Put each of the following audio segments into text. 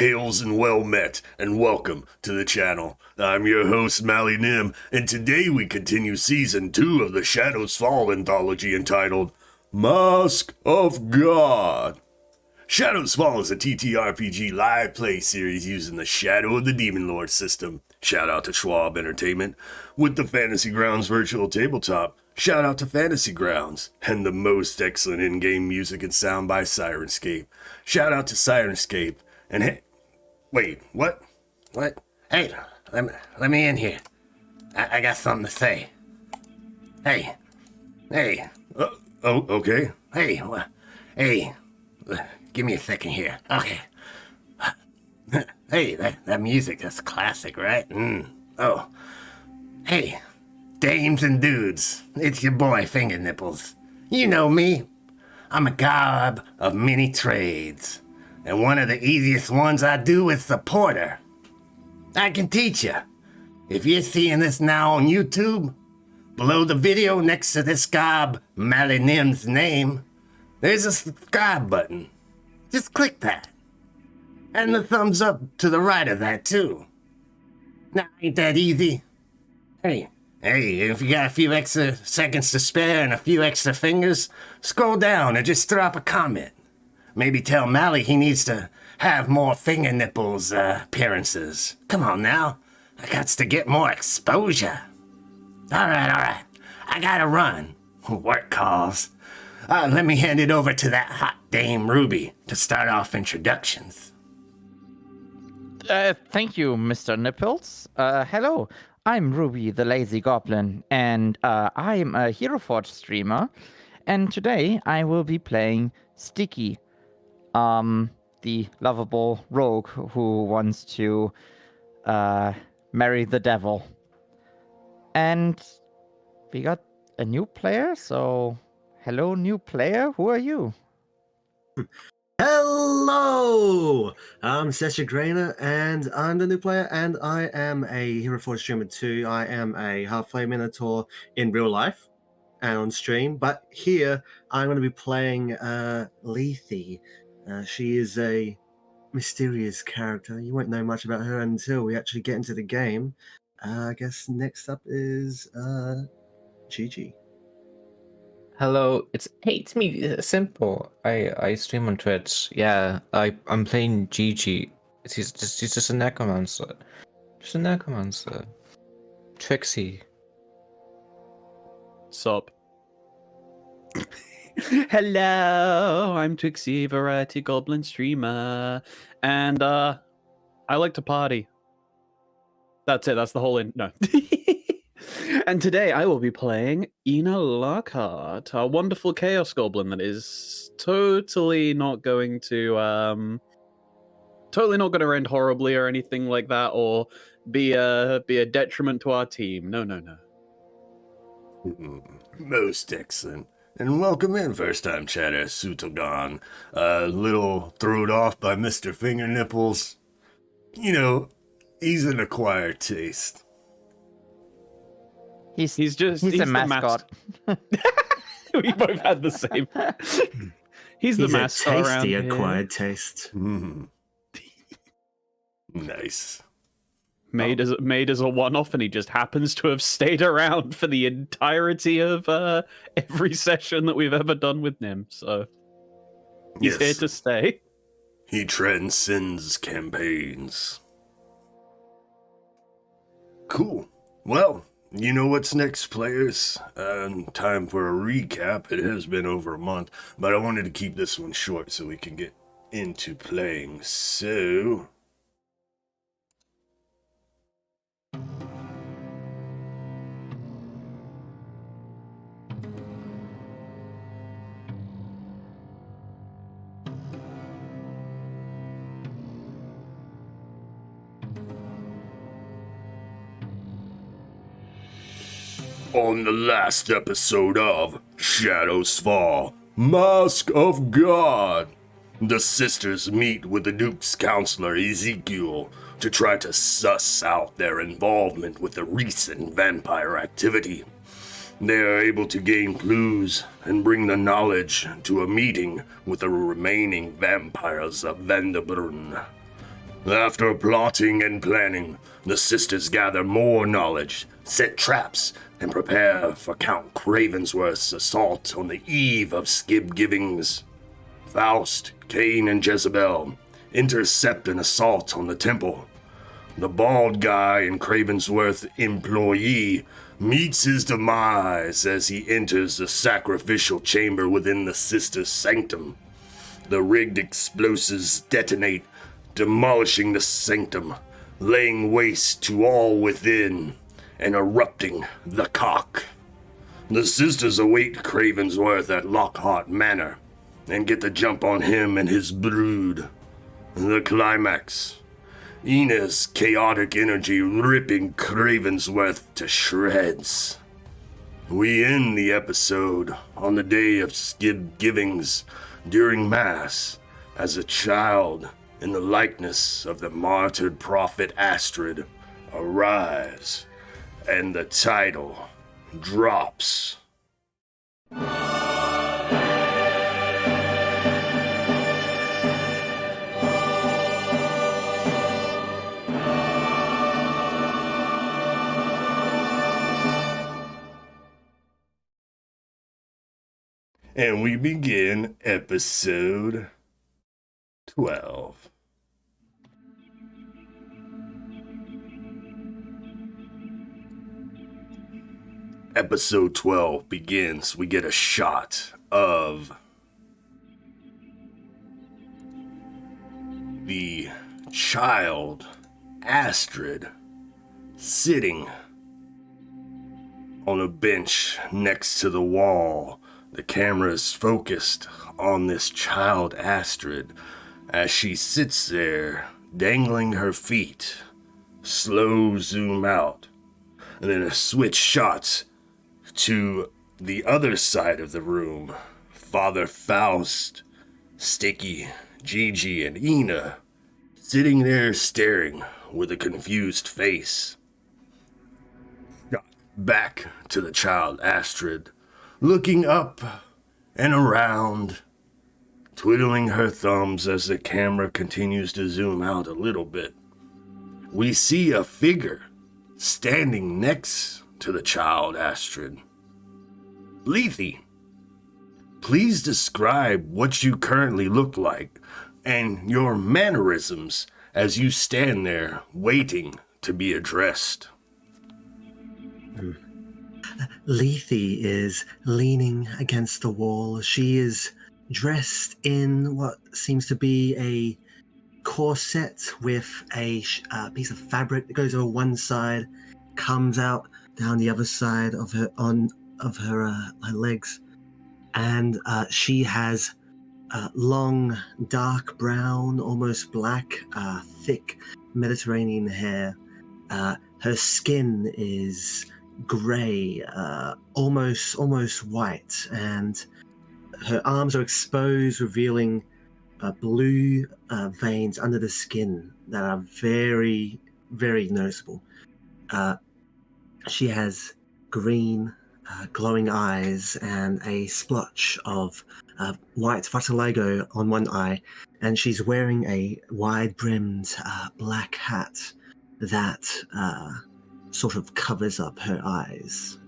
Hails and well met, and welcome to the channel. I'm your host, Mally Nim, and today we continue Season 2 of the Shadows Fall anthology entitled Mask of God. Shadows Fall is a TTRPG live play series using the Shadow of the Demon Lord system. Shout out to Schwab Entertainment. With the Fantasy Grounds virtual tabletop, shout out to Fantasy Grounds. And the most excellent in-game music and sound by Sirenscape. Shout out to Sirenscape. And hey, wait, what? What? Hey, let me in here. I got something to say. Hey. Okay. Hey, give me a second here. Okay. Hey, that music, that's classic, right? Oh. Hey, dames and dudes, it's your boy Finger Nipples. You know me. I'm a gob of many trades. And one of the easiest ones I do is supporter. I can teach you. If you're seeing this now on YouTube, below the video next to this gob Malinim's name, there's a subscribe button. Just click that. And the thumbs up to the right of that too. Now, ain't that easy? Hey, if you got a few extra seconds to spare and a few extra fingers, scroll down and just drop a comment. Maybe tell Mally he needs to have more finger nipples appearances. Come on now. I got to get more exposure. All right. I gotta run. Work calls. Let me hand it over to that hot Dame Ruby to start off introductions. Thank you, Mr. Nipples. Hello, I'm Ruby the Lazy Goblin, and I am a Hero Forge streamer, and today I will be playing Sticky, the lovable rogue who wants to marry the devil. And we got a new player, so hello, new player. Who are you? Hello! I'm Sesha Grainer, and I'm the new player, and I am a Hero Forge streamer too. I am a halfway Minotaur in real life and on stream, but here I'm going to be playing Lethe. She is a mysterious character. You won't know much about her until we actually get into the game. I guess next up is GiGi. Hello, it's me, Simple. I stream on Twitch. Yeah, I'm playing GiGi. He's just a necromancer. Just a necromancer. Trixie. Sup. Hello, I'm Twixie, Variety Goblin streamer, and I like to party. That's it. That's the whole no. And today I will be playing Eena Lockhart, a wonderful chaos goblin that is totally not going to end horribly or anything like that, or be a detriment to our team. No. Most excellent. And welcome in, first-time chatter, Sutogan. A little thrown off by Mr. Finger Nipples. You know, he's an acquired taste. He's the a mascot. We both had the same. He's the mascot around tasty here. acquired taste. Nice. Made as a one-off, and he just happens to have stayed around for the entirety of every session that we've ever done with Nim. So he's here to stay. He transcends campaigns. Cool. Well, you know what's next, players? Time for a recap. It has been over a month, but I wanted to keep this one short so we can get into playing. So... On the last episode of Shadows Fall, Mask of God, the sisters meet with the Duke's counselor Ezekiel to try to suss out their involvement with the recent vampire activity. They are able to gain clues and bring the knowledge to a meeting with the remaining vampires of Vanderbrunn. After plotting and planning, the sisters gather more knowledge, set traps, and prepare for Count Cravensworth's assault on the eve of Skibgivings. Faust, Cain, and Jezebel intercept an assault on the temple. The bald guy and Cravensworth employee meets his demise as he enters the sacrificial chamber within the sisters' sanctum. The rigged explosives detonate, demolishing the sanctum, laying waste to all within, and erupting the cock. The sisters await Cravensworth at Lockhart Manor, and get the jump on him and his brood. The climax. Eena's chaotic energy ripping Cravensworth to shreds. We end the episode on the day of Skibgivings during Mass as a child in the likeness of the martyred prophet Astrid arrives, and the title drops. And we begin episode 12. Episode 12 begins. We get a shot of the child, Astrid, sitting on a bench next to the wall. The camera is focused on this child, Astrid, as she sits there, dangling her feet. Slow zoom out, and then a switch shots to the other side of the room. Father Faust, Sticky, GiGi, and Eena sitting there staring with a confused face. Back to the child, Astrid, looking up and around, twiddling her thumbs as the camera continues to zoom out a little bit. We see a figure standing next to the child, Astrid. Lethe, please describe what you currently look like and your mannerisms as you stand there waiting to be addressed. Lethe is leaning against the wall. She is dressed in what seems to be a corset with a piece of fabric that goes over one side, comes out down the other side of her her legs, and she has long, dark brown, almost black, thick Mediterranean hair. Her skin is grey, almost white, and her arms are exposed, revealing blue veins under the skin that are very, very noticeable. She has green, glowing eyes and a splotch of white vitiligo on one eye, and she's wearing a wide-brimmed black hat that sort of covers up her eyes.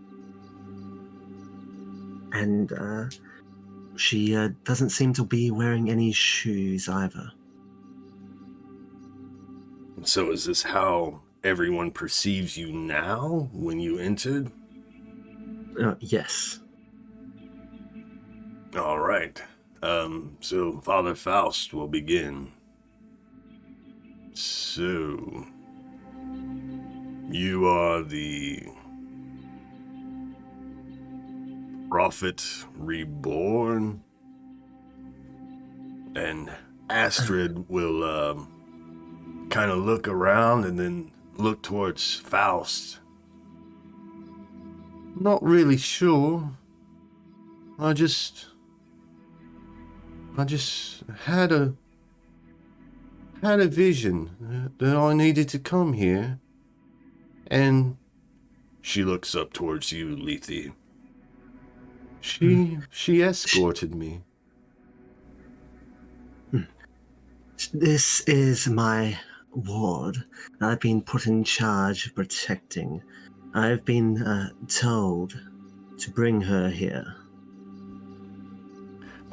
And she doesn't seem to be wearing any shoes either. So is this how everyone perceives you now when you entered? Yes. All right. So Father Faust will begin. So, you are the Prophet Reborn, and Astrid will kind of look around and then look towards Faust. Not really sure. I just had a vision that I needed to come here. And she looks up towards you, Lethe. She escorted me. This is my ward that I've been put in charge of protecting. I've been told to bring her here.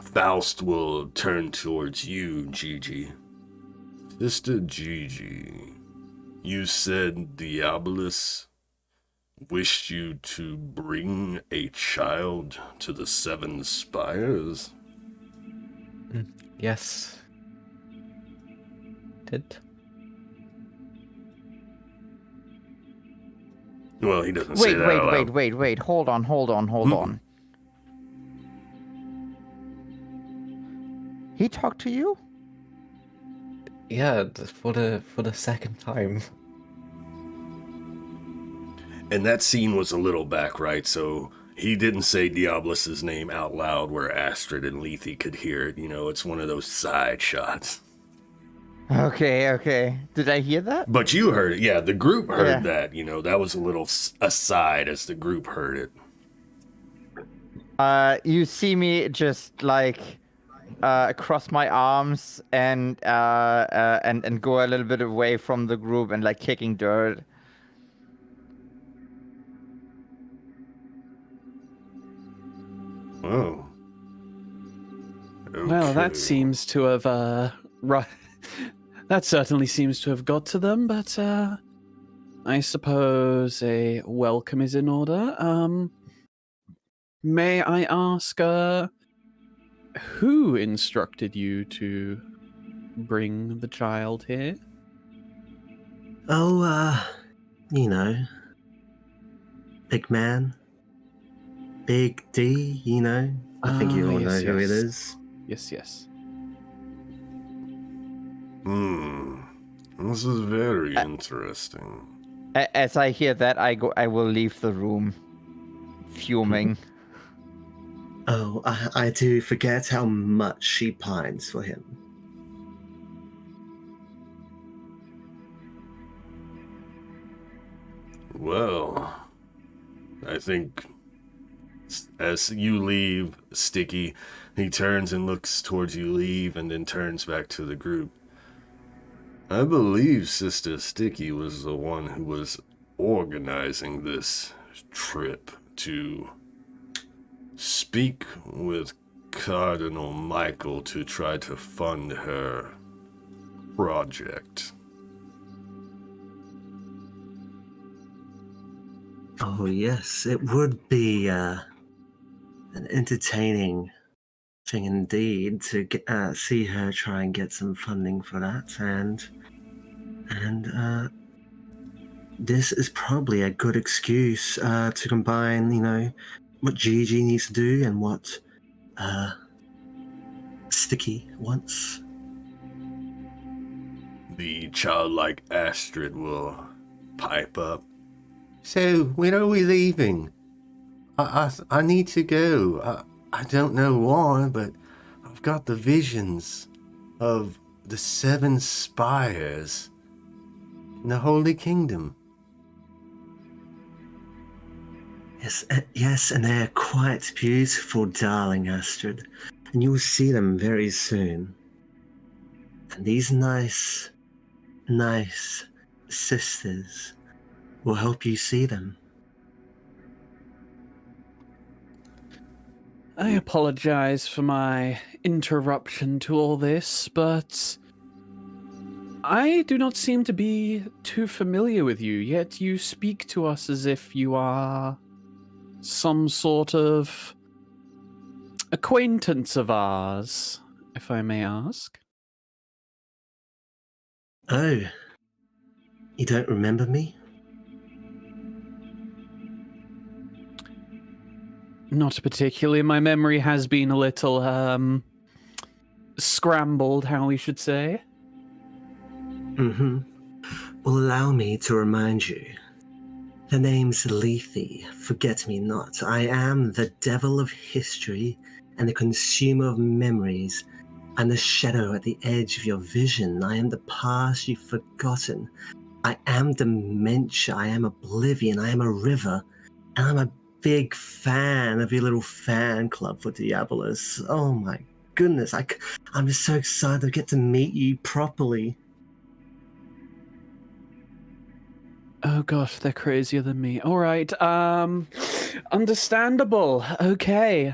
Faust will turn towards you, GiGi. Sister GiGi, you said Diabolus wished you to bring a child to the Seven Spires? Yes. Did. Well, he doesn't say that out loud. Wait. Hold on. He talked to you? Yeah, for the second time. And that scene was a little back, right? So he didn't say Diabolus' name out loud where Astrid and Lethe could hear it. You know, it's one of those side shots. Okay. Did I hear that? But you heard it. Yeah, the group heard that. You know, that was a little aside as the group heard it. You see me just like cross my arms and go a little bit away from the group and like kicking dirt. Oh. Okay. Well, that seems to have right. That certainly seems to have got to them, but I suppose a welcome is in order. May I ask who instructed you to bring the child here? Oh, you know, big man. Big D, you know. I think you all know who it is. Yes. This is very interesting. As I hear that, I will leave the room, fuming. Oh, I do forget how much she pines for him. Well, I think as you leave, Sticky, he turns and looks towards you leave and then turns back to the group. I believe Sister Sticky was the one who was organizing this trip to speak with Cardinal Michael to try to fund her project. Oh, yes, it would be an entertaining thing indeed to see her try and get some funding for that, and this is probably a good excuse to combine, you know, what GiGi needs to do and what Sticky wants. The childlike Astrid will pipe up. So, when are we leaving? I need to go. I don't know why, but I've got the visions of the Seven Spires in the Holy Kingdom. Yes, and they're quite beautiful, darling Astrid, and you will see them very soon. And these nice sisters will help you see them. I apologize for my interruption to all this, but I do not seem to be too familiar with you, yet you speak to us as if you are some sort of acquaintance of ours, if I may ask. Oh, you don't remember me? Not particularly. My memory has been a little, scrambled, how we should say. Mm-hmm. Well, allow me to remind you. The name's Lethe, forget-me-not. I am the devil of history and the consumer of memories. I'm the shadow at the edge of your vision. I am the past you've forgotten. I am dementia. I am oblivion. I am a river. And I'm a big fan of your little fan club for Diabolus. Oh my goodness. I'm just so excited to get to meet you properly. Oh gosh, they're crazier than me. All right. Understandable. Okay.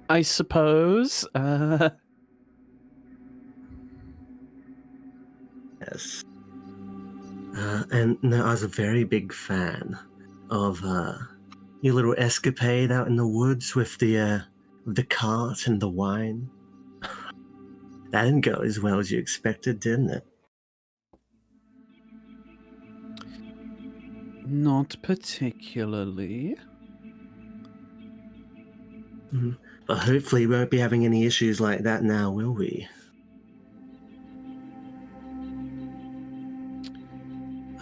I suppose. Yes. And no, I was a very big fan of your little escapade out in the woods with the cart and the wine. That didn't go as well as you expected, didn't it? Not particularly. But hopefully we won't be having any issues like that now, will we?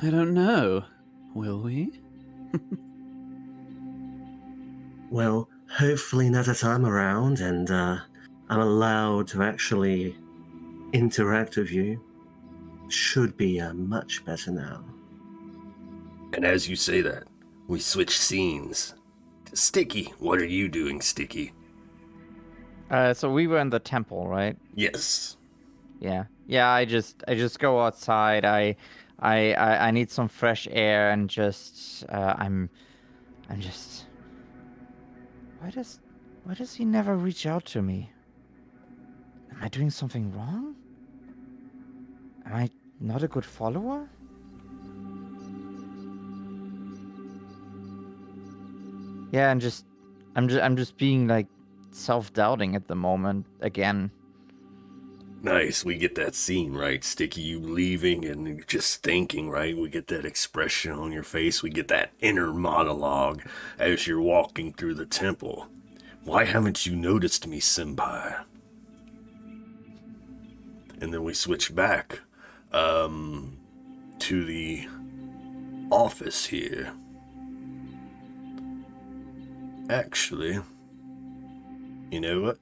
I don't know. Will we? Well, hopefully another time around and I'm allowed to actually interact with you. Should be much better now. And as you say that, we switch scenes. Sticky, what are you doing, Sticky? So we were in the temple, right? Yes. Yeah. Yeah, I just go outside. I need some fresh air and just I'm just why does he never reach out to me? Am I doing something wrong? Am I not a good follower? Yeah, I'm just being like self-doubting at the moment again. Nice, we get that scene, right? Sticky, you leaving and you're just thinking, right? We get that expression on your face. We get that inner monologue as you're walking through the temple. Why haven't you noticed me, Senpai? And then we switch back to the office here. Actually, you know what?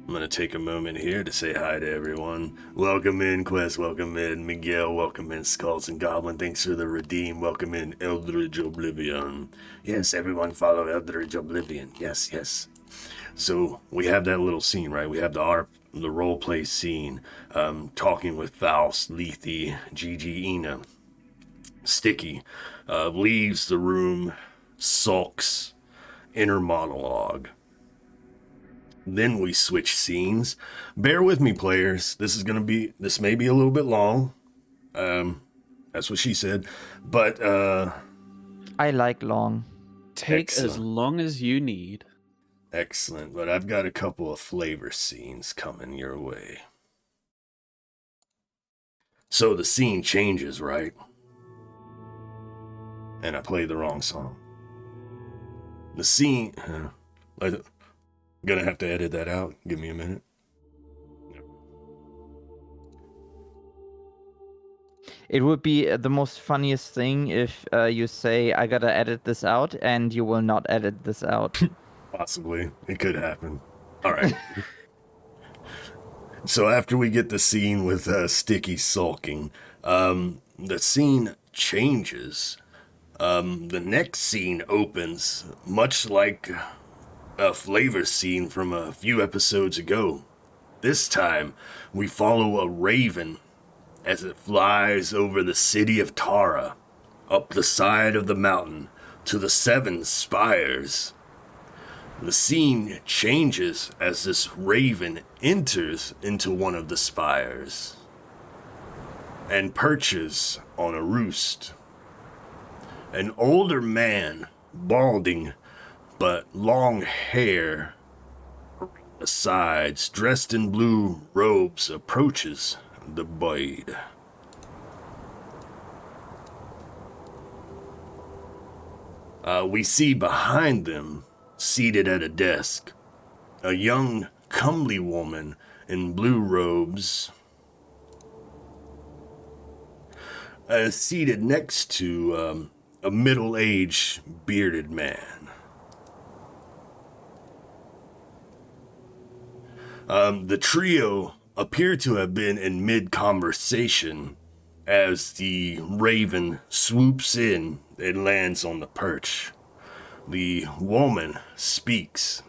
I'm gonna take a moment here to say hi to everyone. Welcome in, Quest. Welcome in, Miguel. Welcome in, Skulls and Goblin. Thanks for the redeem. Welcome in, Eldridge Oblivion. Yes, everyone follow Eldridge Oblivion. Yes, yes. So we have that little scene, right? We have the role play scene, talking with Faust, Lethe, GiGi, Eena. Sticky leaves the room, sulks, inner monologue. Then we switch scenes. Bear with me, players. This may be a little bit long. That's what she said. But I like long. Take as Excellent. long as you need. Excellent. But I've got a couple of flavor scenes coming your way. So the scene changes, right? And I played the wrong song. The scene... I'm gonna have to edit that out. Give me a minute. It would be the most funniest thing if you say, I gotta edit this out, and you will not edit this out. Possibly. It could happen. All right. So after we get the scene with Sticky sulking, the scene changes. The next scene opens much like a flavor scene from a few episodes ago. This time, we follow a raven as it flies over the city of Tara, up the side of the mountain to the 7 spires. The scene changes as this raven enters into one of the spires and perches on a roost. An older man, balding but long hair around the sides, dressed in blue robes, approaches the bird. We see behind them, seated at a desk, a young, comely woman in blue robes, seated next to a middle-aged, bearded man. The trio appear to have been in mid-conversation as the raven swoops in and lands on the perch. The woman speaks.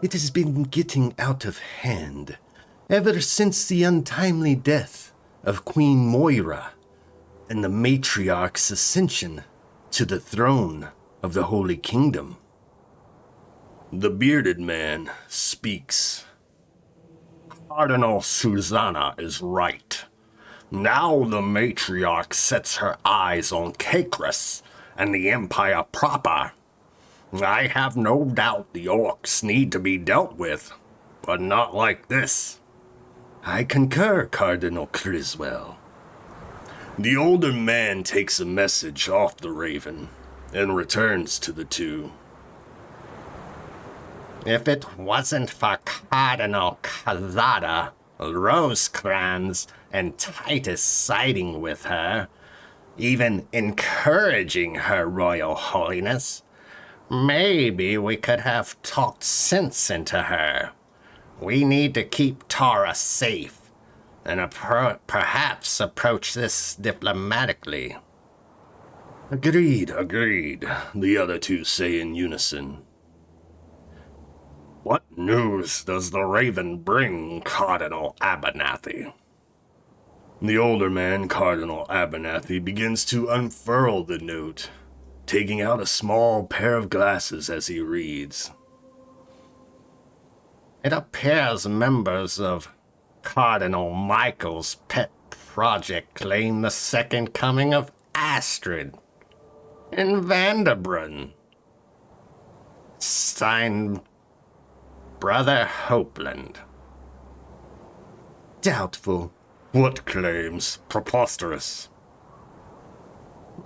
It has been getting out of hand. Ever since the untimely death of Queen Moira and the matriarch's ascension to the throne of the Holy Kingdom. The bearded man speaks. Cardinal Susanna is right. Now the matriarch sets her eyes on Caicrus and the Empire proper. I have no doubt the orcs need to be dealt with, but not like this. I concur, Cardinal Criswell. The older man takes a message off the raven and returns to the two. If it wasn't for Cardinal Cazada, Rosecrans, and Titus siding with her, even encouraging her royal holiness, maybe we could have talked sense into her. We need to keep Tara safe, and perhaps approach this diplomatically. Agreed, the other two say in unison. What news does the raven bring, Cardinal Abernathy? The older man, Cardinal Abernathy, begins to unfurl the note, taking out a small pair of glasses as he reads. It appears members of Cardinal Michael's pet project claim the second coming of Astrid in Vanderbrunn. Signed, Brother Hopeland. Doubtful. What claims? Preposterous.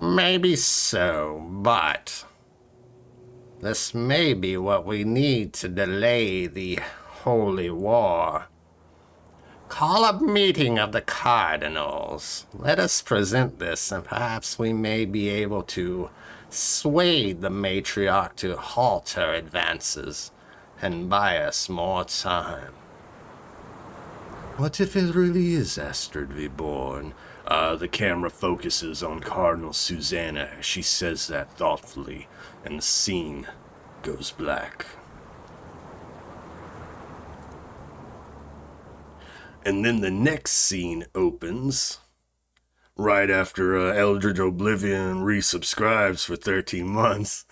Maybe so, but this may be what we need to delay the Holy War. Call a meeting of the Cardinals. Let us present this, and perhaps we may be able to sway the matriarch to halt her advances and buy us more time. What if it really is Astrid Reborn? The camera focuses on Cardinal Susanna as she says that thoughtfully, and the scene goes black. And then the next scene opens right after Eldritch Oblivion resubscribes for 13 months.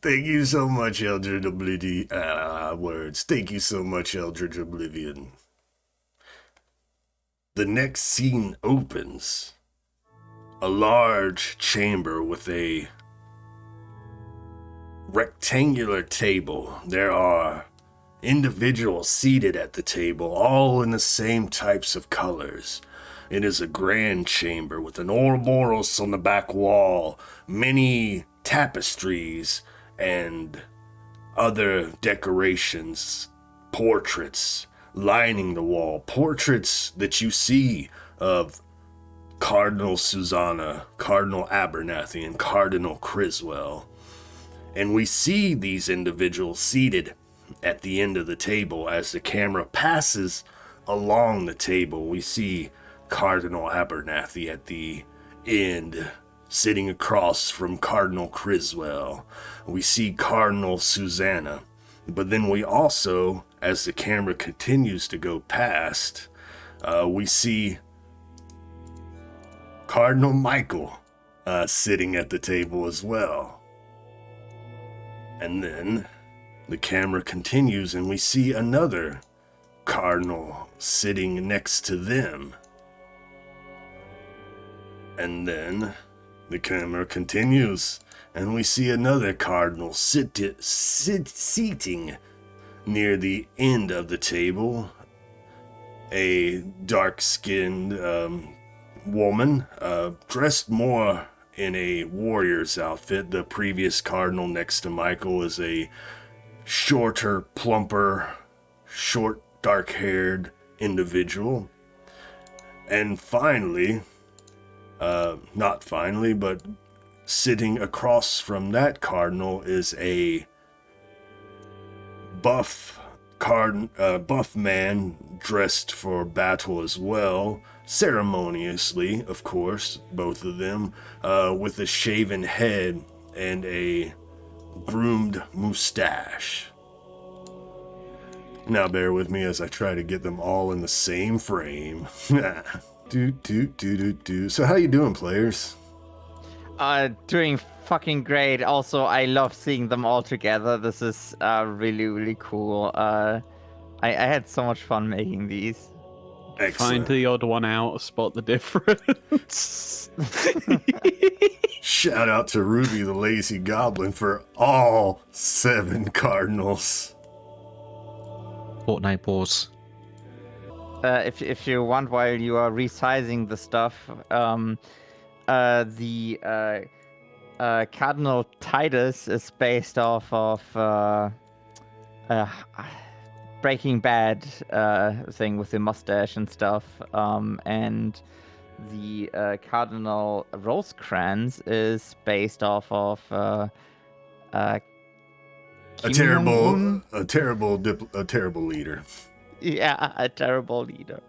Thank you so much, Eldritch Oblivion. Thank you so much, Eldritch Oblivion. The next scene opens. A large chamber with a rectangular table. There are individuals seated at the table, all in the same types of colors. It is a grand chamber with an Ouroboros on the back wall, many tapestries, and other decorations, portraits lining the wall. Portraits that you see of Cardinal Susanna, Cardinal Abernathy, and Cardinal Criswell. And we see these individuals seated at the end of the table. As the camera passes along the table, we see Cardinal Abernathy at the end, sitting across from Cardinal Criswell. We see Cardinal Susanna. But then we also, as the camera continues to go past, we see Cardinal Michael sitting at the table as well. And then the camera continues and we see another cardinal sitting next to them. And then the camera continues and we see another cardinal seating near the end of the table. A dark-skinned woman, dressed more in a warrior's outfit. The previous cardinal next to Michael is a shorter, plumper, short, dark-haired individual. And finally, not finally, but sitting across from that cardinal is a buff man dressed for battle as well, ceremoniously, of course, both of them, with a shaven head and a groomed mustache. Now bear with me as I try to get them all in the same frame. So how you doing, players? Doing fucking great. Also, I love seeing them all together. This is really, really cool. I had so much fun making these. Find Excellent. the odd one out, spot the difference. Shout out to Ruby the Lazy Goblin for all 7 cardinals. Fortnite pause. If you want, while you are resizing the stuff, the Cardinal Titus is based off of Breaking Bad thing with the mustache and stuff, and the Cardinal Rosecrans is based off of A Kim terrible Jong-un? leader. Yeah, a terrible leader.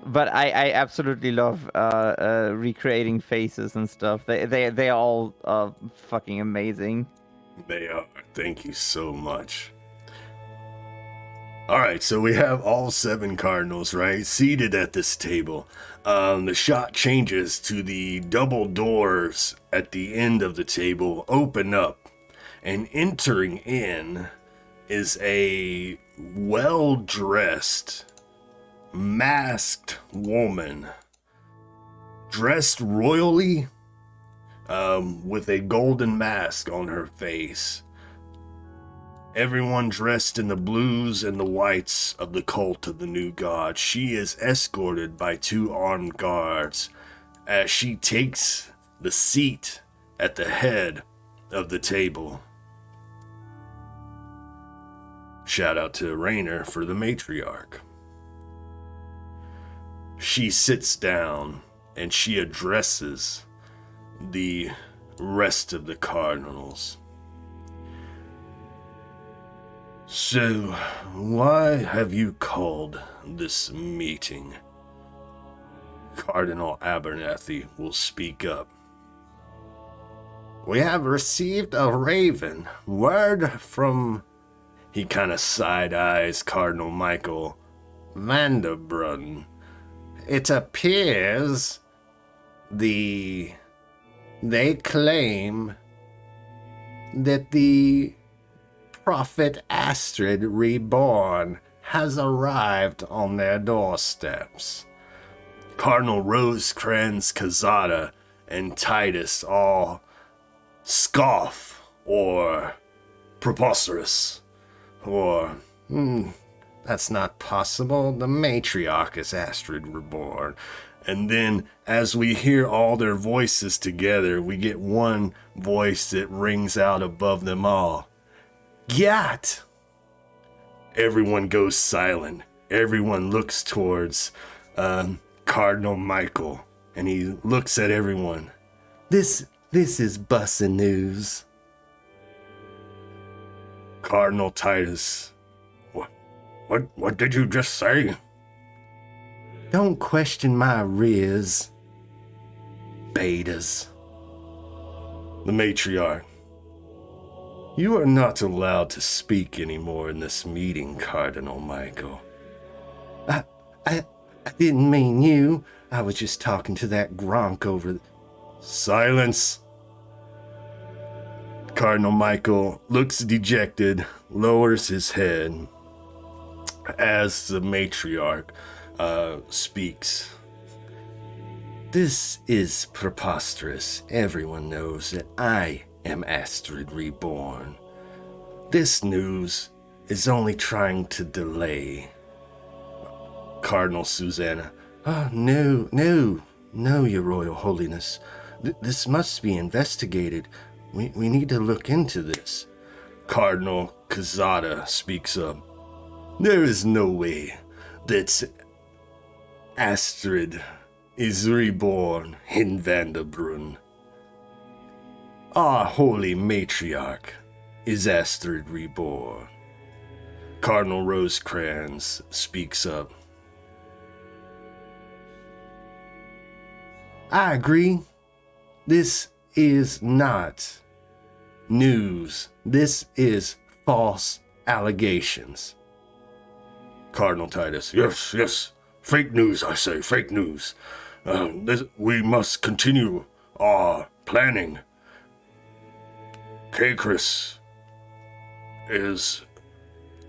But I absolutely love recreating faces and stuff. They are all fucking amazing. They are. Thank you so much. All right, so we have all 7 cardinals, right, seated at this table. The shot changes to the double doors at the end of the table open up, and entering in is a well-dressed, masked woman, dressed royally, with a golden mask on her face. Everyone dressed in the blues and the whites of the cult of the new god. She is escorted by 2 armed guards as she takes the seat at the head of the table. Shout out to Rainer for the matriarch. She sits down and she addresses the rest of the cardinals. So, why have you called this meeting? Cardinal Abernathy will speak up. We have received a raven. Word from... He kind of side-eyes Cardinal Michael Vanderbrunn. It appears they claim that the Prophet Astrid Reborn has arrived on their doorsteps. Cardinal Rosecrans Cazada and Titus all scoff or preposterous or that's not possible. The matriarch is Astrid Reborn. And then as we hear all their voices together, we get one voice that rings out above them all. Gat! Everyone goes silent. Everyone looks towards Cardinal Michael, and he looks at everyone. This is bussin' news. Cardinal Titus. What did you just say? Don't question my riz. Betas. The matriarch. You are not allowed to speak anymore in this meeting, Cardinal Michael. I didn't mean you. I was just talking to that Gronk over... Silence! Cardinal Michael looks dejected, lowers his head as the matriarch speaks. This is preposterous. Everyone knows that I am Astrid Reborn. This news is only trying to delay. Cardinal Susanna. Oh, no, Your Royal Holiness. This must be investigated. We need to look into this. Cardinal Cazada speaks up. There is no way that Astrid is reborn in Vanderbrunn. Our holy matriarch is Astrid Reborn. Cardinal Rosecrans speaks up. I agree. This is not news. This is false allegations. Cardinal Titus. Yes, yes. Fake news, I say, fake news. We must continue our planning. Kekris is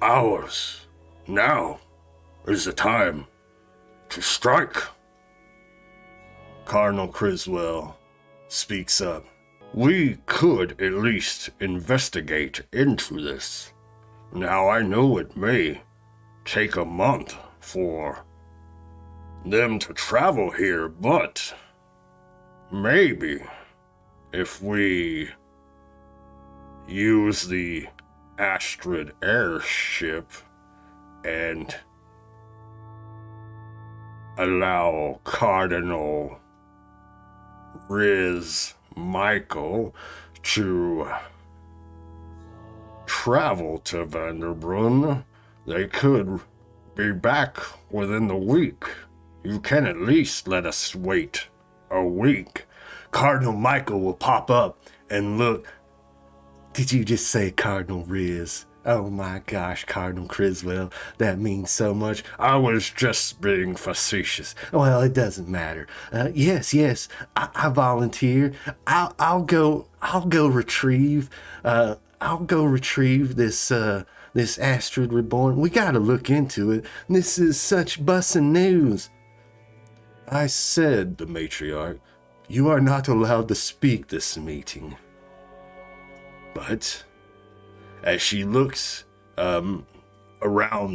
ours. Now is the time to strike. Cardinal Criswell speaks up. We could at least investigate into this. Now I know it may take a month for them to travel here, but maybe if we use the Astrid airship and allow Cardinal Riz Michael to travel to Vanderbrunn, they could be back within the week. You can at least let us wait a week. Cardinal Michael will pop up and look. Did you just say Cardinal Riz? Oh my gosh, Cardinal Criswell, that means so much. I was just being facetious. Well, it doesn't matter. Yes, I volunteer. I'll go retrieve this Astrid Reborn. We gotta look into it. This is such bussin' news. I said, the matriarch, you are not allowed to speak this meeting. But as she looks around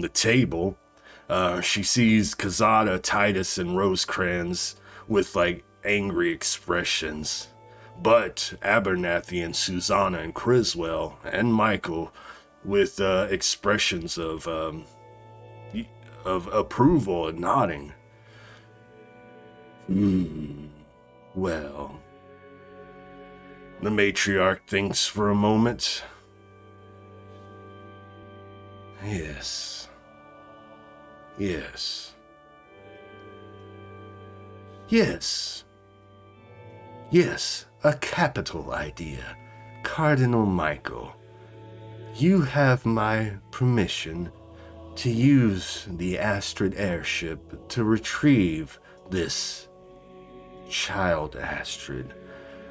the table, she sees Kazada, Titus, and Rosecrans with like angry expressions. But Abernathy and Susanna and Criswell and Michael with expressions of approval and nodding. Well, the matriarch thinks for a moment. Yes, a capital idea. Cardinal Michael, you have my permission to use the Astrid airship to retrieve this child Astrid.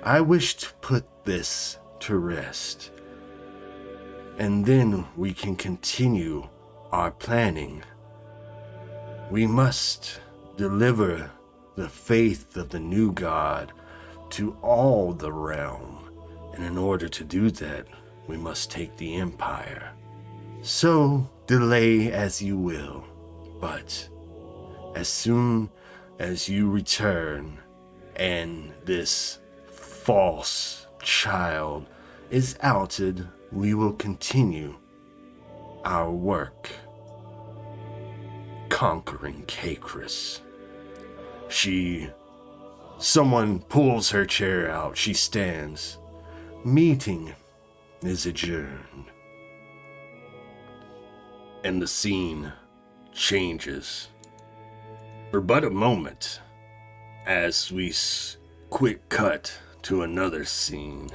I wish to put this to rest, and then we can continue our planning. We must deliver the faith of the new god to all the realm, and in order to do that, we must take the Empire. So, delay as you will, but as soon as you return and this false child is outed, we will continue our work conquering Kekris. Someone pulls her chair out. She stands. Meeting is adjourned. And the scene changes for but a moment as we quick cut to another scene.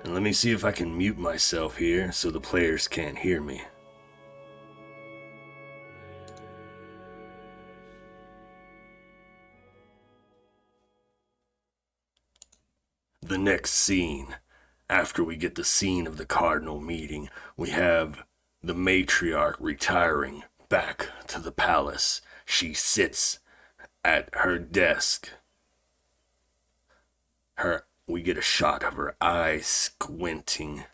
And let me see if I can mute myself here so the players can't hear me. The next scene, after we get the scene of the Cardinal meeting, we have the matriarch retiring back to the palace. She sits at her desk. We get a shot of her eyes squinting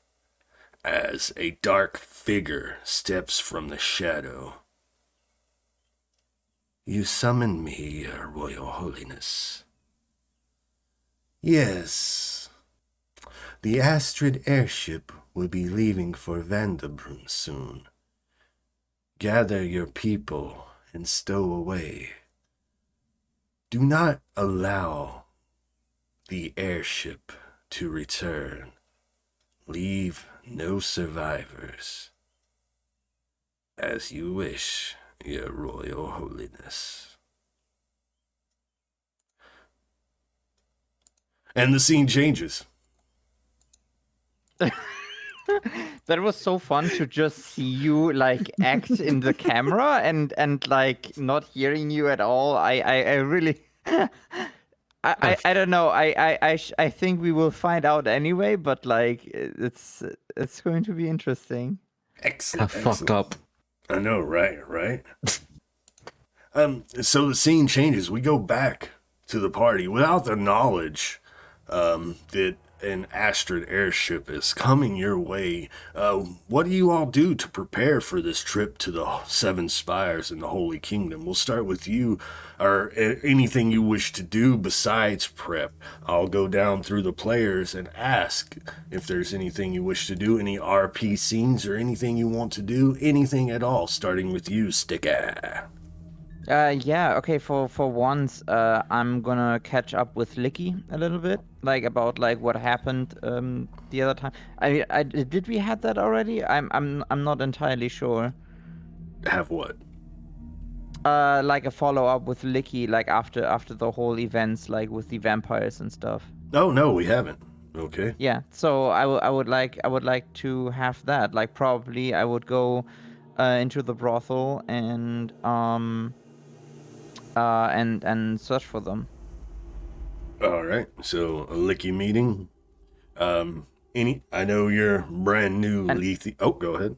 as a dark figure steps from the shadow. You summon me, Your Royal Holiness. Yes. The Astrid airship will be leaving for Vanderbrunn soon. Gather your people and stow away. Do not allow the airship to return. Leave no survivors. As you wish, Your Royal Holiness. And the scene changes. That was so fun to just see you like act in the camera and like not hearing you at all. I really I don't know. I think we will find out anyway, but like it's going to be interesting. Excellent. Fucked up. I know, right? So the scene changes. We go back to the party without the knowledge that an Astrid airship is coming your way. What do you all do to prepare for this trip to the Seven Spires in the Holy Kingdom? We'll start with you, or anything you wish to do besides prep. I'll go down through the players and ask if there's anything you wish to do, any RP scenes or anything you want to do, anything at all, starting with you, Sticker. Yeah, okay, for once, I'm gonna catch up with Licky a little bit, like about like what happened the other time. I did we had that already? I'm not entirely sure. Have what? Like a follow up with Licky, like after the whole events, like with the vampires and stuff. Oh no, we haven't. Okay. Yeah, so I would like to have that. Like probably I would go into the brothel and search for them. All right. So a Licky meeting. I know you're brand new, Lethe. Oh, go ahead.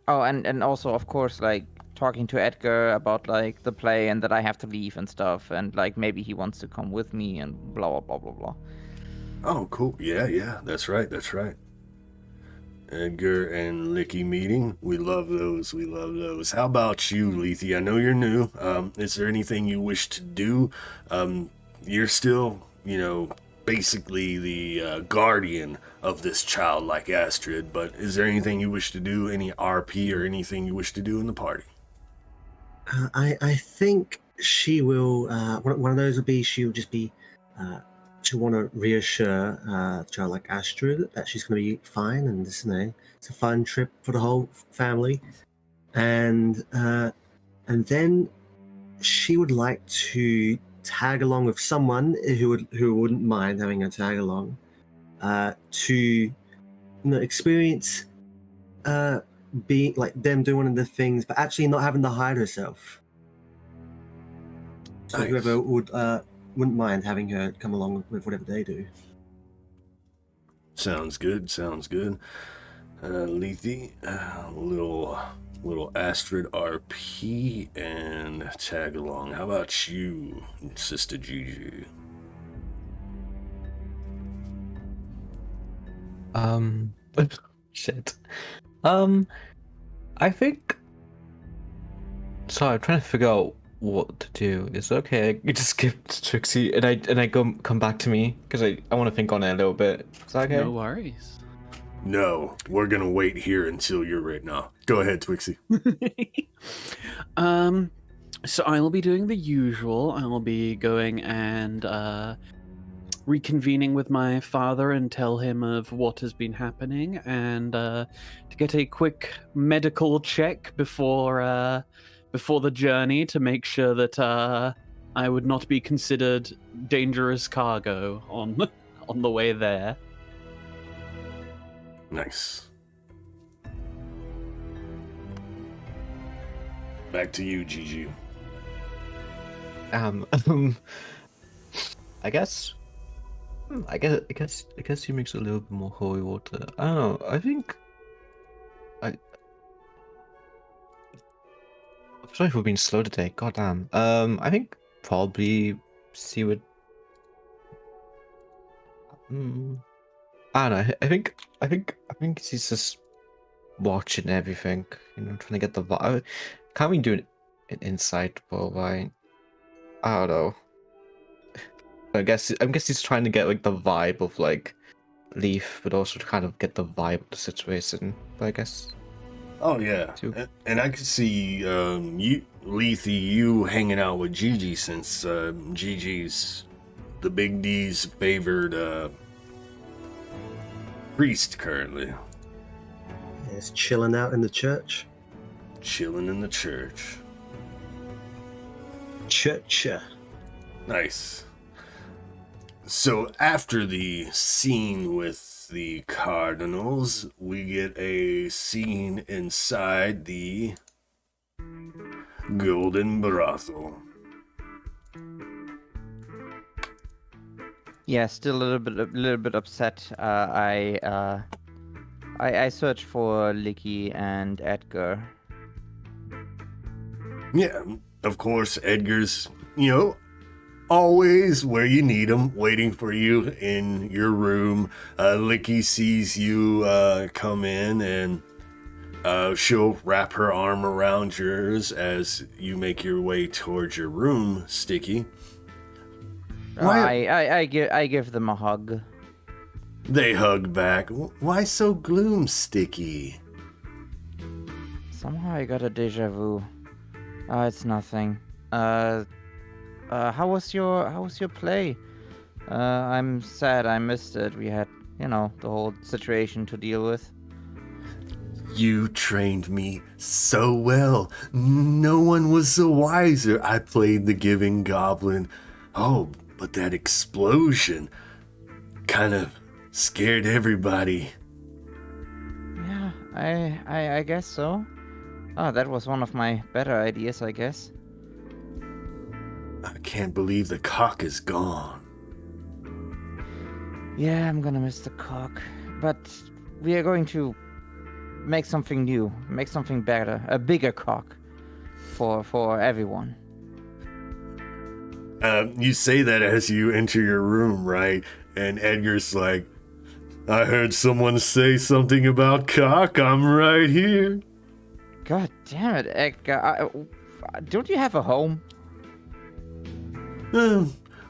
Oh, and also of course like talking to Edgar about like the play and that I have to leave and stuff, and like maybe he wants to come with me and blah blah blah blah blah. Oh, cool. Yeah. That's right. Edgar and Licky meeting. We love those. How about you, Lethe? I know you're new. Is there anything you wish to do? You're still, basically the guardian of this childlike Astrid, but is there anything you wish to do? Any RP or anything you wish to do in the party? I think she will. One of those would be she'll just be. She'll want to reassure childlike Astrid that she's going to be fine, and this, it's a fun trip for the whole family. And then she would like to tag along with someone who wouldn't mind having a tag along to experience being like them doing one of the things, but actually not having to hide herself. So Nice. whoever wouldn't mind having her come along with whatever they do. Sounds good. Lethe, little Astrid RP and tag along. How about you, Sister GiGi? Shit. I think. Sorry, I'm trying to figure out what to do. Is it okay? I just skip to Trixie and I come back to me because I want to think on it a little bit. Is that okay? No worries. No, we're gonna wait here until you're ready. Now, go ahead, Twixie. So I will be doing the usual. I will be going and reconvening with my father and tell him of what has been happening, and to get a quick medical check before the journey to make sure that I would not be considered dangerous cargo on the way there. Nice. Back to you, GiGi. I guess he makes a little bit more holy water. I don't know. I think I'm sorry for being slow today. Goddamn. I think probably see what. I don't know. I think he's just watching everything. Trying to get the vibe. Can't we do an insight, but like, I don't know. I guess he's trying to get like the vibe of like Leaf, but also to kind of get the vibe of the situation. But I guess. Oh yeah, and I could see you, Lethe, you hanging out with GiGi since GiGi's the Big D's favored priest currently. It's chilling out in the church. Chilling in the church. Church. Nice. So after the scene with the Cardinals, we get a scene inside the Golden Brothel. Yeah, still a little bit upset. I searched for Licky and Edgar. Yeah, of course, Edgar's, always where you need him, waiting for you in your room. Licky sees you come in, and she'll wrap her arm around yours as you make your way towards your room, Sticky. I give them a hug. They hug back. Why so gloom, Sticky? Somehow I got a deja vu. It's nothing. How was your play? I'm sad I missed it. We had, the whole situation to deal with. You trained me so well. No one was so wiser. I played the Giving Goblin. Oh, but that explosion kind of scared everybody. Yeah, I guess so. Oh, that was one of my better ideas, I guess. I can't believe the cock is gone. Yeah, I'm gonna miss the cock. But we are going to make something new, make something better, a bigger cock for everyone. You say that as you enter your room, right? And Edgar's like, I heard someone say something about cock. I'm right here. God damn it, Edgar. Don't you have a home?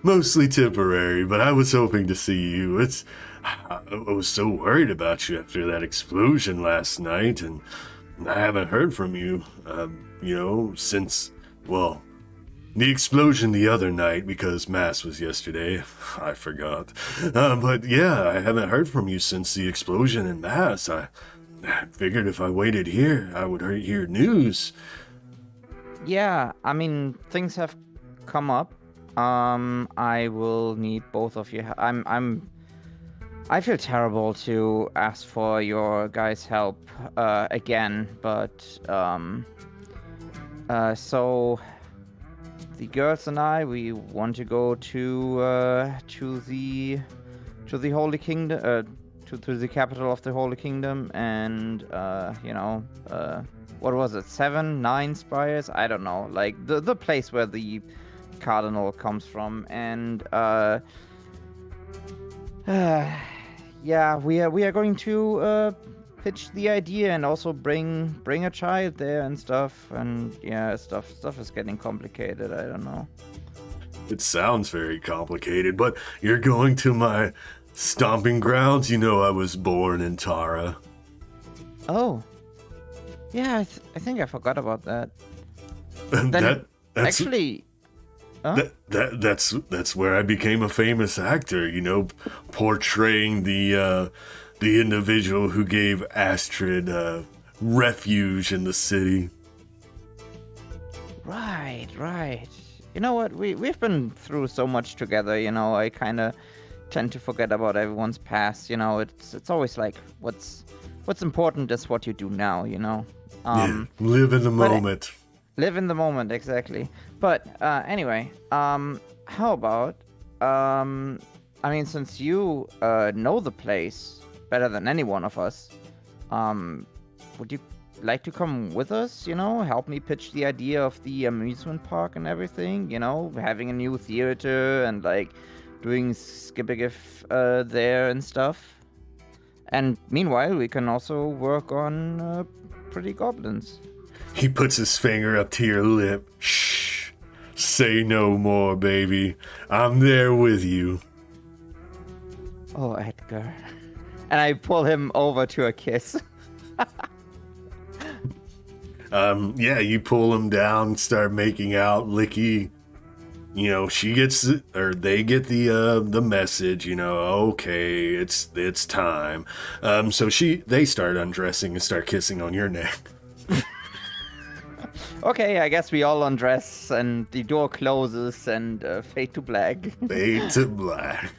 Mostly temporary, but I was hoping to see you. I was so worried about you after that explosion last night, and I haven't heard from you, since, well, the explosion the other night, because Mass was yesterday. I forgot. But yeah, I haven't heard from you since the explosion in Mass. I figured if I waited here, I would hear news. Yeah, I mean, things have come up. I will need both of you. I feel terrible to ask for your guys' help again, but so the girls and I, we want to go to the Holy Kingdom, to the capital of the Holy Kingdom, and what was it, 7, 9 spires? I don't know, like the place where the Cardinal comes from, and yeah, we are going to pitch the idea and also bring a child there and stuff, and yeah, stuff is getting complicated. I don't know. It sounds very complicated, but you're going to my stomping grounds. I was born in Tara. Oh, yeah, I think I forgot about that. That's actually. Huh? That's where I became a famous actor, portraying the individual who gave Astrid refuge in the city. Right. You know what? We've been through so much together, I kind of tend to forget about everyone's past, it's always like what's important is what you do now, Yeah, live in the moment. Live in the moment, exactly. But anyway, how about, since you know the place better than any one of us, would you like to come with us, help me pitch the idea of the amusement park and everything, having a new theater and, like, doing Skibbergif there and stuff? And meanwhile, we can also work on pretty goblins. He puts his finger up to your lip. Shh. Say no more, baby. I'm there with you. Oh, Edgar. And I pull him over to a kiss. Yeah, you pull him down, start making out. Licky, she gets or they get the message, okay, it's time. So they start undressing and start kissing on your neck. Okay, I guess we all undress and the door closes and fade to black. Fade to black.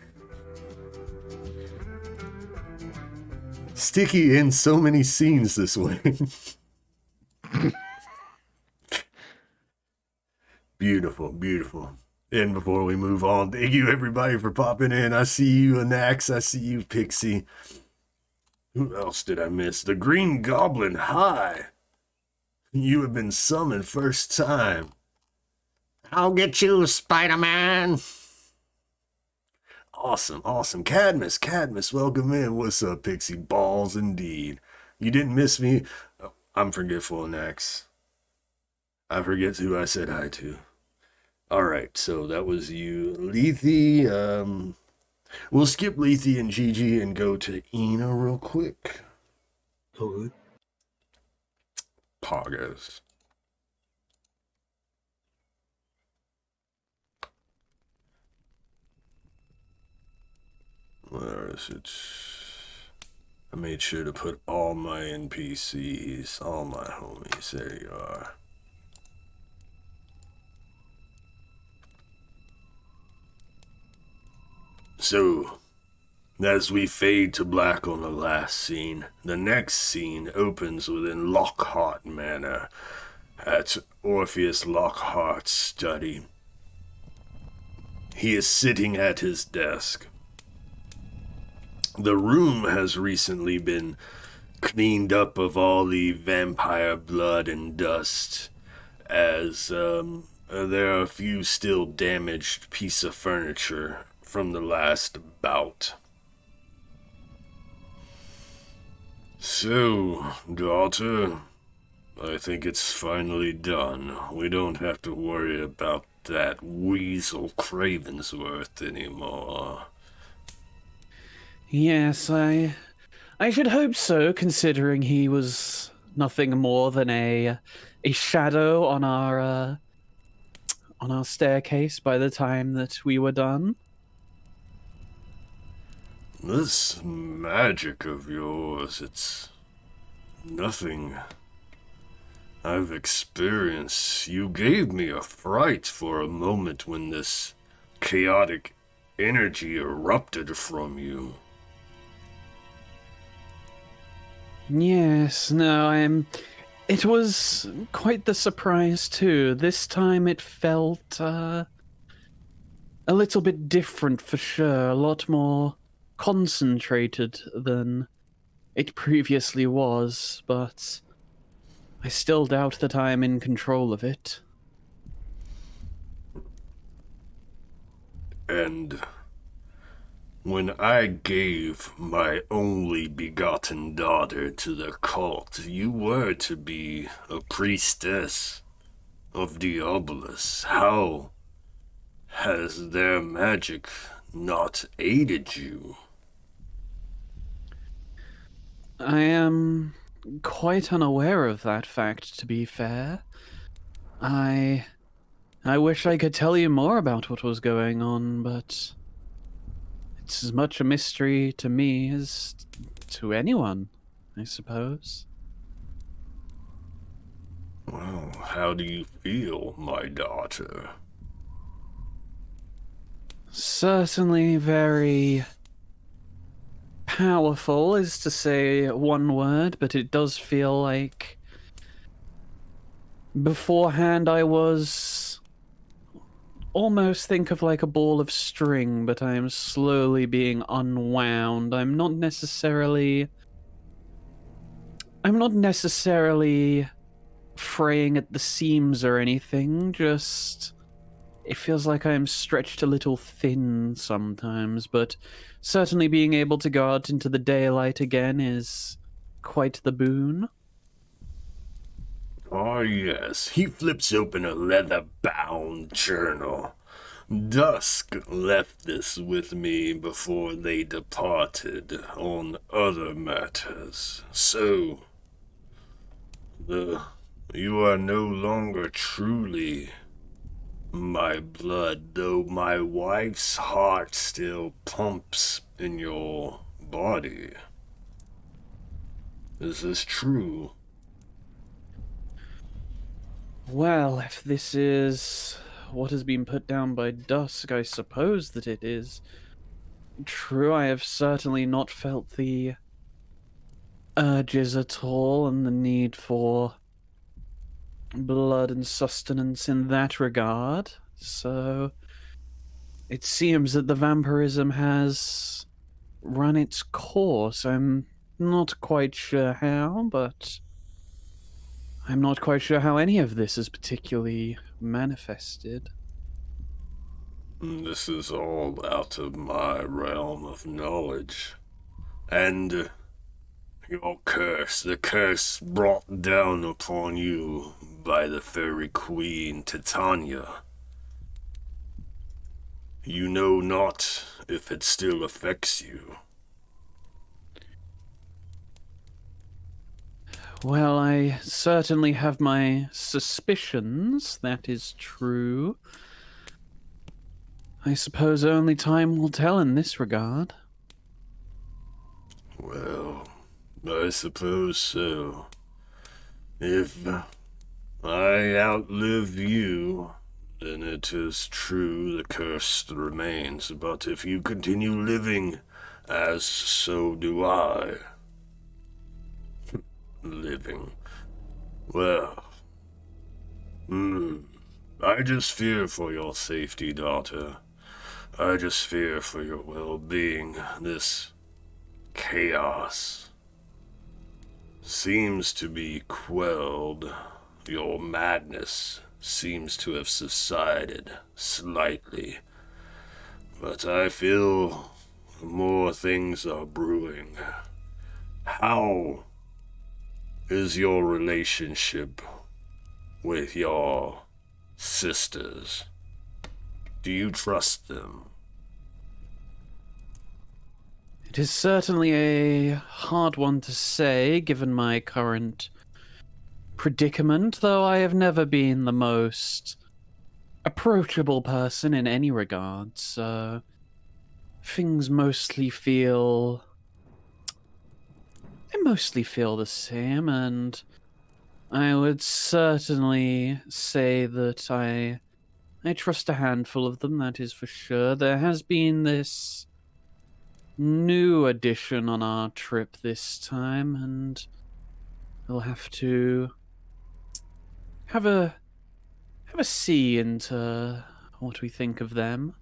Sticky in so many scenes this way. Beautiful, beautiful. And before we move on, thank you everybody for popping in. I see you, Anax. I see you, Pixie. Who else did I miss? The Green Goblin. Hi. You have been summoned first time. I'll get you, Spider-Man. Awesome, awesome. Cadmus, welcome in. What's up, Pixie? Balls indeed. You didn't miss me. Oh, I'm forgetful, Anax. I forget who I said hi to. Alright, so that was you. Lethe, we'll skip Lethe and GiGi and go to Eena real quick. Oh, Poggers. Where is it? I made sure to put all my NPCs, all my homies. There you are. So, as we fade to black on the last scene, the next scene opens within Lockhart Manor at Orpheus Lockhart's study. He is sitting at his desk. The room has recently been cleaned up of all the vampire blood and dust, as there are a few still damaged pieces of furniture from the last bout. So, daughter, I think it's finally done. We don't have to worry about that weasel Cravensworth anymore. Yes, I should hope so, considering he was nothing more than a shadow on our staircase by the time that we were done. This magic of yours, it's nothing I've experienced. You gave me a fright for a moment when this chaotic energy erupted from you. Yes, no, it was quite the surprise too. This time it felt a little bit different for sure, a lot more concentrated than it previously was, but I still doubt that I am in control of it. And when I gave my only begotten daughter to the cult, you were to be a priestess of Diabolus. How has their magic not aided you? I am quite unaware of that fact, to be fair. I wish I could tell you more about what was going on, but it's as much a mystery to me as to anyone, I suppose. Well, how do you feel, my daughter? Certainly very powerful is to say one word, but it does feel like beforehand I was almost think of like a ball of string, but I am slowly being unwound. I'm not necessarily fraying at the seams or anything, just it feels like I'm stretched a little thin sometimes, but certainly being able to go out into the daylight again is quite the boon. Ah, yes. He flips open a leather-bound journal. Dusk left this with me before they departed on other matters. So, you are no longer truly my blood, though my wife's heart still pumps in your body. Is this true? Well, if this is what has been put down by Dusk, I suppose that it is true. I have certainly not felt the urges at all and the need for blood and sustenance in that regard. So it seems that the vampirism has run its course. I'm not quite sure how, but I'm not quite sure how any of this is particularly manifested. This is all out of my realm of knowledge. And your curse, the curse brought down upon you by the fairy queen Titania. You know not if it still affects you. Well, I certainly have my suspicions, that is true. I suppose only time will tell in this regard. Well, I suppose so. If I outlive you, then it is true the curse remains, but if you continue living, as so do I. Living. Well, I just fear for your safety, daughter. I just fear for your well-being. This chaos seems to be quelled. Your madness seems to have subsided slightly. But I feel more things are brewing. How is your relationship with your sisters? Do you trust them? It is certainly a hard one to say, given my current predicament, though I have never been the most approachable person in any regard, so things mostly feel... I mostly feel the same, and I would certainly say that I trust a handful of them, that is for sure. There has been this new addition on our trip this time, and we'll have to have a see into what we think of them.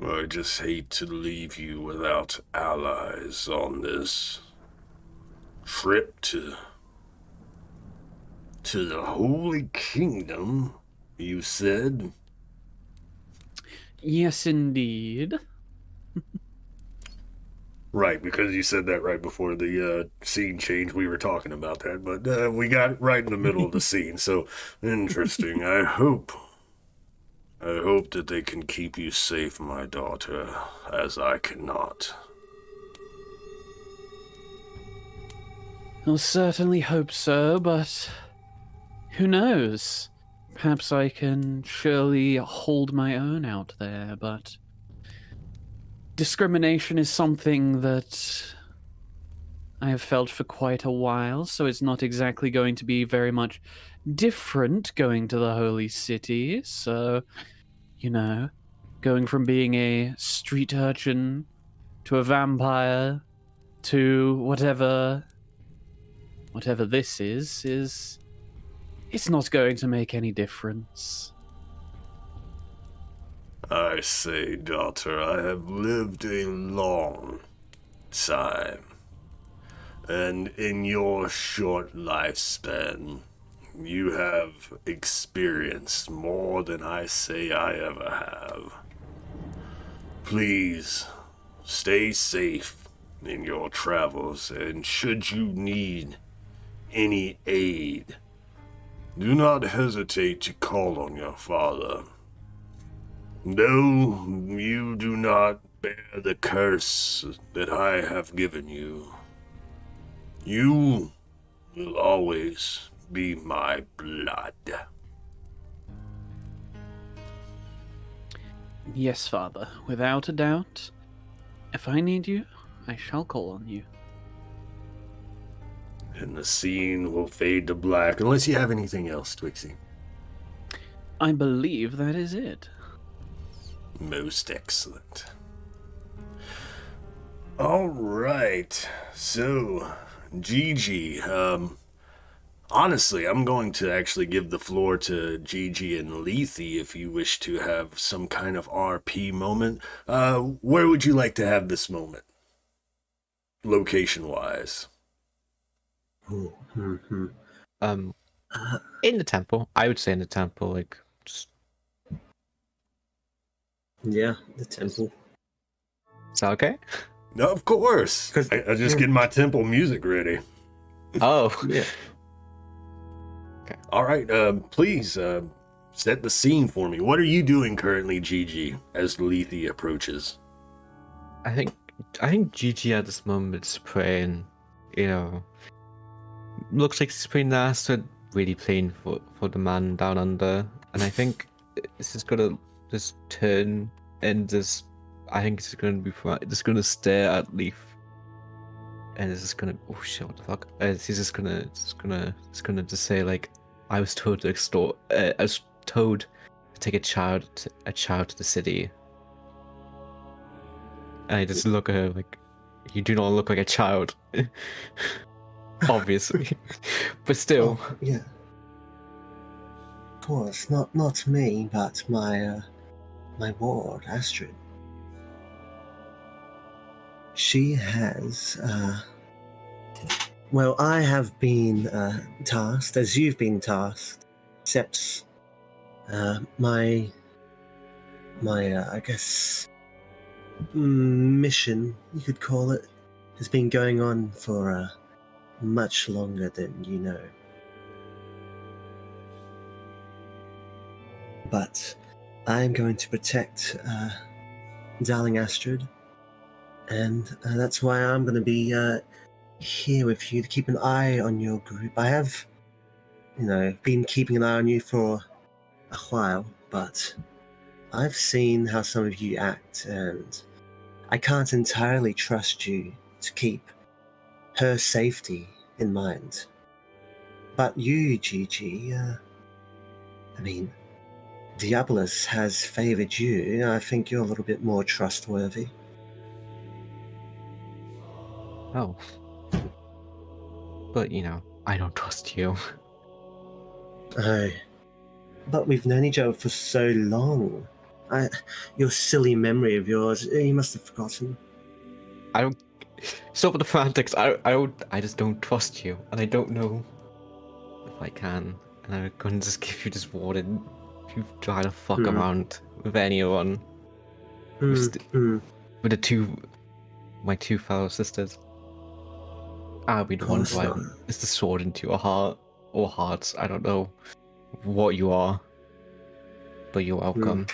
I just hate to leave you without allies on this trip to the Holy Kingdom, you said? Yes, indeed. Right, because you said that right before the scene change. We were talking about that, but we got right in the middle of the scene, so interesting. I hope that they can keep you safe, my daughter, as I cannot. I'll certainly hope so, but who knows? Perhaps I can surely hold my own out there, but discrimination is something that I have felt for quite a while, so it's not exactly going to be very much different going to the Holy City. So, you know, going from being a street urchin to a vampire to whatever this is it's not going to make any difference. I say, daughter, I have lived a long time, and in your short lifespan, you have experienced more than I say I ever have. Please, stay safe in your travels, and should you need any aid, do not hesitate to call on your father. Though you do not bear the curse that I have given you, you will always be my blood. Yes, Father, without a doubt. If I need you, I shall call on you. And the scene will fade to black, unless you have anything else, Twixie. I believe that is it. Most excellent. All right. So, GiGi, honestly, I'm going to actually give the floor to GiGi and Lethe if you wish to have some kind of RP moment. Where would you like to have this moment? Location-wise. Mm-hmm. In the temple. I would say in the temple, like just Yeah, the temple. is that okay? No, of course. 'Cause- I just get my temple music ready. Oh. Yeah. All right, please set the scene for me. What are you doing currently, GiGi, as Lethe approaches? I think GiGi at this moment is praying, looks like he's praying the Astrid, really playing for the man down under. And I think this is gonna just turn and just, I think it's gonna be just gonna stare at Leaf. And it's just gonna, oh shit, what the fuck? He's just gonna just say like, I was told to take a child to the city. And I just look at her like, you do not look like a child. Obviously. But still. Oh, yeah. Of course, not me, but my ward, Astrid. She has, well, I have been tasked, as you've been tasked, except my I guess, mission, you could call it, has been going on for much longer than you know. But I am going to protect darling Astrid, and that's why I'm going to be here with you to keep an eye on your group. I have, been keeping an eye on you for a while, but I've seen how some of you act, and I can't entirely trust you to keep her safety in mind. But you, GiGi, I mean, Diabolus has favored you. I think you're a little bit more trustworthy. Oh. But, I don't trust you. Oh, but we've known each other for so long. Your silly memory of yours, you must have forgotten. I don't... Stop with the fantics. I just don't trust you. And I don't know if I can. And I'm going to just give you this warning. If you try to fuck around with anyone. With my two fellow sisters. I'll be the one who is the sword into your heart. Or hearts. I don't know what you are. But you're welcome.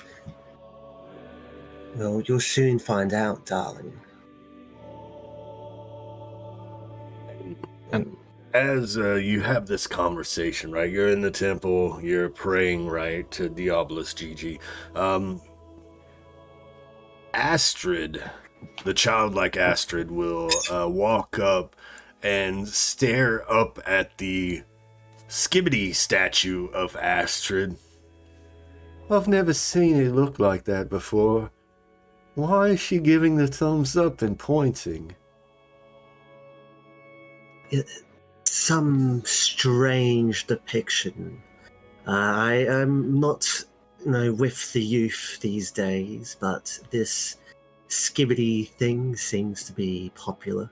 Well, you'll soon find out, darling. And As you have this conversation, right? You're in the temple, you're praying, right, to Diabolus, GiGi. Astrid, the childlike Astrid, will walk up and stare up at the Skibbity statue of Astrid. I've never seen it look like that before. Why is she giving the thumbs up and pointing? Some strange depiction. I am not, with the youth these days, but this skibbity thing seems to be popular.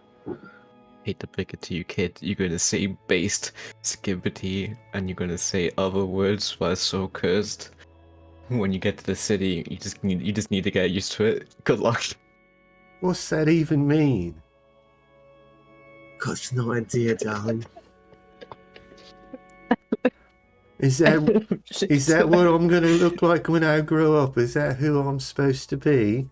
hate to break it to you, kid. You're gonna say based skibbity, and you're gonna say other words that are so cursed. When you get to the city, you just need to get used to it. Good luck. What's that even mean? Got no idea, darling. Is that what I'm gonna look like when I grow up? Is that who I'm supposed to be?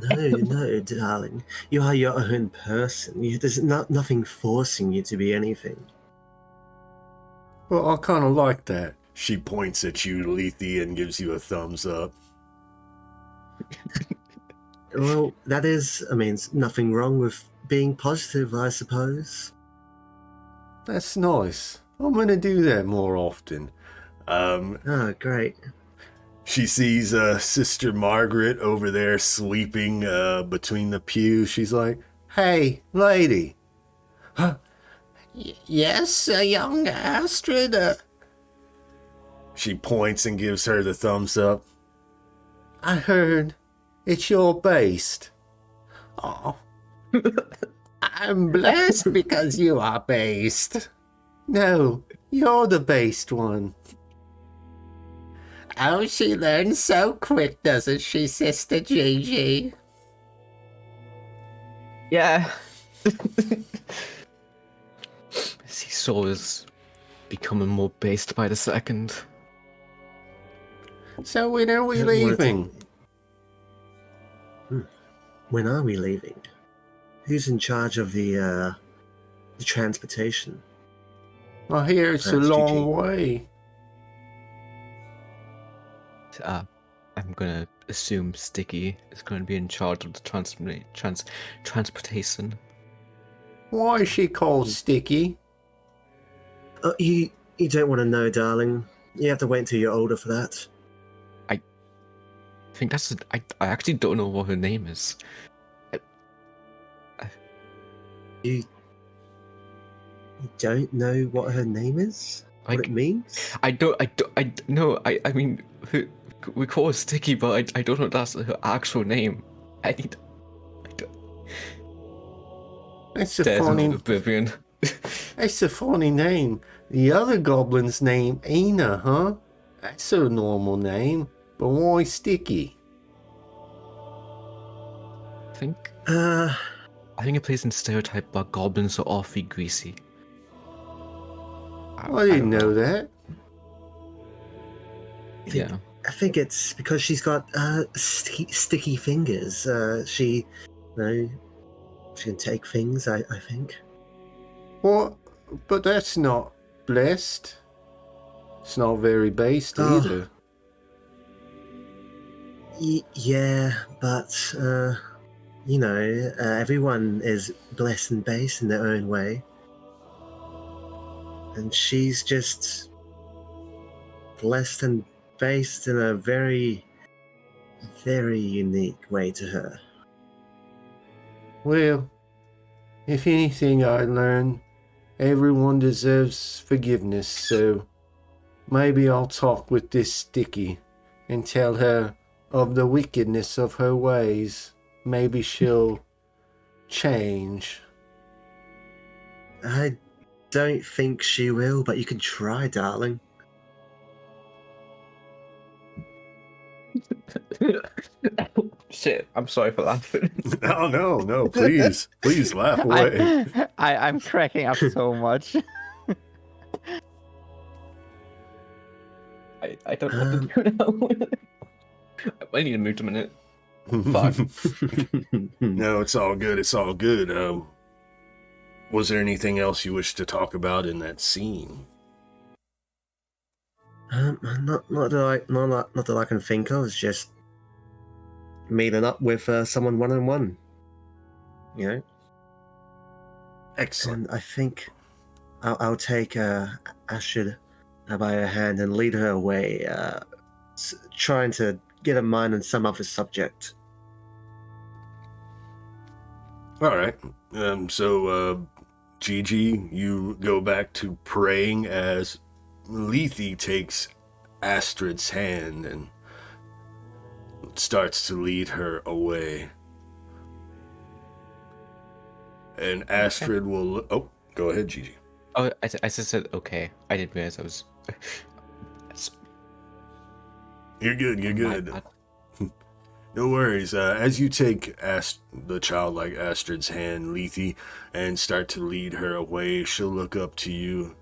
No, darling. You are your own person. There's nothing forcing you to be anything. Well, I kind of like that. She points at you, Lethe, and gives you a thumbs up. Well, that is, nothing wrong with being positive, I suppose. That's nice. I'm gonna do that more often. Oh, great. She sees Sister Margaret over there sleeping between the pews. She's like, "Hey, lady." Yes, young Astrid. She points and gives her the thumbs up. "I heard it's your based." Oh, I'm blessed because you are based. "No, you're the based one." Oh, she learns so quick, doesn't she, Sister GiGi? Yeah. His soul is becoming more based by the second. "So when are we Don't wanna leaving?" When are we leaving? Who's in charge of the transportation? "I hear it's a That's long GG. way." I'm gonna assume Sticky is gonna be in charge of the transportation. "Why is she called Sticky?" You don't want to know, darling. You have to wait until you're older for that. I think that's. I actually don't know what her name is. You don't know what her name is? What Like, it means? I no. I mean, we call her Sticky, but I don't know if that's her actual name. I don't. It's a Dead funny, into oblivion. it's a funny name. The other goblin's name, Eena, huh? That's a normal name. But why Sticky? I think it plays in stereotype, but goblins are awfully greasy. I didn't know that. Yeah. I think it's because she's got sticky fingers. She can take things, I think. What? But that's not blessed. It's not very based Oh. either. Yeah, but everyone is blessed and based in their own way, and she's just blessed and based in a very, very unique way to her. Well, if anything I learned, everyone deserves forgiveness, so maybe I'll talk with this Sticky and tell her of the wickedness of her ways. Maybe she'll change. I don't think she will, but you can try, darling. Shit, I'm sorry for laughing. Oh, no, please laugh away. I'm cracking up so much. I don't know what to do now. I need to move to a minute. Fuck. No, it's all good. It's all good. Was there anything else you wish to talk about in that scene? Not that I can think of. It's just meeting up with someone one-on-one. You know. Excellent. And I think I'll take Astrid by her hand and lead her away, trying to get her mind on some other subject. All right. So, GiGi, you go back to praying as Lethe takes Astrid's hand and starts to lead her away. And Astrid will... Oh, go ahead, GiGi. Oh, I just said okay. I didn't realize I was. You're good, you're My good. bad. No worries. As you take the childlike Astrid's hand, Lethe, and start to lead her away, she'll look up to you.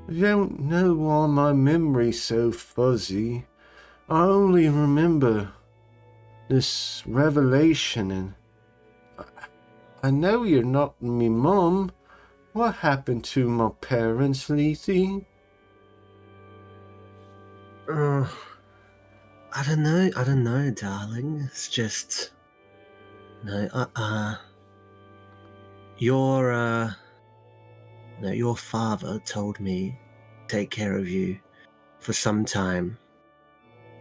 I don't know why my memory's so fuzzy. I only remember this revelation, and I know you're not me mum. What happened to my parents, Lethe? I don't know, darling. It's just your father told me to take care of you for some time,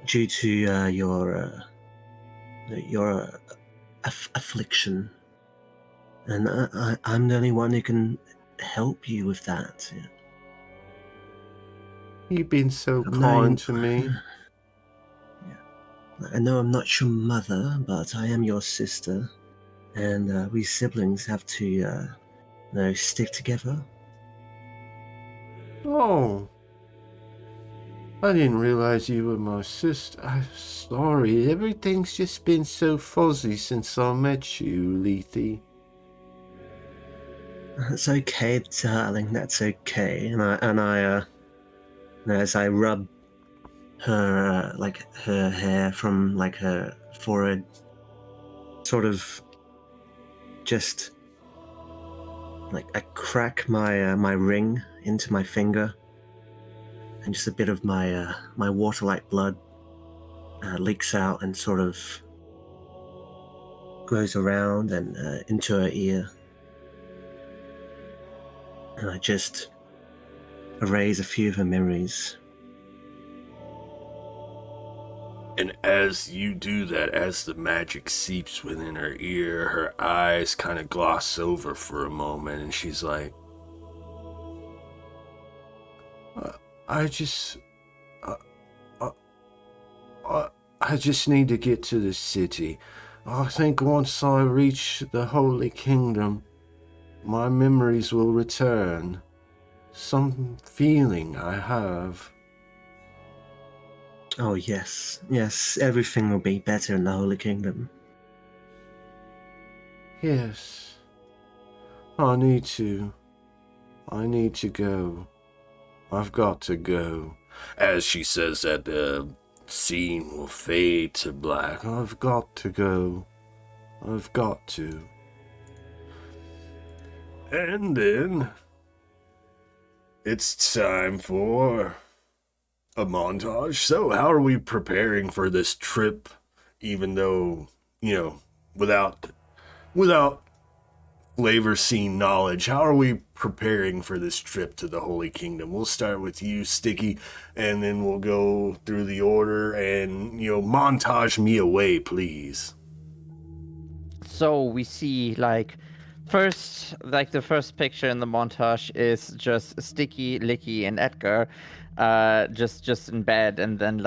due to your affliction, and I'm the only one who can help you with that. You've been so I'm kind not- to me. I know I'm not your mother, but I am your sister, and we siblings have to, stick together. Oh. I didn't realize you were my sister. I'm sorry. Everything's just been so fuzzy since I met you, Lethe. That's okay, darling. That's okay. And I as I rub her her hair from her forehead, sort of just I crack my ring into my finger, and just a bit of my my water-like blood leaks out and sort of goes around and into her ear, and I just erase a few of her memories. And as you do that, as the magic seeps within her ear, her eyes kind of gloss over for a moment, and she's like, I just need to get to the city. I think once I reach the Holy Kingdom, my memories will return. Some feeling I have. Oh yes, everything will be better in the Holy Kingdom. Yes. I need to go. I've got to go. As she says that, the scene will fade to black. I've got to go. I've got to. And then it's time for a montage. So, how are we preparing for this trip? Even though, without flavor scene knowledge, how are we preparing for this trip to the Holy Kingdom? We'll start with you, Sticky, and then we'll go through the order and, montage me away, please. So we see first, the first picture in the montage is just Sticky, Licky, and Edgar, just in bed, and then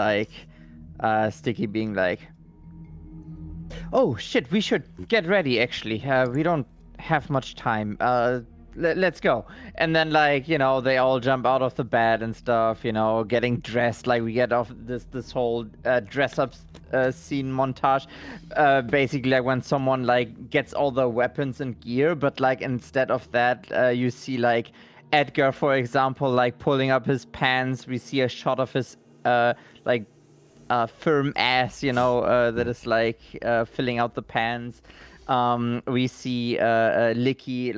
Sticky being like, "Oh shit, we should get ready. Actually, we don't have much time. Let's go." And then they all jump out of the bed and stuff. Getting dressed. We get off this whole dress up scene montage. Basically, when someone gets all the weapons and gear, but instead of that, you see Edgar, for example, pulling up his pants. We see a shot of his firm ass, that is filling out the pants. We see Licky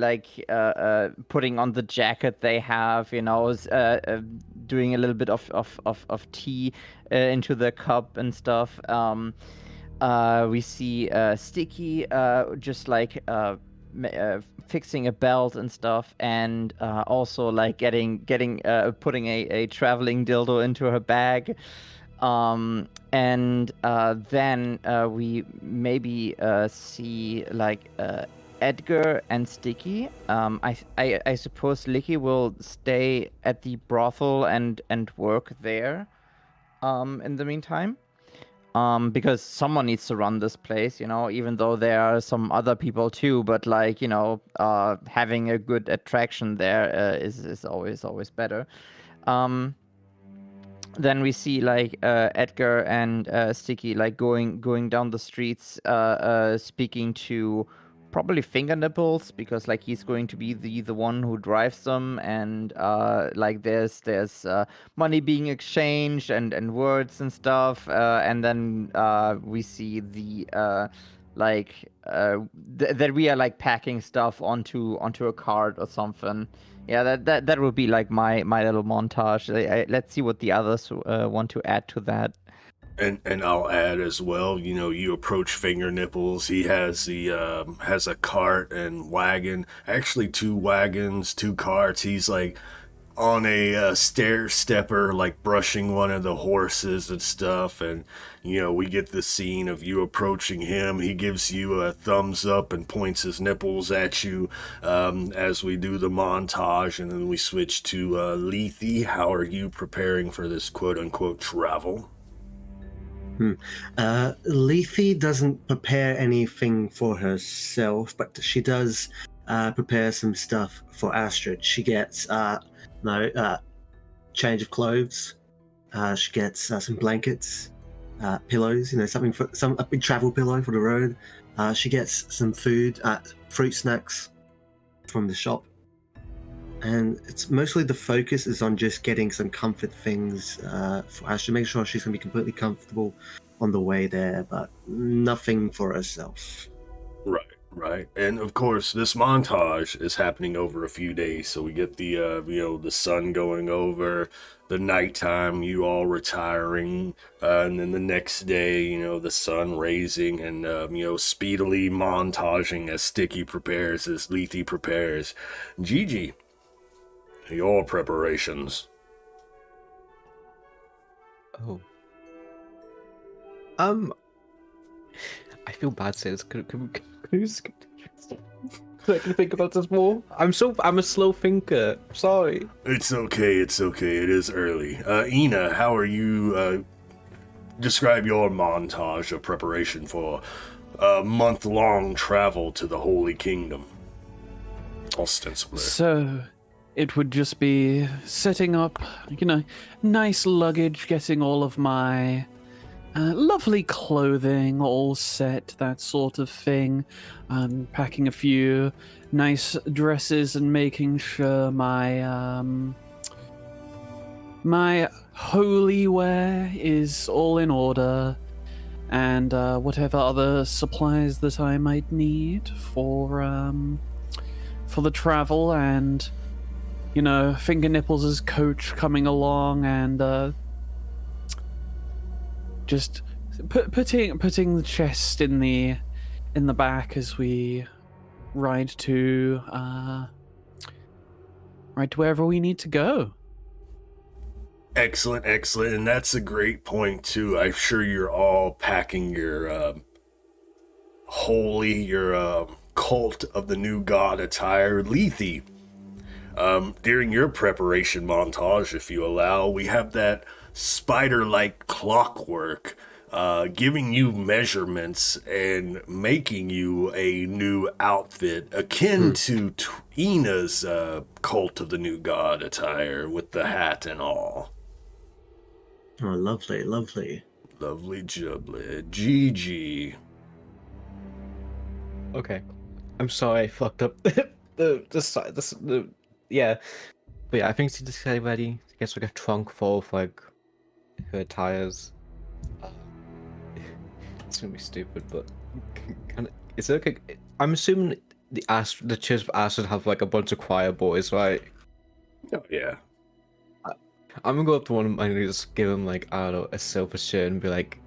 putting on the jacket they have, doing a little bit of tea into the cup and stuff. We see Sticky just fixing a belt and stuff, and also getting putting a traveling dildo into her bag. And then we maybe see Edgar and Sticky. I suppose Licky will stay at the brothel and work there in the meantime. Because someone needs to run this place, even though there are some other people too, but having a good attraction there is always better. Then we see Edgar and Sticky going down the streets, speaking to probably Finger Nipples, because he's going to be the one who drives them, and there's money being exchanged and words and stuff, and then we see that we are packing stuff onto a cart or something. Yeah, that would be my little montage. Let's see what the others want to add to that. And I'll add as well, you approach Finger Nipples. He has has a cart and wagon, actually 2 wagons, 2 carts. He's on a stair stepper, like brushing one of the horses and stuff. And, you know, we get the scene of you approaching him. He gives you a thumbs up and points his nipples at you as we do the montage. And then we switch to Lethe. How are you preparing for this quote-unquote travel? Lethe doesn't prepare anything for herself, but she does prepare some stuff for Astrid. She gets change of clothes. She gets some blankets, pillows. You know, a big travel pillow for the road. She gets some food, fruit snacks from the shop, and it's mostly the focus is on just getting some comfort things for Astrid, make sure she's gonna be completely comfortable on the way there, but nothing for herself. Right. And of course, this montage is happening over a few days. So we get the, the sun going over, the nighttime, you all retiring, and then the next day, the sun raising and, speedily montaging as Sticky prepares, as Lethe prepares. GiGi, your preparations. Oh. I feel bad saying this. Can you skip so I can think about this more? I'm a slow thinker. Sorry. It's okay. It is early. Eena, how are you, describe your montage of preparation for a month-long travel to the Holy Kingdom? Ostensibly. So, it would just be setting up, nice luggage, getting all of my lovely clothing all set, that sort of thing. Packing a few nice dresses and making sure my my holy wear is all in order, and whatever other supplies that I might need for the travel, and Finger Nipples' coach coming along, and just putting the chest in the back as we ride to wherever we need to go. Excellent, and that's a great point too. I'm sure you're all packing your cult of the new god attire. Lethe, during your preparation montage, if you allow, we have that spider-like clockwork giving you measurements and making you a new outfit akin to Eena's cult of the new god attire with the hat and all. Oh, lovely. Lovely jubbly. GiGi. Okay. I'm sorry I fucked up yeah. But yeah, I think she's just getting ready. She gets like a trunk full of like her tires. It's gonna be stupid, but is it okay? I'm assuming the Church of Astrid have like a bunch of choir boys, right? Oh yeah. I'm gonna go up to one of mine and just give him like, I don't know, a silver shirt and be like,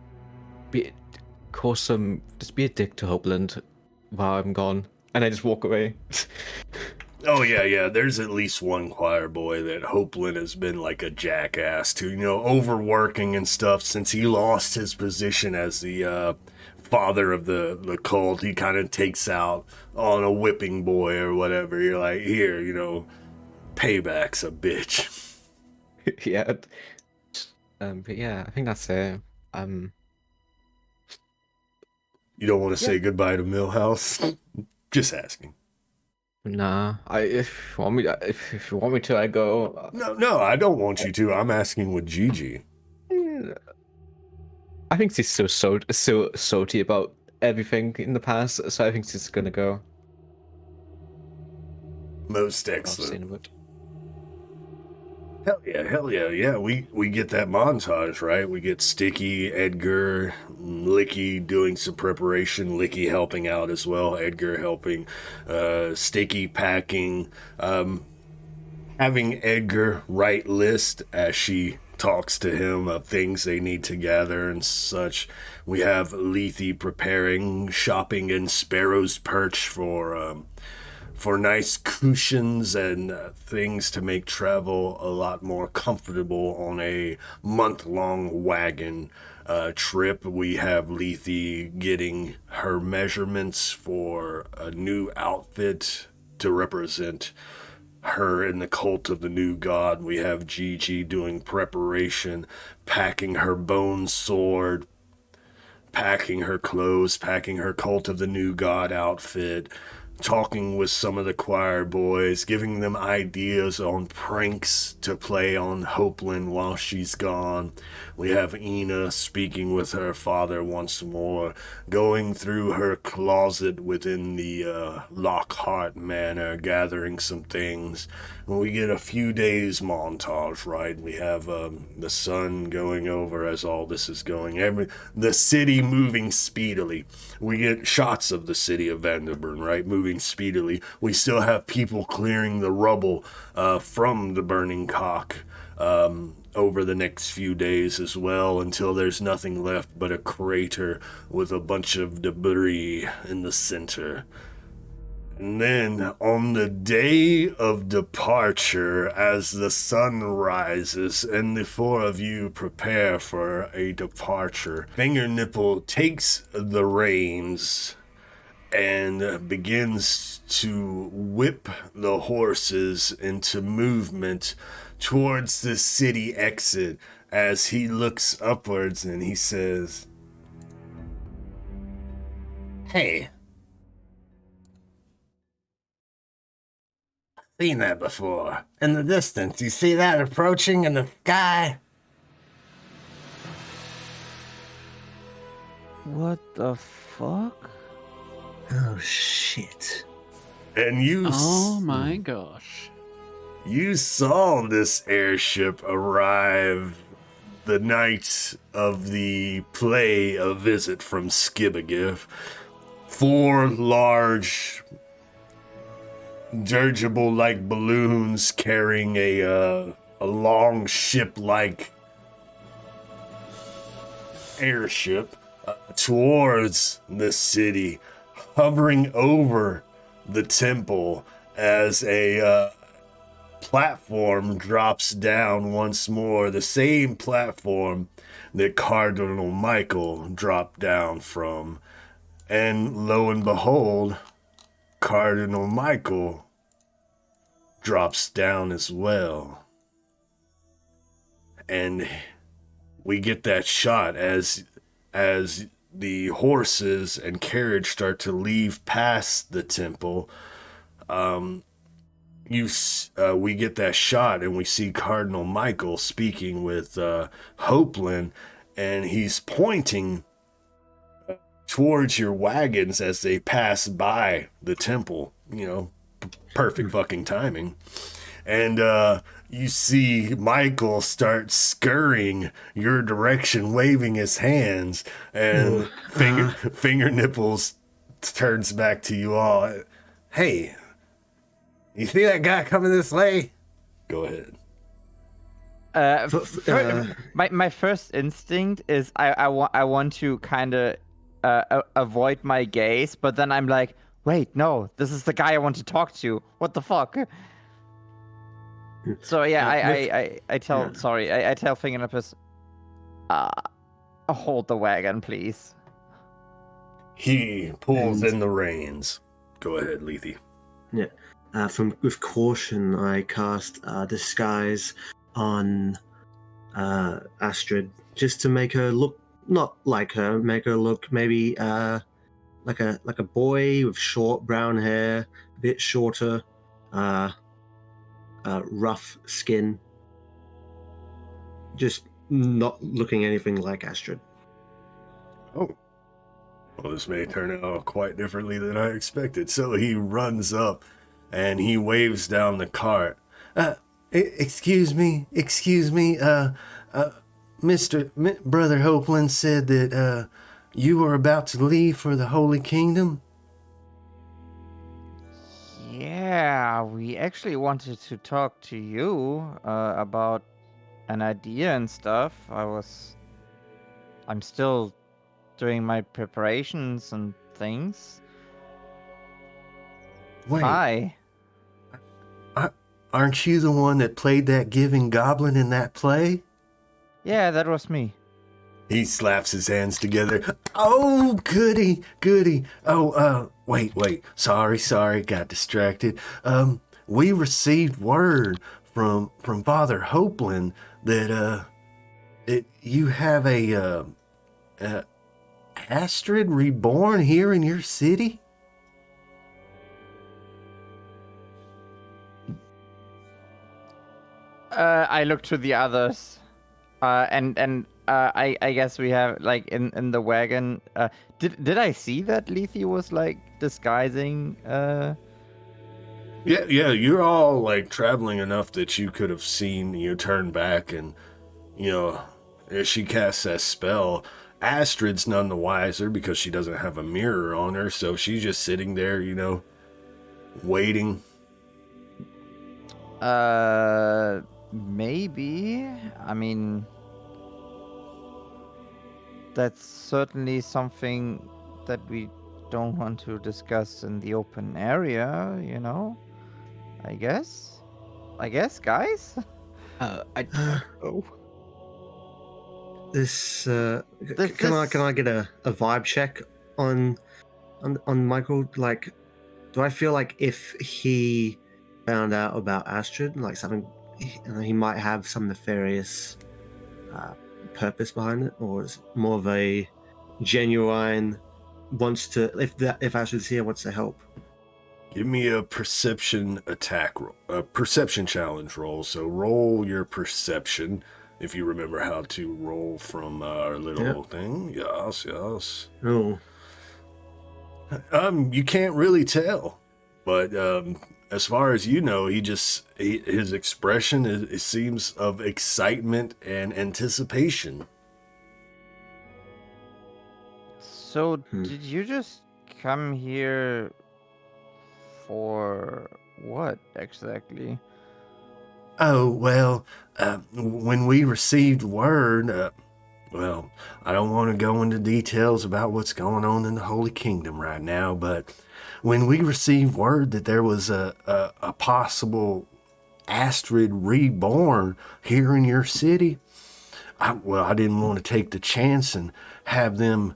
just be a dick to Hopeland while I'm gone, and I just walk away. Oh yeah, there's at least one choir boy that Hopeland has been like a jackass to, overworking and stuff since he lost his position as the father of the cult. He kind of takes out on a whipping boy or whatever. You're like, here, payback's a bitch. Yeah. But yeah, I think that's it. You don't want to say goodbye to Millhouse? Just asking. Nah, if you want me to, I go. No, I don't want you to. I'm asking with GiGi. I think she's so salty about everything in the past, so I think she's gonna go. Most excellent. Hell yeah. We get that montage, right? We get Sticky, Edgar, Licky doing some preparation, Licky helping out as well, Edgar helping, Sticky packing, having Edgar write list as she talks to him of things they need to gather and such. We have Lethe preparing, shopping in Sparrow's Perch for for nice cushions and things to make travel a lot more comfortable on a month-long wagon trip. We have Lethe getting her measurements for a new outfit to represent her in the cult of the new god. We have GiGi doing preparation, packing her bone sword, packing her clothes, packing her cult of the new god outfit, talking with some of the choir boys, giving them ideas on pranks to play on Hopeland while she's gone. We have Eena speaking with her father once more, going through her closet within the Lockhart manor, gathering some things. When we get a few days montage, right? We have the sun going over as all this is going. The city moving speedily. We get shots of the city of Vanderburn, right? Moving speedily. We still have people clearing the rubble from the burning cock over the next few days as well, until there's nothing left but a crater with a bunch of debris in the center. And then on the day of departure, as the sun rises and the four of you prepare for a departure, Fingernipple takes the reins and begins to whip the horses into movement towards the city exit as he looks upwards and he says, Hey. Seen that before. In the distance, you see that approaching in the sky? What the fuck? Oh shit. and Oh my gosh. You saw this airship arrive the night of the play A Visit from Skibbergiff. 4 large dirigible-like balloons carrying a long ship-like airship towards the city, hovering over the temple as a platform drops down once more, the same platform that Cardinal Michael dropped down from. And lo and behold, Cardinal Michael drops down as well. And we get that shot as the horses and carriage start to leave past the temple. We get that shot and we see Cardinal Michael speaking with Hopeland, and he's pointing towards your wagons as they pass by the temple. You know, perfect fucking timing. And you see Michael start scurrying your direction, waving his hands, and finger nipples turns back to you all. Hey, you see that guy coming this way? Go ahead. My first instinct is I want to kind of avoid my gaze, but then I'm like, wait, no, this is the guy I want to talk to. What the fuck? So yeah, I tell Fingernippers, hold the wagon, please. He pulls in the reins. Go ahead, Lethe. Yeah. With caution, I cast disguise on Astrid, just to make her look not like her, make her look maybe like a boy with short brown hair, a bit shorter, rough skin, just not looking anything like Astrid. Oh. Well, this may turn out quite differently than I expected. So he runs up and he waves down the cart. Excuse me. Brother Hopeland said that you were about to leave for the Holy Kingdom? Yeah, we actually wanted to talk to you about an idea and stuff. I'm still doing my preparations and things. Wait, Hi. aren't you the one that played that giving goblin in that play? Yeah, that was me. He slaps his hands together. Oh, goody, goody. Oh, wait. Sorry, got distracted. We received word from Father Hopeland that, you have a Astrid reborn here in your city? I look to the others, I guess we have like in the wagon. Did I see that Lethe was like disguising? Yeah, you're all like traveling enough that you could have seen you turn back and, as she casts that spell, Astrid's none the wiser because she doesn't have a mirror on her, so she's just sitting there, waiting. Maybe. I mean, that's certainly something that we don't want to discuss in the open area, I guess, guys. I Oh. This can I get a vibe check on Michael? Like, do I feel like if he found out about Astrid, like something, he might have some nefarious purpose behind it, or is it more of a genuine wants to, if Astrid's here, wants to help? Give me a perception attack roll, a perception challenge roll. So roll your perception, if you remember how to roll from our little thing. Yes. Oh. You can't really tell, but as far as you know, his expression it seems of excitement and anticipation. So did you just come here for what exactly? Oh, well, when we received word, I don't want to go into details about what's going on in the Holy Kingdom right now, but when we received word that there was a possible Astrid reborn here in your city, I didn't want to take the chance and have them,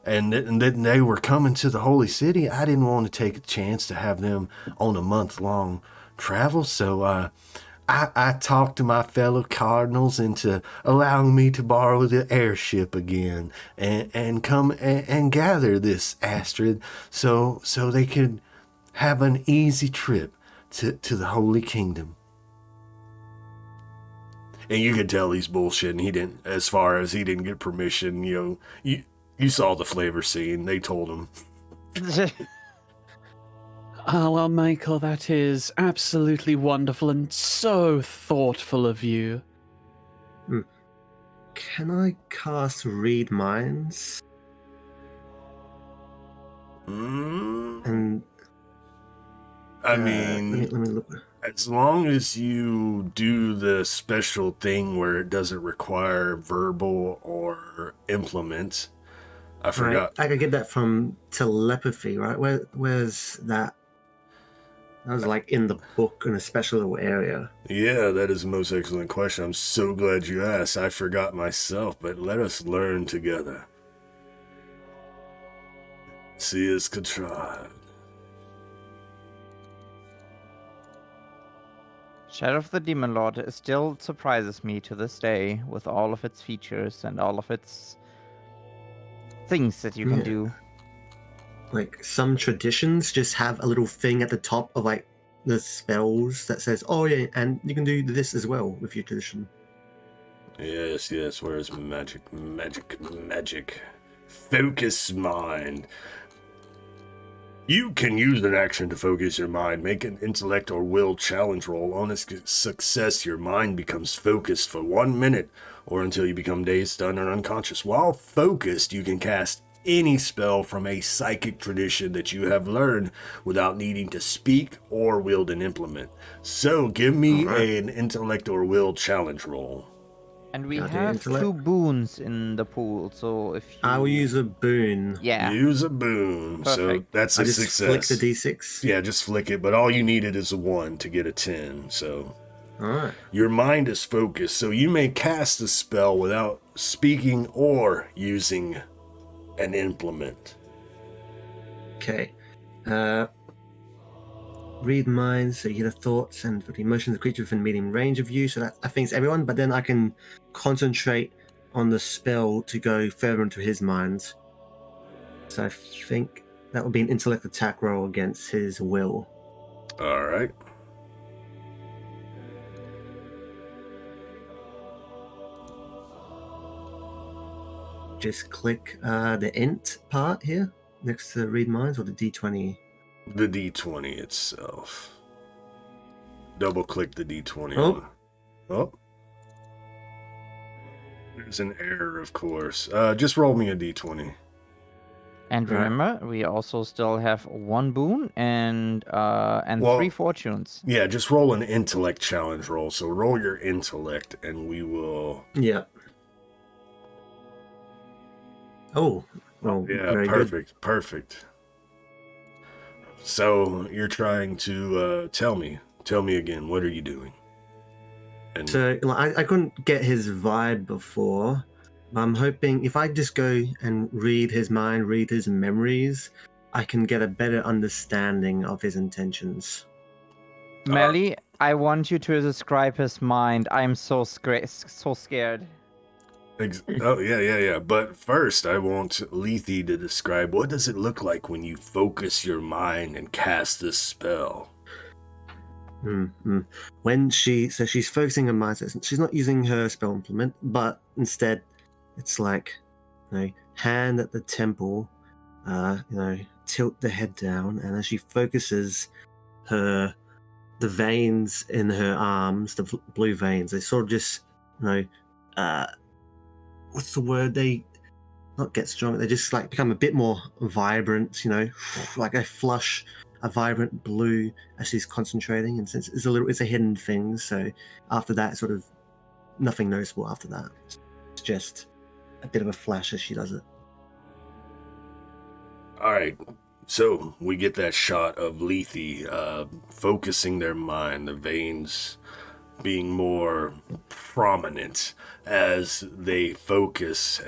and then they were coming to the Holy City. I didn't want to take a chance to have them on a month-long travel, so I talked to my fellow cardinals into allowing me to borrow the airship again and come and gather this Astrid so they could have an easy trip to the Holy Kingdom. And you could tell he's bullshitting. He didn't get permission. You saw the flavor scene. They told him. Well, Michael, that is absolutely wonderful and so thoughtful of you. Can I cast Read Minds? And I mean, let me look. as long as you do the special thing where it doesn't require verbal or implement. I forgot. Right. I could get that from telepathy, right? Where's that? That was like in the book in a special little area. Yeah, that is a most excellent question. I'm so glad you asked. I forgot myself, but let us learn together. See as contrived. Shadow of the Demon Lord still surprises me to this day with all of its features and all of its things that you can do. Like some traditions just have a little thing at the top of like the spells that says, "Oh yeah, and you can do this as well with your tradition." Yes. Where's magic? Focus mind. You can use an action to focus your mind. Make an intellect or will challenge roll. On its success, your mind becomes focused for 1 minute or until you become dazed, stunned, or unconscious. While focused, you can cast any spell from a psychic tradition that you have learned without needing to speak or wield an implement. So give me an intellect or will challenge roll. And we I'll do have intellect. 2 boons in the pool, so if you... I will use a boon. Yeah. Use a boon. So Perfect. that's I a just success. flick the d6. Yeah, just flick it. But all you needed is a 1 to get a 10. So All right. your mind is focused. So you may cast a spell without speaking or using an implement. Okay. Read minds, so you hear the thoughts and the emotions of the creature within medium range of you. So that I think it's everyone, but then I can concentrate on the spell to go further into his mind. So I think that would be an intellect attack roll against his will. All right. Just click the int part here next to read minds, or the d20. The D20 itself. Double click the D20 Oh. on. Oh. There's an error, of course. Just roll me a D20. And Right. remember, we also still have 1 boon and Well- 3 fortunes. Yeah, just roll an intellect challenge roll. So roll your intellect and we will... Yeah. Oh. Well, Yeah, very perfect. Perfect. So you're trying to tell me again, what are you doing? And good. So like, I couldn't get his vibe before. I'm hoping if I just go and read his mind, read his memories, I can get a better understanding of his intentions. Melly, I want you to describe his mind. I'm so scared. Oh, yeah. But first, I want Lethe to describe what does it look like when you focus your mind and cast this spell? When she's focusing her mind, so she's not using her spell implement, but instead it's like, hand at the temple, tilt the head down, and as she focuses the veins in her arms, the blue veins, they sort of just, what's the word? They not get stronger. They just like become a bit more vibrant. Like a vibrant blue as she's concentrating. And since it's a hidden thing, so after that, sort of nothing noticeable after that. It's just a bit of a flash as she does it. All right. So we get that shot of Lethe focusing their mind, the veins being more prominent as they focus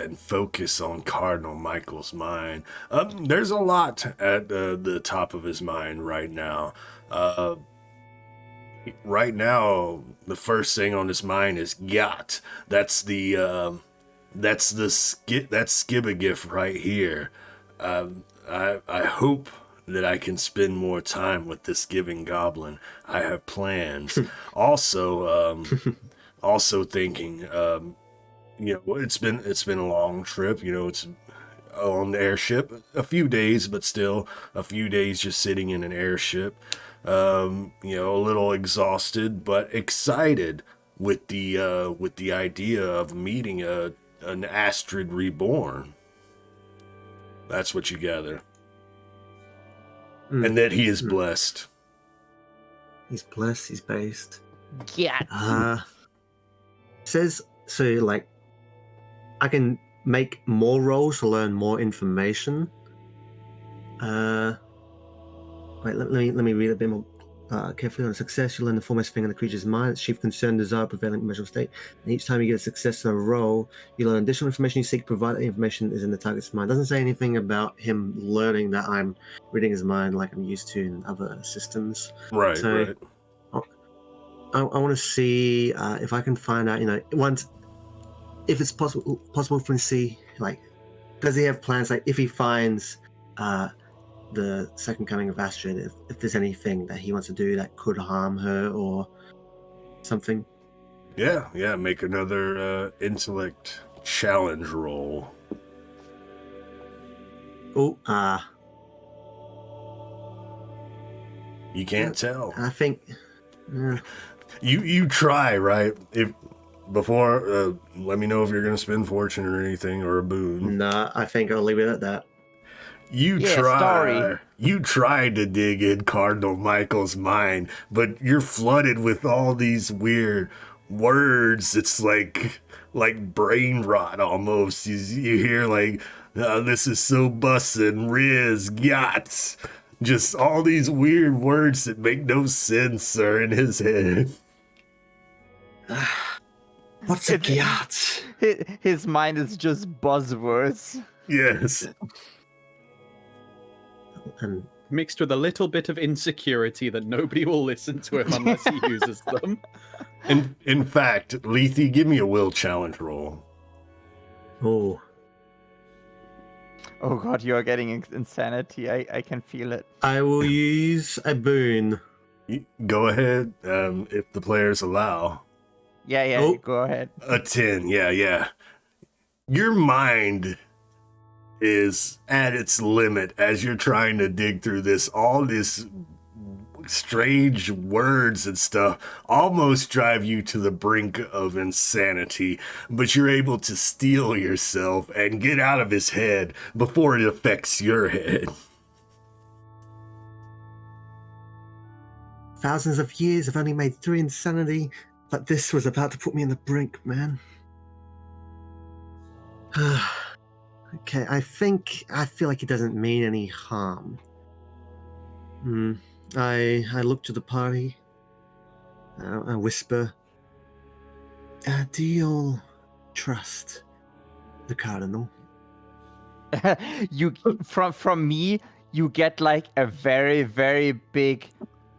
on Cardinal Michael's mind. There's a lot at the top of his mind right now. Right now, the first thing on his mind is yacht. That's Skibagif right here. I hope that I can spend more time with this giving goblin. I have plans. Also thinking, it's been a long trip. It's on the airship, a few days, but still a few days just sitting in an airship. A little exhausted, but excited with the idea of meeting an Astrid reborn. That's what you gather. And that he is blessed. He's blessed, he's based. Yeah. Says, so like, I can make more rolls to learn more information. Wait, let me read a bit more carefully. On a success, you learn the foremost thing in the creature's mind, its chief concern, desire, prevailing emotional state. And each time you get a success in a roll, you learn additional information you seek, provided the information is in the target's mind. Doesn't say anything about him learning that I'm reading his mind like I'm used to in other systems. Right, So, right. I want to see if I can find out, once, if it's possible for him to see, like, does he have plans, like, if he finds the second coming of Astrid, if there's anything that he wants to do that could harm her or something. Yeah, make another intellect challenge roll. Oh, You can't tell. I think... You try, right? If before, let me know if you're going to spend fortune or anything or a boon. Nah, I think I'll leave it at that. You try to dig in Cardinal Michael's mind, but you're flooded with all these weird words. It's like brain rot almost. You hear like, this is so bussin', riz, yachts. Just all these weird words that make no sense are in his head. What's a gyat? His mind is just buzzwords. Yes. And Mixed with a little bit of insecurity that nobody will listen to him unless he uses them. In fact, Lethe, give me a will challenge roll. oh, Oh god, you are getting insanity. I can feel it. I will use a boon. Go ahead, if the players allow. Yeah, Oh. go ahead. A 10, yeah. Your mind is at its limit as you're trying to dig through all this strange words and stuff almost drive you to the brink of insanity, but you're able to steel yourself and get out of his head before it affects your head. Thousands of years have only made 3 insanity, but this was about to put me in the brink, man. Okay, I feel like it doesn't mean any harm. I look to the party. I whisper, do you all trust the Cardinal? You from me, you get like a very, very big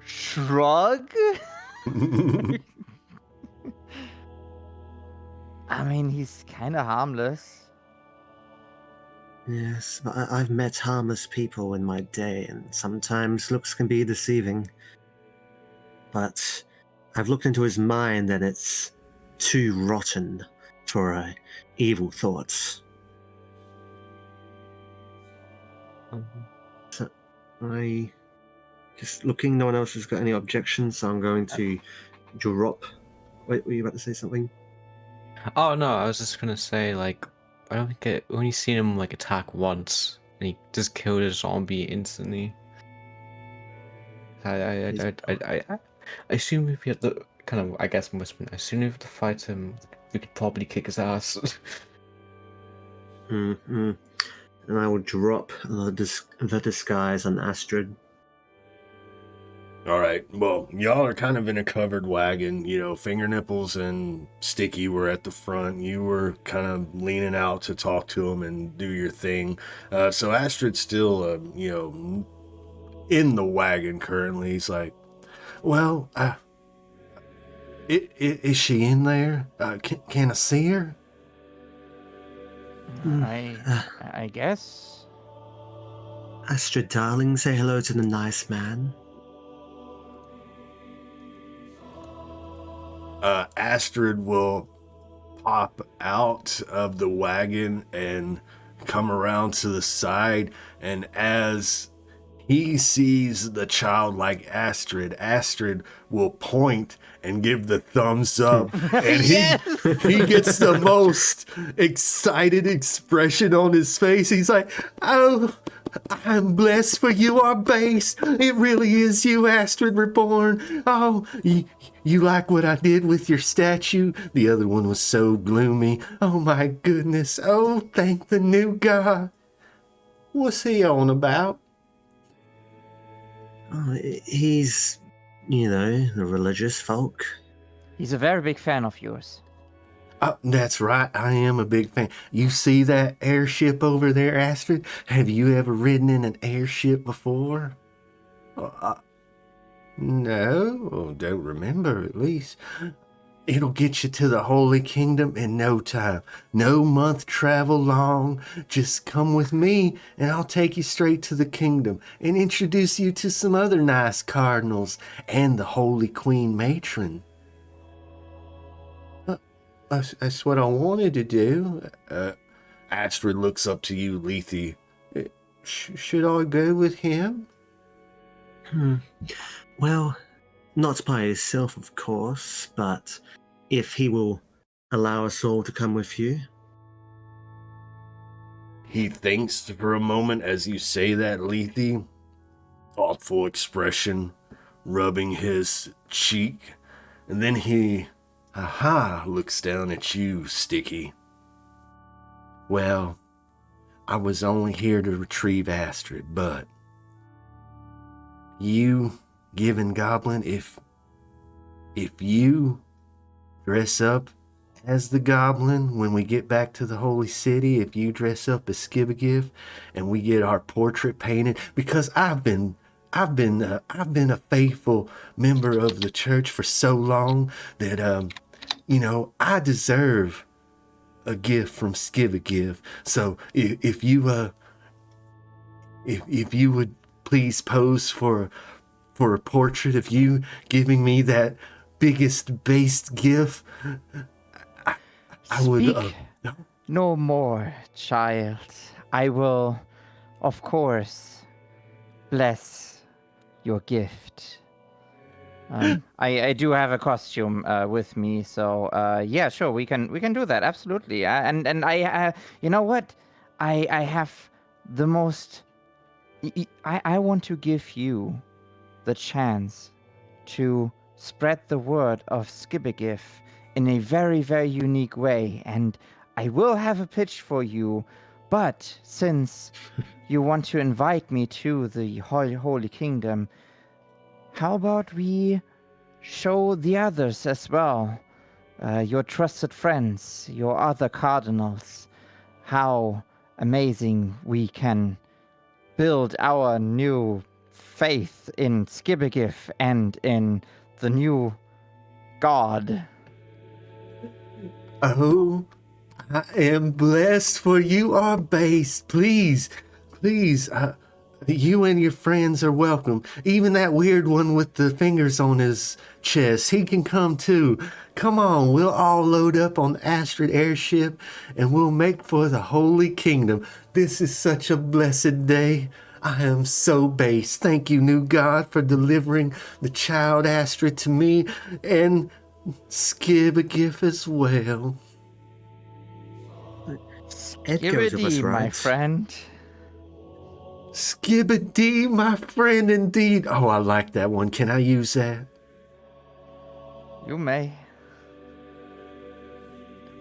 shrug. I mean, he's kind of harmless. Yes, but I've met harmless people in my day, and sometimes looks can be deceiving. But I've looked into his mind, and it's too rotten for evil thoughts. So I just looking. No one else has got any objections, so I'm going to drop. Wait, were you about to say something? Oh no, I was just gonna say like I don't think I only seen him like attack once and he just killed a zombie instantly. I assume if you had to kind of I guess I'm whispering, I assume if you had to fight him we could probably kick his ass. And I will drop the disguise on Astrid. All right. Well, y'all are kind of in a covered wagon. You know, Fingernipples and Sticky were at the front. You were kind of leaning out to talk to him and do your thing. So Astrid's still, in the wagon currently. He's like, well, is she in there? Can I see her? I guess. Astrid, darling, say hello to the nice man. Astrid will pop out of the wagon and come around to the side, and as he sees the childlike Astrid will point and give the thumbs up, and he gets the most excited expression on his face. He's like, "Oh, I'm blessed, for you are base. It really is you, Astrid Reborn. Oh, you like what I did with your statue? The other one was so gloomy. Oh my goodness. Oh, thank the new God. What's he on about?" Oh, he's, the religious folk. He's a very big fan of yours. Oh, that's right. I am a big fan. You see that airship over there, Astrid? Have you ever ridden in an airship before? No, don't remember at least. It'll get you to the Holy Kingdom in no time. No month travel long. Just come with me and I'll take you straight to the kingdom and introduce you to some other nice cardinals and the Holy Queen Matron. That's what I wanted to do. Astrid looks up to you, Lethe. Should I go with him? Well, not by himself, of course, but if he will allow us all to come with you. He thinks for a moment as you say that, Lethe. Thoughtful expression, rubbing his cheek, and then he Aha, looks down at you, Sticky. Well, I was only here to retrieve Astrid, but you, Given Goblin, if you dress up as the Goblin when we get back to the Holy City, if you dress up as Skibbergiff and we get our portrait painted, because I've been a faithful member of the church for so long that I deserve a gift from Skibbergiff. So if you would please pose for a portrait of you giving me that biggest based gift, I would. Speak no more, child. I will, of course, bless your gift. I do have a costume with me, so yeah, sure, we can do that, absolutely. And I you know what? I have the most. I want to give you the chance to spread the word of Skibbergiff in a very, very unique way, and I will have a pitch for you, but since you want to invite me to the Holy Kingdom, how about we show the others as well, your trusted friends, your other cardinals, how amazing we can build our new faith in Skibbergiff and in the new god. Oh, I am blessed, for you are based. Please, you and your friends are welcome. Even that weird one with the fingers on his chest, he can come too. Come on, we'll all load up on the Astrid airship and we'll make for the Holy Kingdom. This is such a blessed day. I am so based. Thank you, new God, for delivering the child Astrid to me and Skibbergiff as well. Ed goes with us, Skibberdy, my right? friend. Skibbity, my friend, indeed. Oh, I like that one. Can I use that? You may.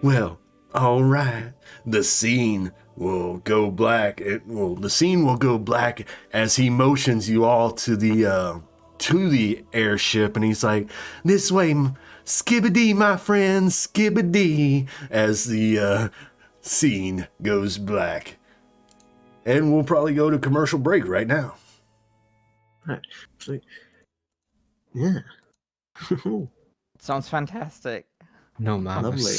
Well, all right. The scene will go black. The scene will go black as he motions you all to the airship, and he's like, "This way, Skibbity, my friend, Skibbity," as the scene goes black. And we'll probably go to commercial break right now. Right. So, yeah. Sounds fantastic. No man. Lovely.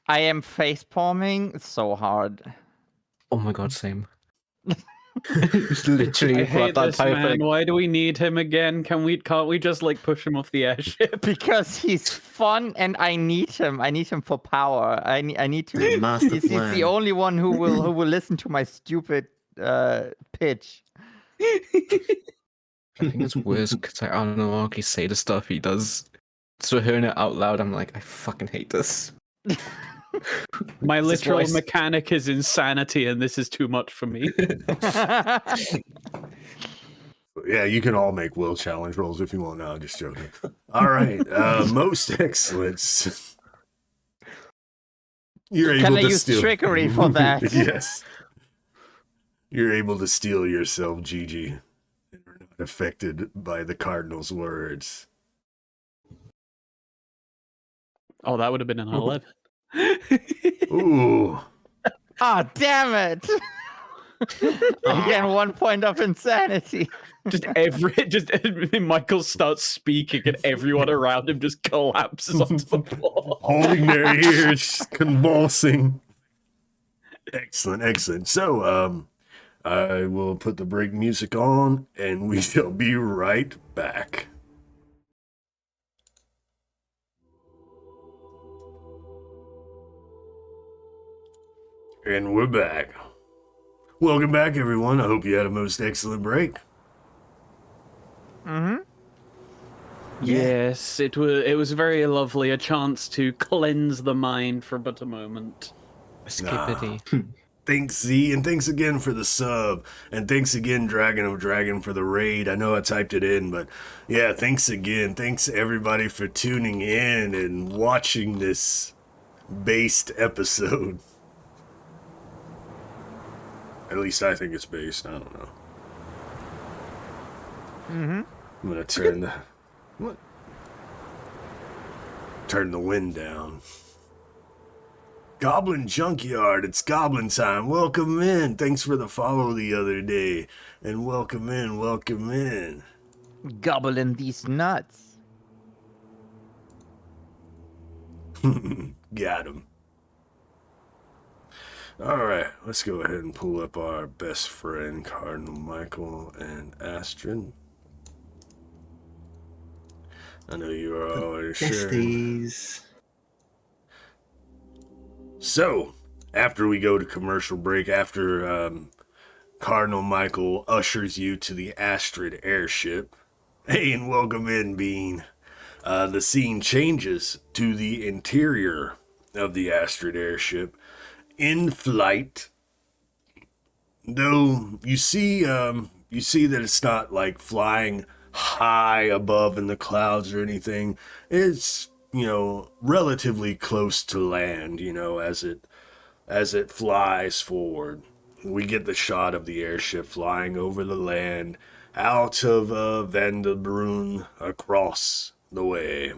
I am face palming. It's so hard. Oh my god, same. It's literally I hate that this type man. of. Why do we need him again? Can't we just like push him off the airship? Because he's fun and I need him. I need him for power. I need to. Master He's plan. the only one who will listen to my stupid pitch. I think it's worse because I don't know how he say the stuff he does. So hearing it out loud, I'm like, I fucking hate this. My This literal voice. mechanic is insanity, and this is too much for me. Yeah, you can all make will challenge rolls if you want. No, just joking. All right, most excellence. You're able Can I to use steal trickery for that? Yes. You're able to steal yourself, GiGi, and are not affected by the Cardinal's words. Oh, that would have been an 11. Ooh. Ah, damn it! Again, 1 point of insanity. just Michael starts speaking, and everyone around him just collapses onto the floor. Holding their ears, convulsing. Excellent. So, I will put the break music on, and we shall be right back. And we're back. Welcome back, everyone. I hope you had a most excellent break. Mm-hmm. Yes, it was very lovely. A chance to cleanse the mind for but a moment. Skippity. Thanks, Z, and thanks again for the sub. And thanks again, Dragon of Dragon, for the raid. I know I typed it in, but yeah, thanks again. Thanks, everybody, for tuning in and watching this based episode. At least I think it's based. I don't know. I'm gonna turn the wind down. Goblin Junkyard, it's Goblin time. Welcome in. Thanks for the follow the other day. And welcome in, welcome in. Gobbling these nuts. Got him. Alright, let's go ahead and pull up our best friend, Cardinal Michael and Astrid. I know you are already sharing. Besties. So, after we go to commercial break, after Cardinal Michael ushers you to the Astrid airship, hey, and welcome in, Bean. The scene changes to the interior of the Astrid airship. In flight, though you see that it's not like flying high above in the clouds or anything. It's, relatively close to land, as it flies forward. We get the shot of the airship flying over the land out of Vanderbrunn across the way.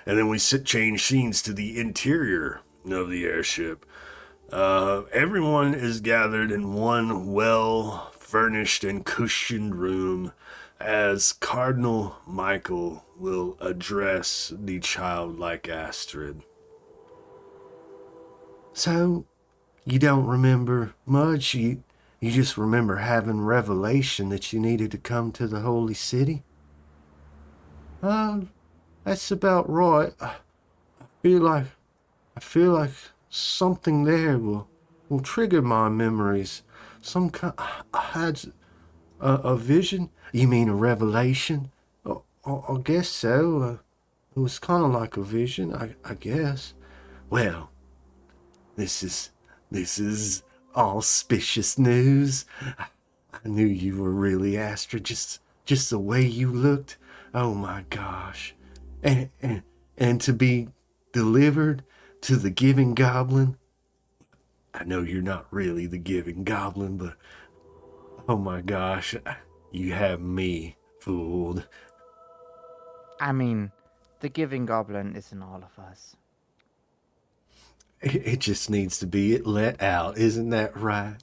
And then we change scenes to the interior of the airship. Everyone is gathered in one well-furnished and cushioned room as Cardinal Michael will address the childlike Astrid. So, you don't remember much? You just remember having revelation that you needed to come to the Holy City? That's about right. I feel like something there will trigger my memories. I had a vision. You mean a revelation? I guess so. It was kind of like a vision, I guess. Well, this is auspicious news. I knew you were really Astrid, just the way you looked. Oh my gosh. And to be delivered to the Giving Goblin. I know you're not really the Giving Goblin, but oh my gosh, you have me fooled. I mean, the Giving Goblin is in all of us. It just needs to be let out, isn't that right?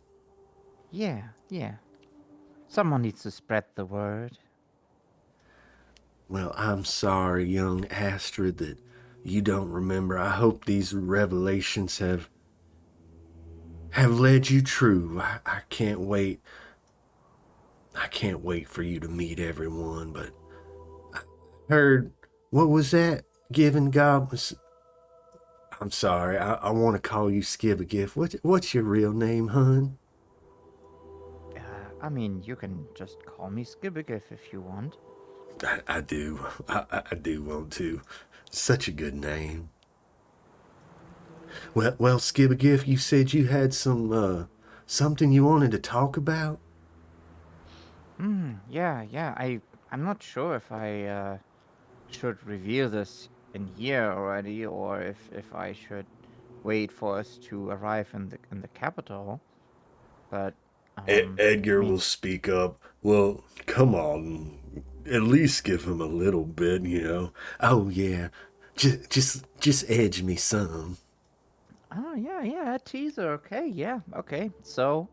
Yeah. Someone needs to spread the word. Well, I'm sorry, young Astrid, that you don't remember. I hope these revelations have led you true. I can't wait. I can't wait for you to meet everyone, but I heard, what was that? Giving goblins? I'm sorry, I want to call you Skibbergift. What's your real name, hun? I mean, you can just call me Skibbergiff if you want. I do. I do want to. Such a good name. Well, Skibbergiff, you said you had something you wanted to talk about? Yeah. I'm not sure if I should reveal this in here already, or if I should wait for us to arrive in the capital. But Edgar will speak up. Well, come on. At least give him a little bit, Oh yeah, just edge me some. Oh yeah, a teaser. Okay. So,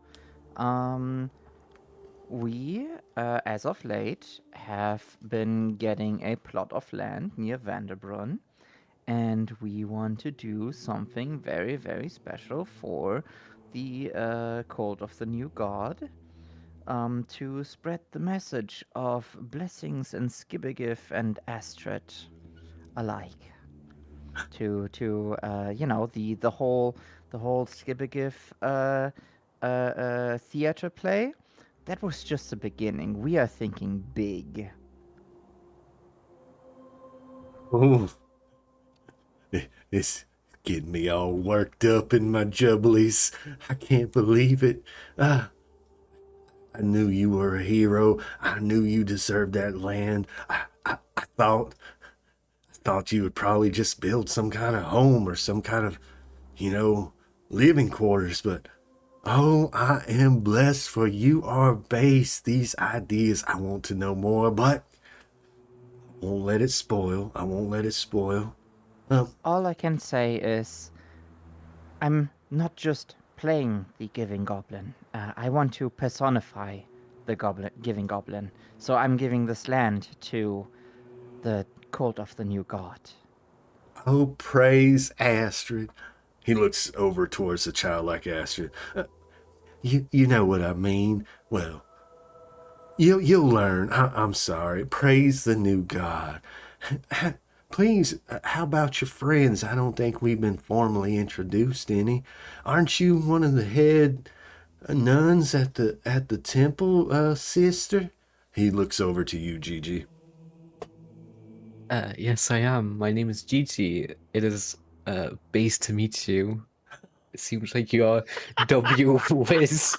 we as of late have been getting a plot of land near Vanderbrunn, and we want to do something very, very special for the cult of the new god, to spread the message of blessings and Skibbergiff and Astrid alike. To the whole Skibbergiff theater play. That was just the beginning. We are thinking big. Oh, this Getting me all worked up in my jubblies. I can't believe it. I knew you were a hero. I knew you deserved that land. I thought you would probably just build some kind of home or some kind of, living quarters, but oh, I am blessed, for you are based. These ideas, I want to know more, but I won't let it spoil. I won't let it spoil. All I can say is I'm not just playing the Giving Goblin. I want to personify the Giving Goblin. So I'm giving this land to the cult of the new god. Oh, praise Astrid. He looks over towards the childlike Astrid. You know what I mean. Well, you'll learn. I'm sorry. Praise the new god. Please, how about your friends? I don't think we've been formally introduced any. Aren't you one of the head nuns at the temple, sister? He looks over to you, GiGi. Yes, I am. My name is GiGi. It is base to meet you. It seems like you are W Wiz.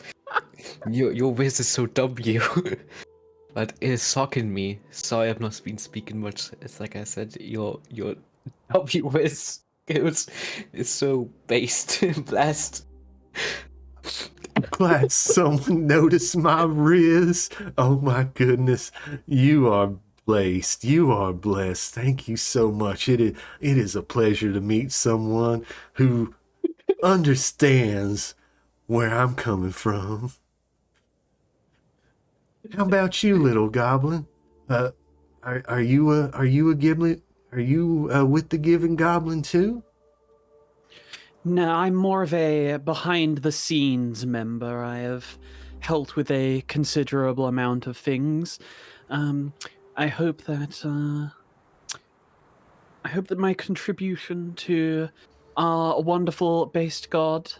Your Wiz is so W. But it is shocking me. Sorry, I've not been speaking much. It's like I said, your W Wiz is so based, blessed. Glad someone noticed my Riz. Oh my goodness. You are blessed. You are blessed. Thank you so much. It is a pleasure to meet someone who understands where I'm coming from. How about you, little goblin? Are you a giblet? Are you with the Giving Goblin too? No, I'm more of a behind-the-scenes member. I have helped with a considerable amount of things. I hope that my contribution to our wonderful based god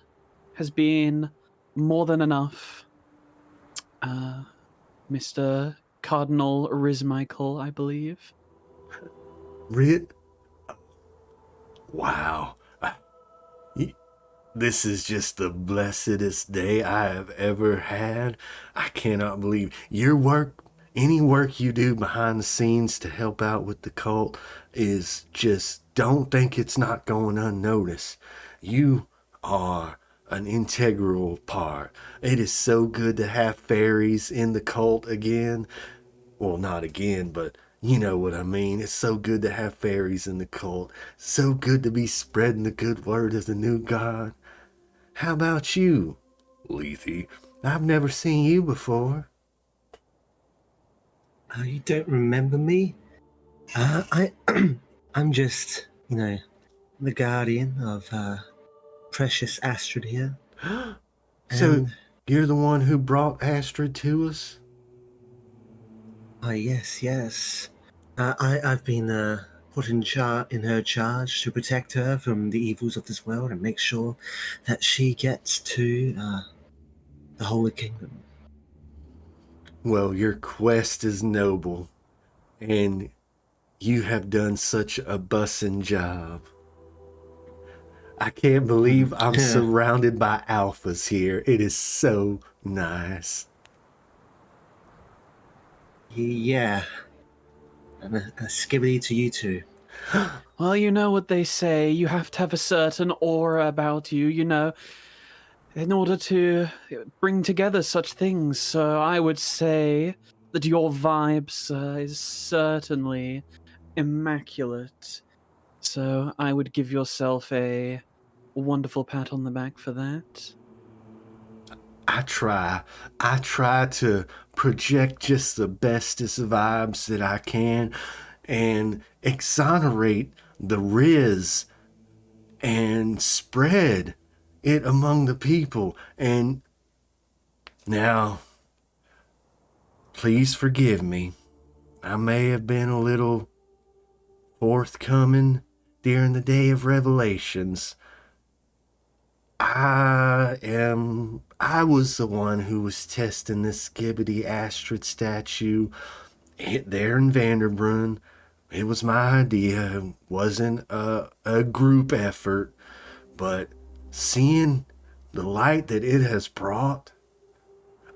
has been more than enough. Mr. Cardinal Rismichael, I believe. Wow. This is just the blessedest day I have ever had. I cannot believe your work, any work you do behind the scenes to help out with the cult is just, don't think it's not going unnoticed. You are an integral part. It is so good to have fairies in the cult again. Well, not again, but you know what I mean. It's so good to have fairies in the cult. So good to be spreading the good word of the new god. How about you, Lethe? I've never seen you before. You don't remember me? I'm just, the guardian of precious Astrid here. So, you're the one who brought Astrid to us? Yes. I've been put in her charge to protect her from the evils of this world and make sure that she gets to the Holy Kingdom. Well, your quest is noble, and you have done such a bussin' job. I can't believe I'm surrounded by alphas here. It is so nice. Yeah. And a skibbity to you too. Well, you know what they say. You have to have a certain aura about you, in order to bring together such things. So I would say that your vibes is certainly immaculate. So I would give yourself a wonderful pat on the back for that. I try to project just the bestest vibes that I can and exonerate the Riz and spread it among the people. And now, please forgive me. I may have been a little forthcoming during the day of revelations. I was the one who was testing this Skibbity Astrid statue there in Vanderbrunn. It was my idea. It wasn't a group effort, but seeing the light that it has brought,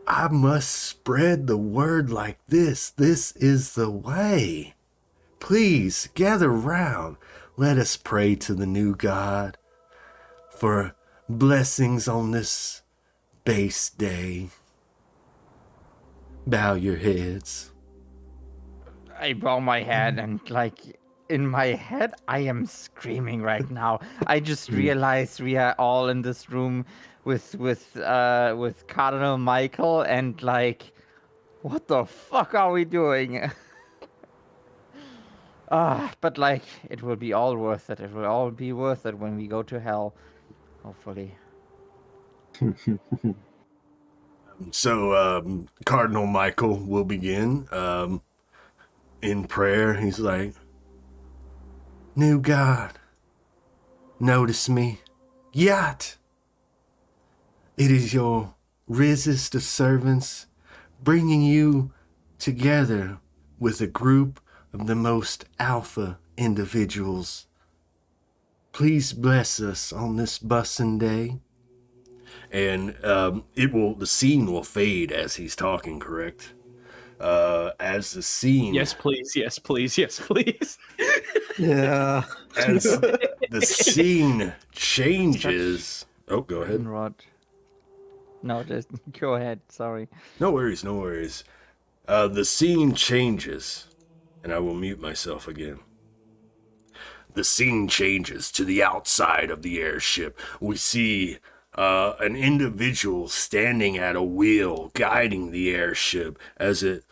I must spread the word like this. This is the way. Please gather round. Let us pray to the new God for blessings on this base day. Bow your heads. I bow my head and like in my head I am screaming right now. I just realized we are all in this room with Cardinal Michael and like what the fuck are we doing? But like it will be all worth it. It will all be worth it when we go to hell. Hopefully. So, Cardinal Michael will begin in prayer. He's like, New God, notice me. Yat! It is your risest of servants bringing you together with a group of the most alpha individuals. Please bless us on this bussin' day. and the scene will fade as he's talking, correct? As the scene, Yes, please. Yes, please. Yes, please. Yeah. as the scene changes. Oh, go ahead. Rod. No, just go ahead. Sorry. No worries, no worries. The scene changes, and I will mute myself again. The scene changes to the outside of the airship. We see an individual standing at a wheel guiding the airship as it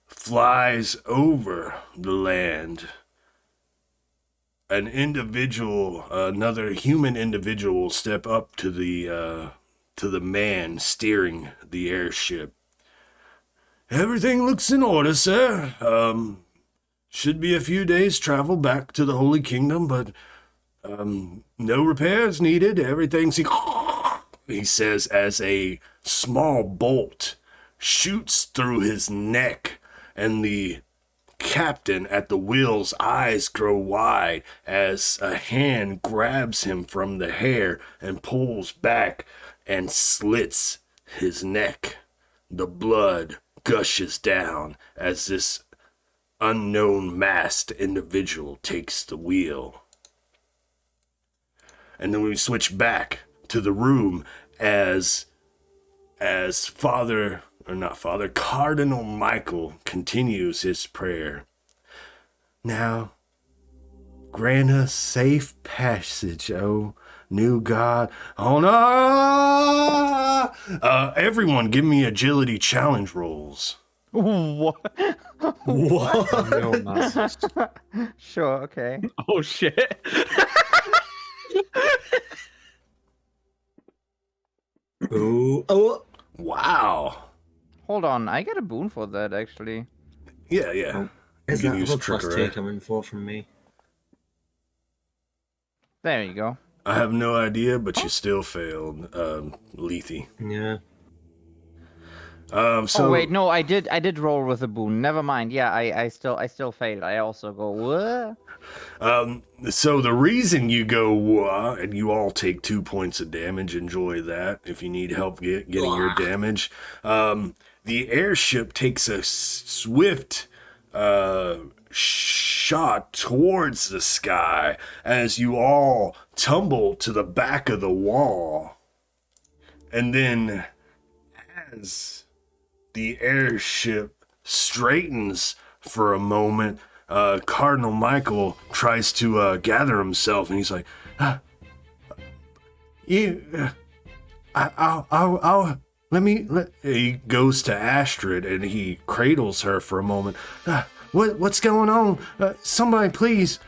flies over the land. An individual, another human individual, will step up to the man steering the airship. Everything looks in order, sir. Should be a few days' travel back to the Holy Kingdom, but no repairs needed. Everything's... He says as a small bolt shoots through his neck, and the captain at the wheel's eyes grow wide as a hand grabs him from the hair and pulls back and slits his neck. The blood gushes down as this unknown masked individual takes the wheel. And then we switch back to the room as Cardinal Michael continues his prayer. Now, grant us safe passage, O new God. Oh no! Everyone give me agility challenge rolls. What? What? No, man. Sure, okay. Oh shit. Ooh. Oh. Wow. Hold on, I get a boon for that actually. Yeah. You Is can that use other plus trickery. 2 coming for from me? There you go. I have no idea, but you still failed, Lethe. Yeah. So Oh wait, no, I did roll with a boon. Never mind. Yeah, I still failed. I also go what? So the reason you go wah, and you all take 2 points of damage, enjoy that if you need help getting your damage. The airship takes a swift shot towards the sky as you all tumble to the back of the wall. And then as the airship straightens for a moment, Cardinal Michael tries to gather himself, and he's like, He goes to Astrid, and he cradles her for a moment. What's going on? Somebody, please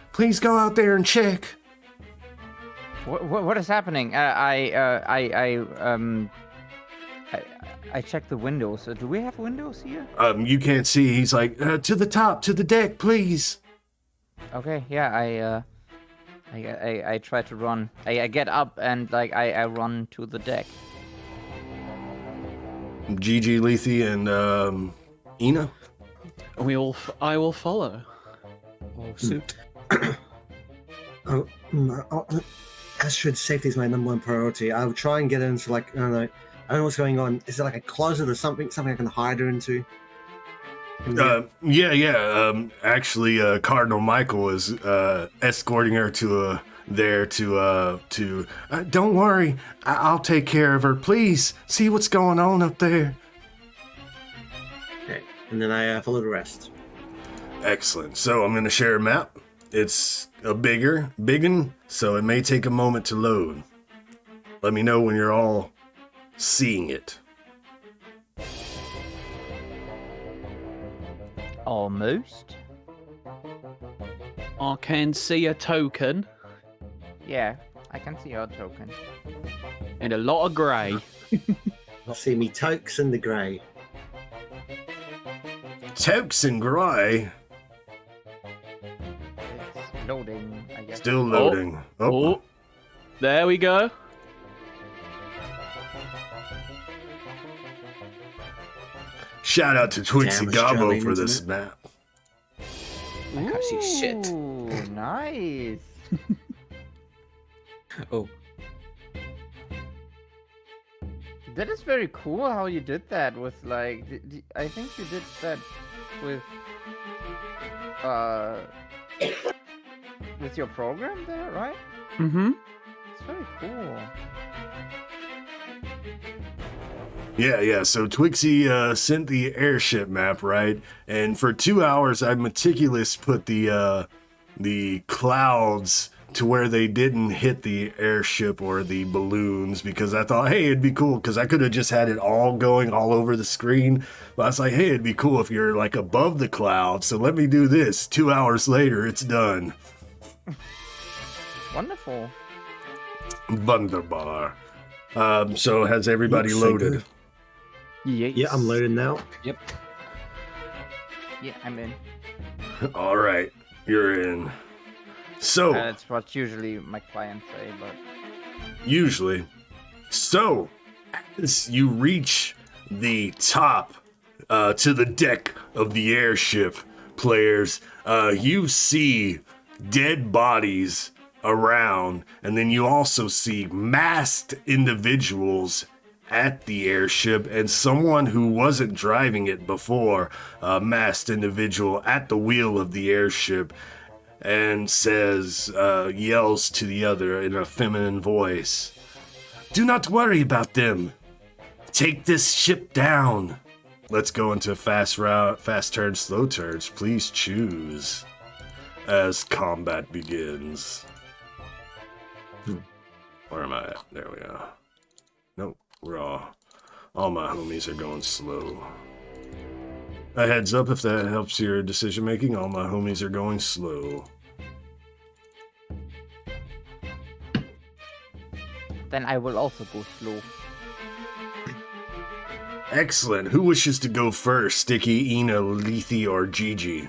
go out there and check. What is happening? I checked the windows. Do we have windows here? You can't see. He's like, To the top, to the deck, please. Okay, yeah, I try to run. I get up and like I run to the deck. GiGi, Lethe, and Eena. I will follow. Oh, suit. Astrid, safety is my number one priority. I'll try and get into, like, I don't know what's going on. Is it like a closet or something I can hide her into? Actually, Cardinal Michael is escorting her to there to. Don't worry, I'll take care of her. Please see what's going on up there. Okay, and then I follow the rest. Excellent. So I'm going to share a map. It's a biggin, so it may take a moment to load. Let me know when you're all seeing it. Almost. I can see a token Yeah, I can see your token. and a lot of grey. See me tokes in the grey. Tokes and Gry. It's loading, I guess. Still loading. Oh, there we go. Shout out to Twixie Damn Gobbo Australian for this internet. map. I can't see shit. Ooh, nice. Oh, That is very cool how you did that with, like, I think you did that with your program there, right? Mm-hmm. It's very cool. Yeah. So Twixie sent the airship map, right? And for 2 hours, I meticulous put the clouds to where they didn't hit the airship or the balloons, because I thought, hey, it'd be cool, because I could have just had it all going all over the screen. But I was like, hey, it'd be cool if you're like above the clouds. So let me do this. 2 hours later, it's done. Wonderful. Wunderbar. So has everybody Looks so loaded? good. Yes. Yeah, I'm loading now. yep. Yeah, I'm in. All right, you're in. So That's what usually my clients say, but usually, so as you reach the top to the deck of the airship, players, you see dead bodies around, and then you also see masked individuals at the airship, and someone who wasn't driving it before, a masked individual at the wheel of the airship, and says, yells to the other in a feminine voice, "Do not worry about them. Take this ship down." Let's go into fast turns, slow turns. Please choose as combat begins. Where am I at? There we go. Nope, we're all my homies are going slow. A heads up if that helps your decision making. All my homies are going slow. then I will also go slow. Excellent. Who wishes to go first? Sticky, Eena, Lethe, or GiGi?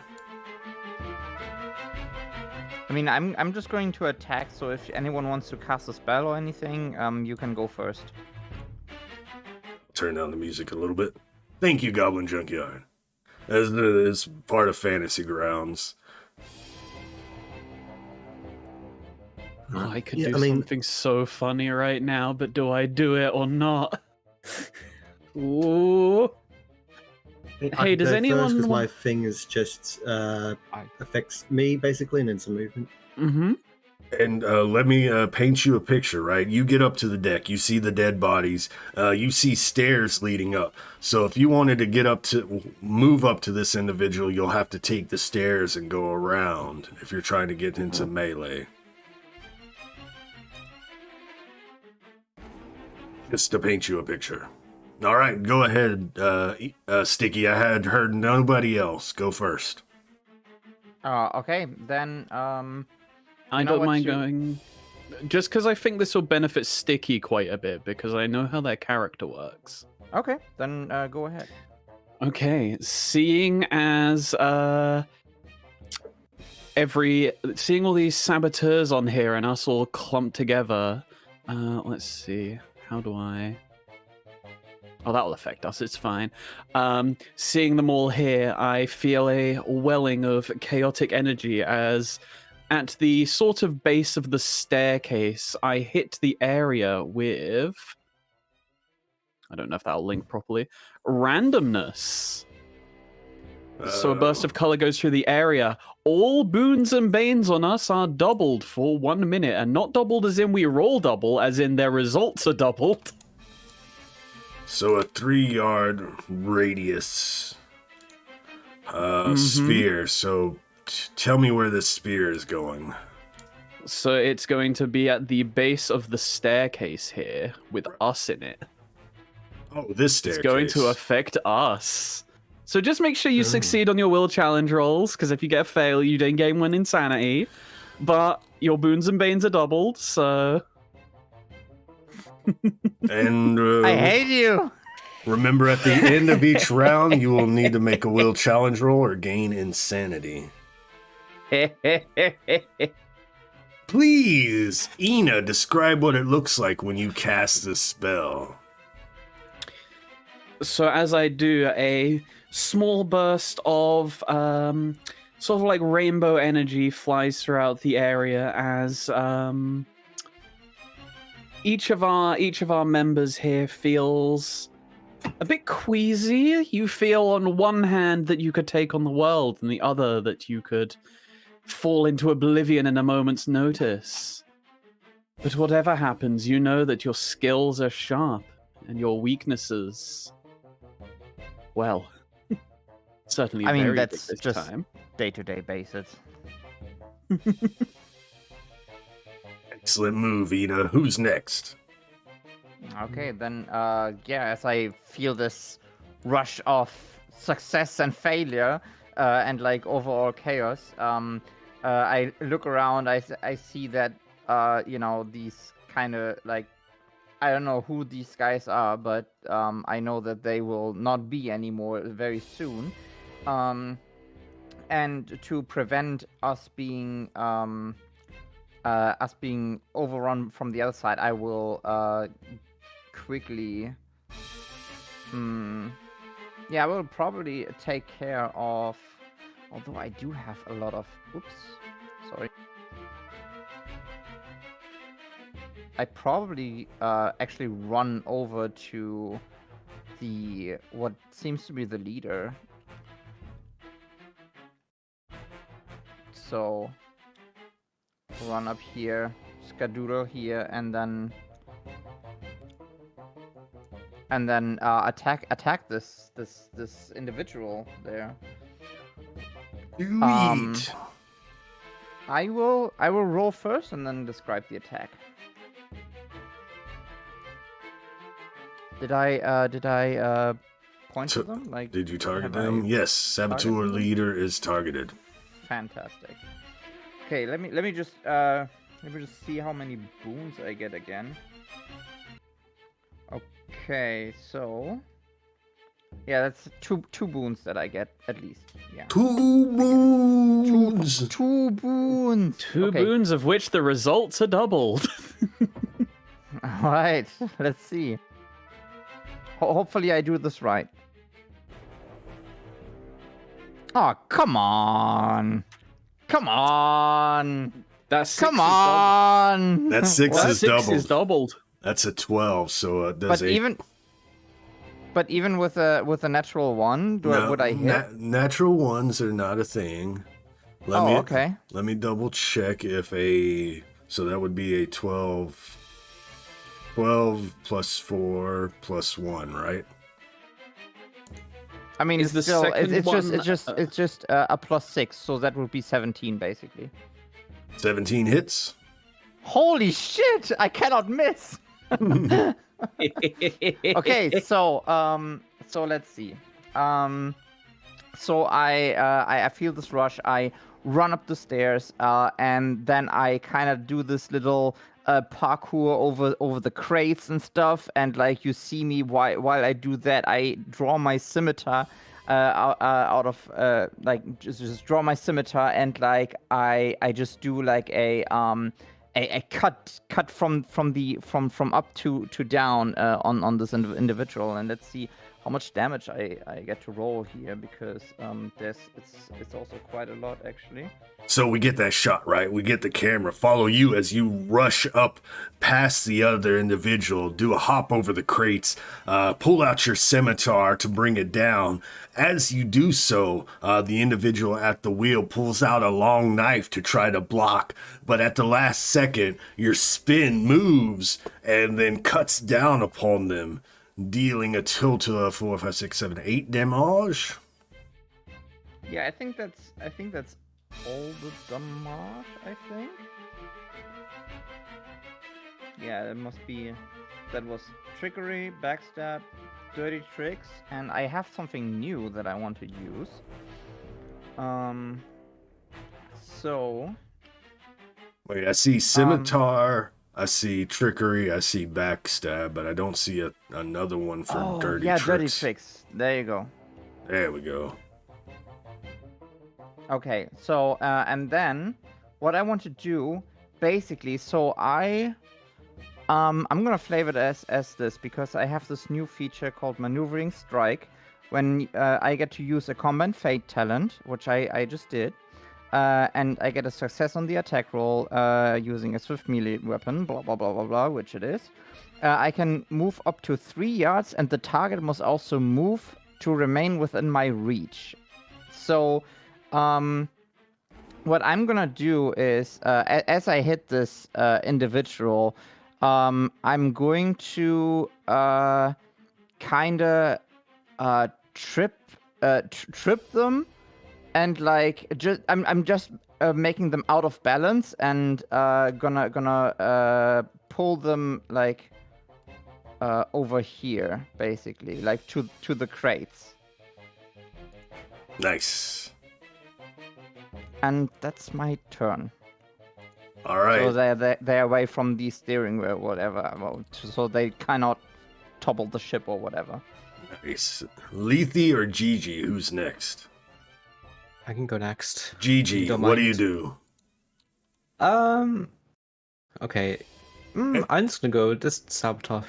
I mean, I'm just going to attack, so if anyone wants to cast a spell or anything, you can go first. Turn down the music a little bit. Thank you, Goblin Junkyard. As part of Fantasy Grounds. Oh, I could Yeah, do I mean- something so funny right now, but do I do it or not? Ooh. Hey, does anyone Because my want- thing is just affects me basically, and then some movement. Mm-hmm. And let me paint you a picture, right? You get up to the deck, you see the dead bodies, you see stairs leading up. So if you wanted to move up to this individual, you'll have to take the stairs and go around if you're trying to get into melee. Just to paint you a picture. All right, go ahead, Sticky. I had heard nobody else. Go first. Okay, then, I You know don't what, mind you- going. Just because I think this will benefit Sticky quite a bit, because I know how their character works. okay, then go ahead. Okay, seeing as seeing all these saboteurs on here and us all clumped together, let's see, how do I? Oh, that'll affect us. It's fine. Seeing them all here, I feel a welling of chaotic energy as, at the sort of base of the staircase, I hit the area with. I don't know if that'll link properly. Randomness. So a burst of color goes through the area. All boons and banes on us are doubled for 1 minute, and not doubled as in we roll double, as in their results are doubled. So a 3-yard radius sphere. So tell me where this spear is going. So it's going to be at the base of the staircase here, with us in it. Oh, this staircase. It's going to affect us. So just make sure you succeed on your will challenge rolls, because if you get a fail, you don't gain 1 insanity. But your boons and banes are doubled, so... And I hate you. remember, at the end of each round, you will need to make a will challenge roll or gain insanity. Please, Eena, describe what it looks like when you cast this spell. So as I do, a small burst of sort of like rainbow energy flies throughout the area as each of our members here feels a bit queasy. You feel on one hand that you could take on the world, and the other that you could fall into oblivion in a moment's notice. But whatever happens, you know that your skills are sharp and your weaknesses, well, certainly very big that's this just time. day-to-day basis. Excellent move, Eena. Who's next? Okay, then, as I feel this rush of success and failure, and like overall chaos, I look around. I see that, these kind of like, I don't know who these guys are, but I know that they will not be anymore very soon. And to prevent us being overrun from the other side, I will quickly. I will probably take care of. Although I do have a lot of. Oops, sorry. I probably actually run over to the what seems to be the leader. So run up here, skadoodle here, and then attack this individual there. Sweet. I will roll first and then describe the attack. Did I point to them? Like, did you target have them? I Yes, Saboteur targeted them? leader is targeted. Fantastic. Okay, let me just see how many boons I get again. Okay, so yeah, that's two boons that I get at least. Yeah. 2 boons. Two boons. Two Okay. boons of which the results are doubled. All right. Let's see. Hopefully I do this right. Oh, come on. Come on. That's Come on. That 6 That is 6 doubled. is doubled. That's a 12. So does But even with a natural one, would I hit? Natural ones are not a thing. Okay. Let me double check if so that would be a 12 plus 4 plus 1, right? I mean, Is the it's still second it's just a +6, so that would be 17 basically. 17 hits. Holy shit! I cannot miss. Okay, so let's see. So I feel this rush. I run up the stairs, and then I kind of do this little parkour over the crates and stuff. And like you see me while I do that, I draw my scimitar out of like just draw my scimitar, and like I just do like a a cut from up to down on this individual, and let's see how much damage I get to roll here, because it's also quite a lot actually. So we get that shot, right? We get the camera follow you as you rush up past the other individual, do a hop over the crates, pull out your scimitar to bring it down. As you do so, the individual at the wheel pulls out a long knife to try to block, but at the last second, your spin moves and then cuts down upon them, dealing a total of 4, 5, 6, 7, 8 damage. Yeah, I think that's all the damage, I think. Yeah, it must be. That was trickery, backstab, dirty tricks, and I have something new that I want to use. So. Wait, I see scimitar, I see trickery, I see backstab, but I don't see another one for dirty tricks. Dirty tricks. There you go. There we go. Okay, so and then what I want to do, basically, so I'm gonna flavor it as this, because I have this new feature called Maneuvering Strike, when I get to use a Combat Fate talent, which I just did, and I get a success on the attack roll using a swift melee weapon, blah blah blah blah blah, which it is. I can move up to 3 yards, and the target must also move to remain within my reach. So. What I'm gonna do is, as I hit this individual, I'm going to kinda trip them, and like I'm just making them out of balance, and gonna pull them like over here, basically, like to the crates. Nice. And that's my turn. All right. So they're away from the steering wheel, whatever. So they cannot topple the ship or whatever. Nice. Lethe or GiGi, who's next? I can go next. GiGi, Don't what do you mind. do? Okay. I'm just gonna go with this sabotage.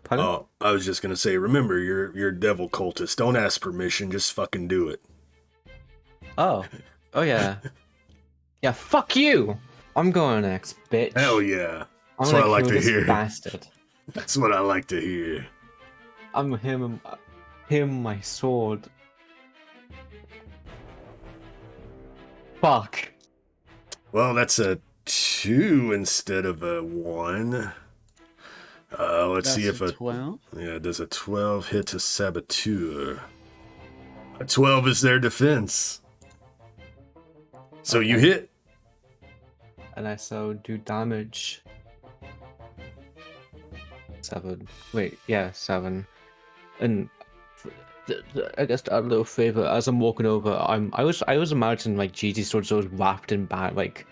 Pardon? Oh, I was just gonna say, remember, you're devil cultist. Don't ask permission, just fucking do it. Oh yeah. Yeah, fuck you! I'm going next, bitch. Hell yeah. I'm That's what I gonna like kill to this hear. bastard. That's what I like to hear. I'm him, my sword. Fuck. Well, that's a 2 instead of a 1. Let's see if a 12. Yeah, does a 12 hit a saboteur? A 12 is their defense. So you hit. And I so do damage. 7. Wait, yeah, 7. And I guess to add a little favor, as I'm walking over, I was imagining like GG's sword was wrapped in like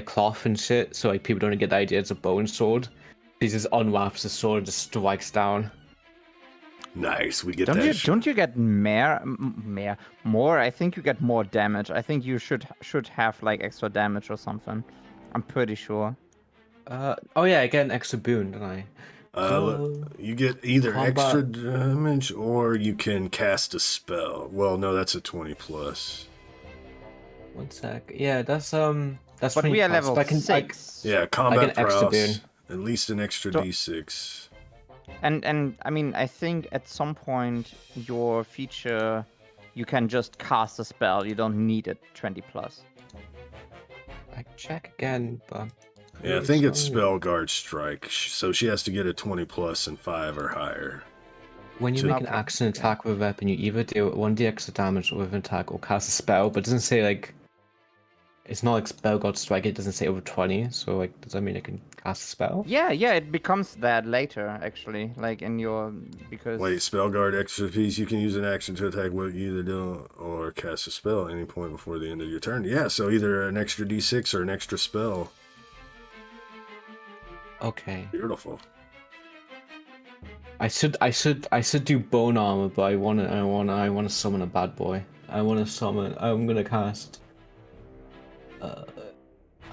cloth and shit, so like people don't get the idea it's a bone sword. He just unwraps the sword and just strikes down. Nice, we get Don't that. you get more? I think you get more damage. I think you should have like extra damage or something. I'm pretty sure. Oh yeah, I get an extra boon, don't I? You get either Combat. extra damage or you can cast a spell. Well, no, that's a 20 plus. 1 sec. Yeah, that's But 20 we are plus, level but I can- 6. Yeah, combat an extra prowess. boon. At least an extra So- d6. And I mean, I think at some point your feature, you can just cast a spell. You don't need it 20 plus. I check again, but Yeah, I think it's Spellguard Strike. So she has to get a 20 plus and 5 or higher. when you So- make an action attack with a weapon, you either deal 1d extra damage with an attack or cast a spell, but it doesn't say like. It's not like Spellguard Strike, it doesn't say over 20, so like, does that mean I can cast a spell? Yeah, it becomes that later, actually. Like in your, because... Wait, Spellguard extra piece. You can use an action to attack what you either do or cast a spell at any point before the end of your turn. Yeah, so either an extra d6 or an extra spell. Okay. Beautiful. I should do bone armor, but I wanna summon a bad boy. I'm gonna cast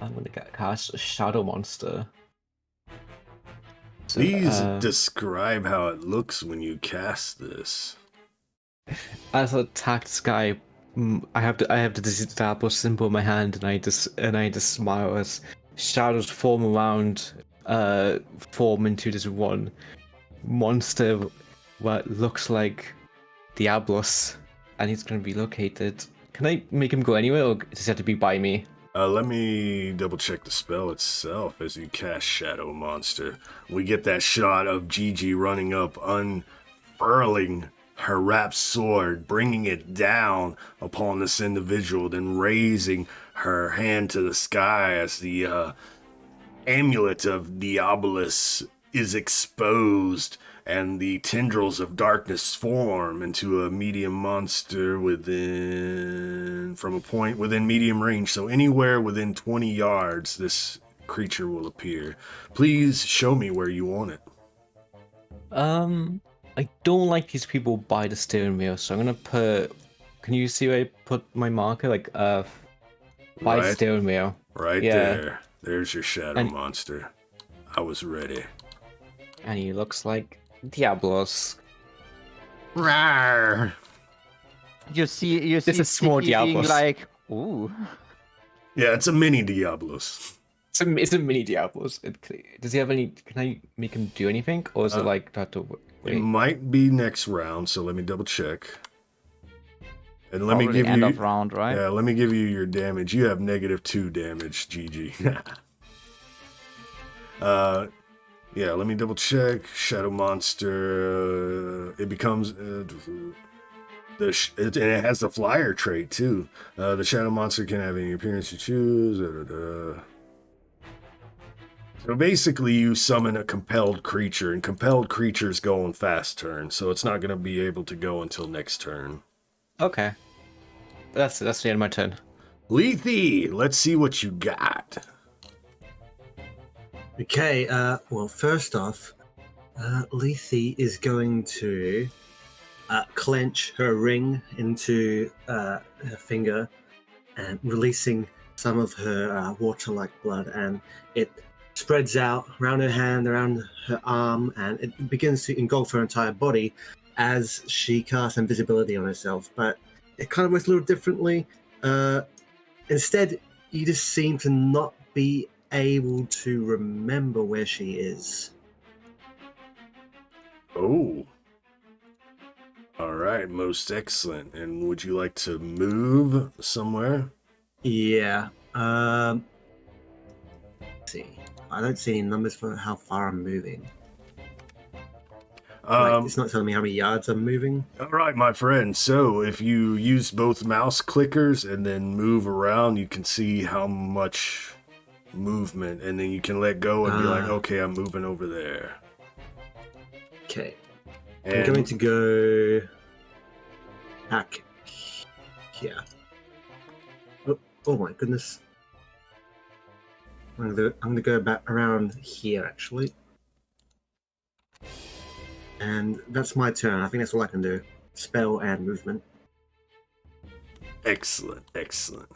I'm gonna cast a Shadow Monster. So, Please describe how it looks when you cast this. as I attack this guy, I have the Diabolus symbol in my hand, and I just smile as shadows form around, form into this one monster, what looks like Diabolus, and he's gonna be located. Can I make him go anywhere, or does he have to be by me? Let me double check the spell itself as you cast Shadow Monster. We get that shot of GiGi running up, unfurling her wrapped sword, bringing it down upon this individual, then raising her hand to the sky as the amulet of Diabolus is exposed, and the tendrils of darkness form into a medium monster from a point within medium range. So anywhere within 20 yards, this creature will appear. Please show me where you want it. I don't like these people by the steering wheel, so I'm gonna put. Can you see where I put my marker? Like, by the steering wheel. Right there. There's your shadow And- monster. I was ready. And he looks like Diabolus. Rawr. You see It's a small Sticky being Diabolus. like, ooh. Yeah, it's a mini Diabolus. It's a mini Diabolus. Does he have any? Can I make him do anything, or is it like do I have to It wait? might be next round, so let me double check. And let me Already give end you of round, right? Yeah, let me give you your damage. You have -2 damage, GG. Yeah, let me double check. Shadow monster. It becomes and it has the flyer trait too. The shadow monster can have any appearance you choose. So basically, you summon a compelled creature, and compelled creatures go on fast turn, so it's not going to be able to go until next turn. Okay, that's the end of my turn. Lethe, let's see what you got. Okay, well, first off, Lethe is going to clench her ring into her finger and releasing some of her water-like blood, and it spreads out around her hand, around her arm, and it begins to engulf her entire body as she casts invisibility on herself. But it kind of works a little differently. Instead, you just seem to not be able to remember where she is. Oh. All right, most excellent. And would you like to move somewhere? Yeah. Let's see. I don't see any numbers for how far I'm moving. It's not telling me how many yards I'm moving. All right, my friend. So if you use both mouse clickers and then move around, you can see how much movement, and then you can let go and be like, okay, I'm moving over there. Okay. And I'm going to go back here. Oh my goodness. I'm going to go back around here, actually. And that's my turn. I think that's all I can do. Spell and movement. Excellent, excellent.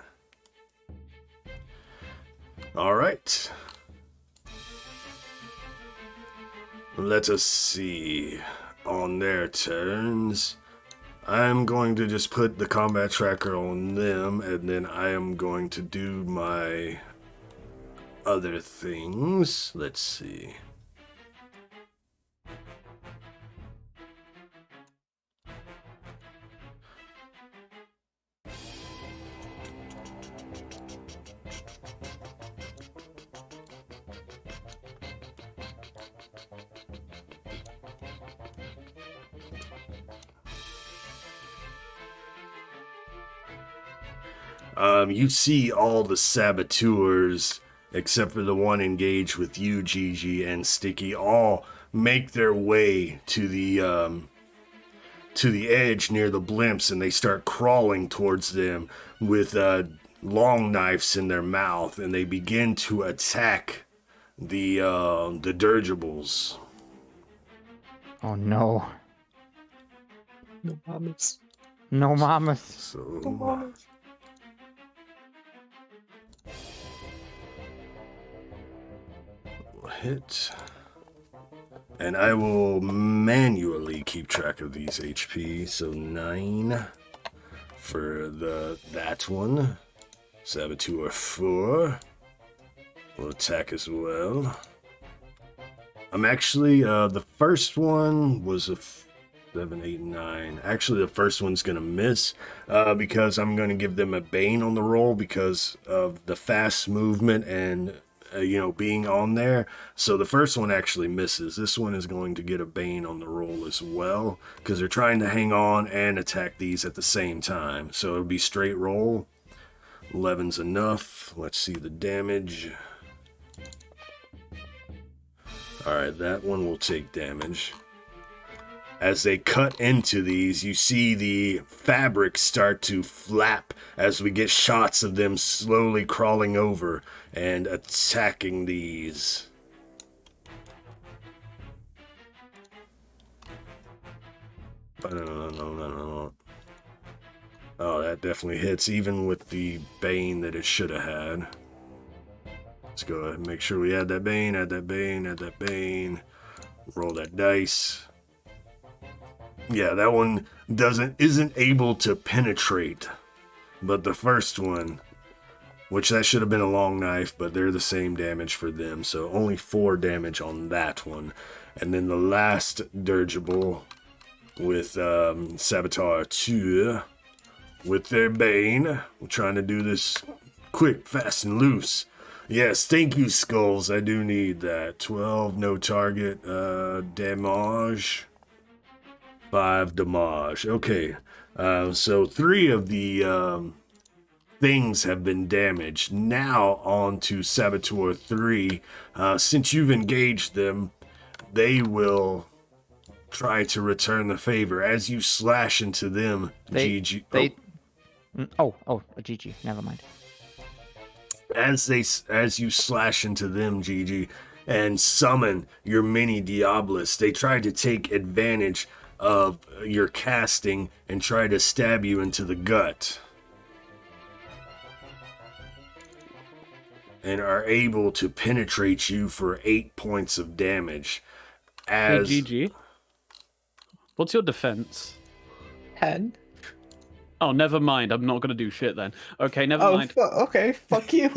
All right. Let us see. On their turns, I'm going to just put the combat tracker on them, and then I am going to do my other things. Let's see. You see all the saboteurs, except for the one engaged with you, GiGi, and Sticky, all make their way to the edge near the blimps, and they start crawling towards them with long knives in their mouth, and they begin to attack the dirigibles. Oh no. No mamas. No mamas. So hit. And I will manually keep track of these HP. So 9 for that one. Saboteur 4 will attack as well. I'm actually, the first one was a 7, 8, 9. Actually, the first one's going to miss because I'm going to give them a Bane on the roll because of the fast movement and, being on there. So the first one actually misses. This one is going to get a Bane on the roll as well because they're trying to hang on and attack these at the same time. So it'll be straight roll. 11's enough. Let's see the damage. Alright, that one will take damage. As they cut into these, you see the fabric start to flap as we get shots of them slowly crawling over and attacking these. No. Oh, that definitely hits, even with the Bane that it should have had. Let's go ahead and make sure we add that Bane, add that Bane. Roll that dice. Yeah, that one isn't able to penetrate. But the first one, which that should have been a long knife, but they're the same damage for them. So only 4 damage on that one. And then the last dirigible with Saboteur 2 with their Bane. We're trying to do this quick, fast, and loose. Yes, thank you, Skulls. I do need that. 12, no target. Damage. 5 damage. Okay. So 3 of the things have been damaged. Now on to Saboteur 3. Since you've engaged them, they will try to return the favor. As you slash into them, GG. GG. Never mind. As you slash into them, GG, and summon your mini Diabolus, they try to take advantage of your casting and try to stab you into the gut. And are able to penetrate you for 8 points of damage. Hey, GG. What's your defense? 10. Oh, never mind. I'm not going to do shit then. Okay, never mind. Okay, fuck you.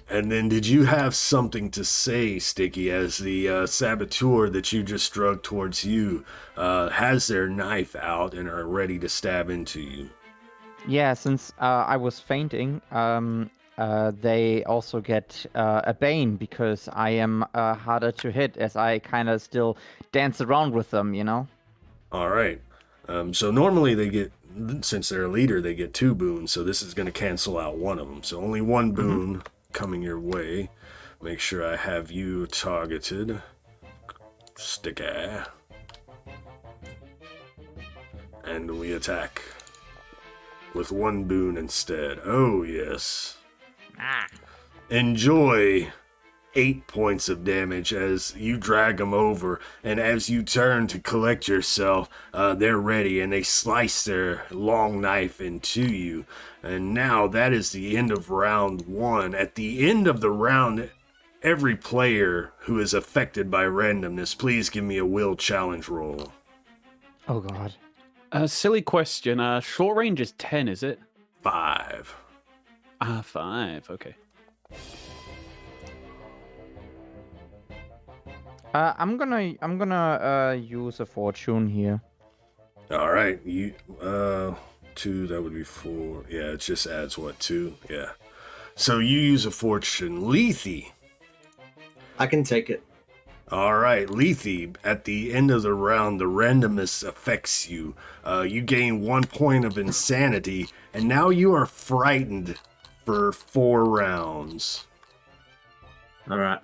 And then did you have something to say, Sticky, as the saboteur that you just drug towards you has their knife out and are ready to stab into you? Yeah, since I was fainting, they also get a Bane because I am harder to hit as I kind of still dance around with them, you know? All right. So normally they get, since they're a leader, they get 2 boons. So this is going to cancel out one of them. So only 1 boon coming your way. Make sure I have you targeted. Sticky. And we attack. With 1 boon instead. Oh, yes. Enjoy 8 points of damage as you drag them over, and as you turn to collect yourself, they're ready and they slice their long knife into you. And now that is the end of round 1. At the end of the round, every player who is affected by randomness, please give me a will challenge roll. Oh god. Silly question. Short range is 10, is it? 5. 5. Okay. I'm gonna use a fortune here. All right, you 2. That would be 4. Yeah, it just adds what, 2? Yeah. So you use a fortune, Lethe. I can take it. All right, Lethe. At the end of the round, the randomness affects you. You gain 1 point of insanity, and now you are frightened for 4 rounds. All right.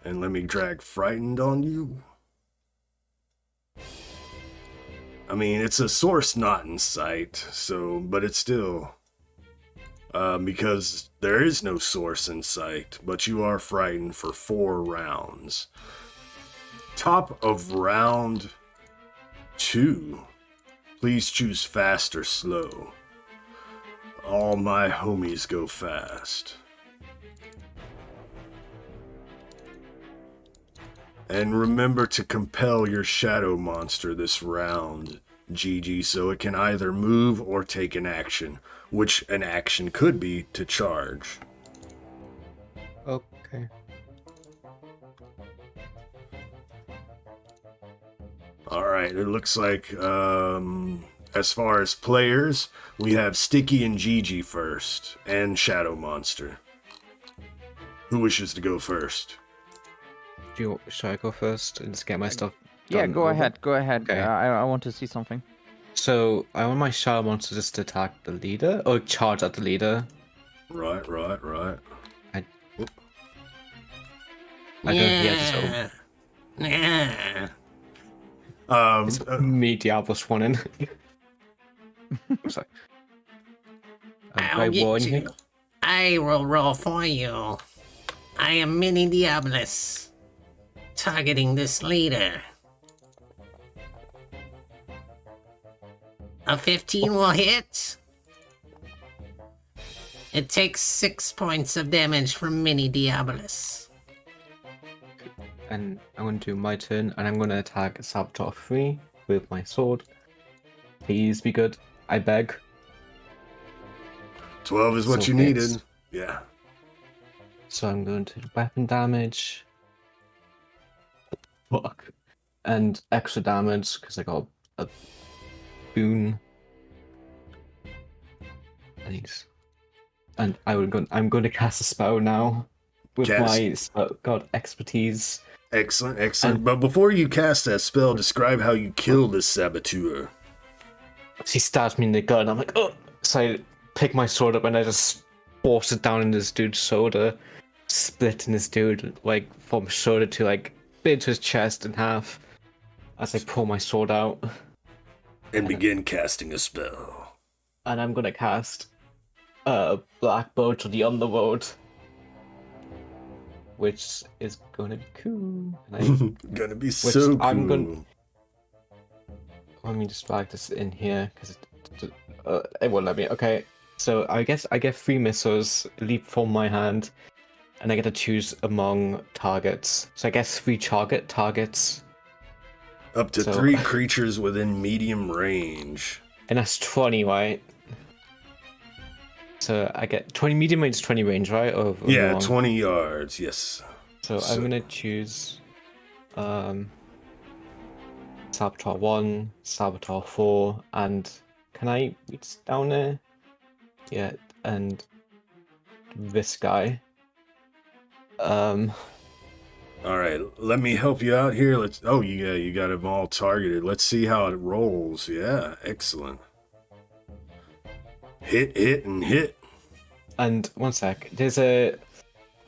And let me drag frightened on you. I mean, it's a source not in sight, so, but it's still, because there is no source in sight, but you are frightened for 4 rounds. Top of round 2. Please choose fast or slow. All my homies go fast. And remember to compel your shadow monster this round, GiGi, so it can either move or take an action, which an action could be to charge. Okay. Alright, it looks like, as far as players, we have Sticky and GiGi first, and Shadow Monster. Who wishes to go first? Should I go first and just get my stuff Yeah, done go over? ahead. Go ahead. Okay. I want to see something. So, I want my shadow monster just to attack the leader, or charge at the leader. Right. I don't know if he has his own. Yeah. Me, Diabolus, one in. Sorry. Do I I'll warn get you? you. I will roll for you. I am Mini Diabolus, targeting this leader. A 15 will hit. It takes 6 points of damage from Mini Diabolus. And I'm going to do my turn, and I'm going to attack Saboteur 3 with my sword. Please be good. I beg. 12 is what So you hits. needed. Yeah. So I'm going to weapon damage. Fuck. And extra damage, because I got a boon. And I'm going to cast a spell now. With Cast. my Spellguard expertise. Excellent. But before you cast that spell, describe how you kill this saboteur. She stabs me in the gut, and I'm like, oh! So I pick my sword up and I just force it down in this dude's shoulder, splitting this dude, like, from shoulder to, like, bit to his chest in half, as I pull my sword out. And begin casting a spell. And I'm gonna cast Black Bolt to the Underworld, which is gonna be cool. And Gonna be so cool. I'm gonna- let me just drag this in here, because it won't let me. Okay, so I guess I get 3 missiles leap from my hand, and I get to choose among targets. So I guess 3 targets, Up to so- 3 creatures within medium range. and that's 20, right? So I get 20 medium range, 20 range, right? Or Yeah, more? 20 yards, yes. So So- I'm gonna choose Saboteur 1, Saboteur 4, and can I reach down there? Yeah, and this guy. Alright, let me help you out here. You got them all targeted. Let's see how it rolls. Yeah, excellent. Hit, and hit. And one sec, there's a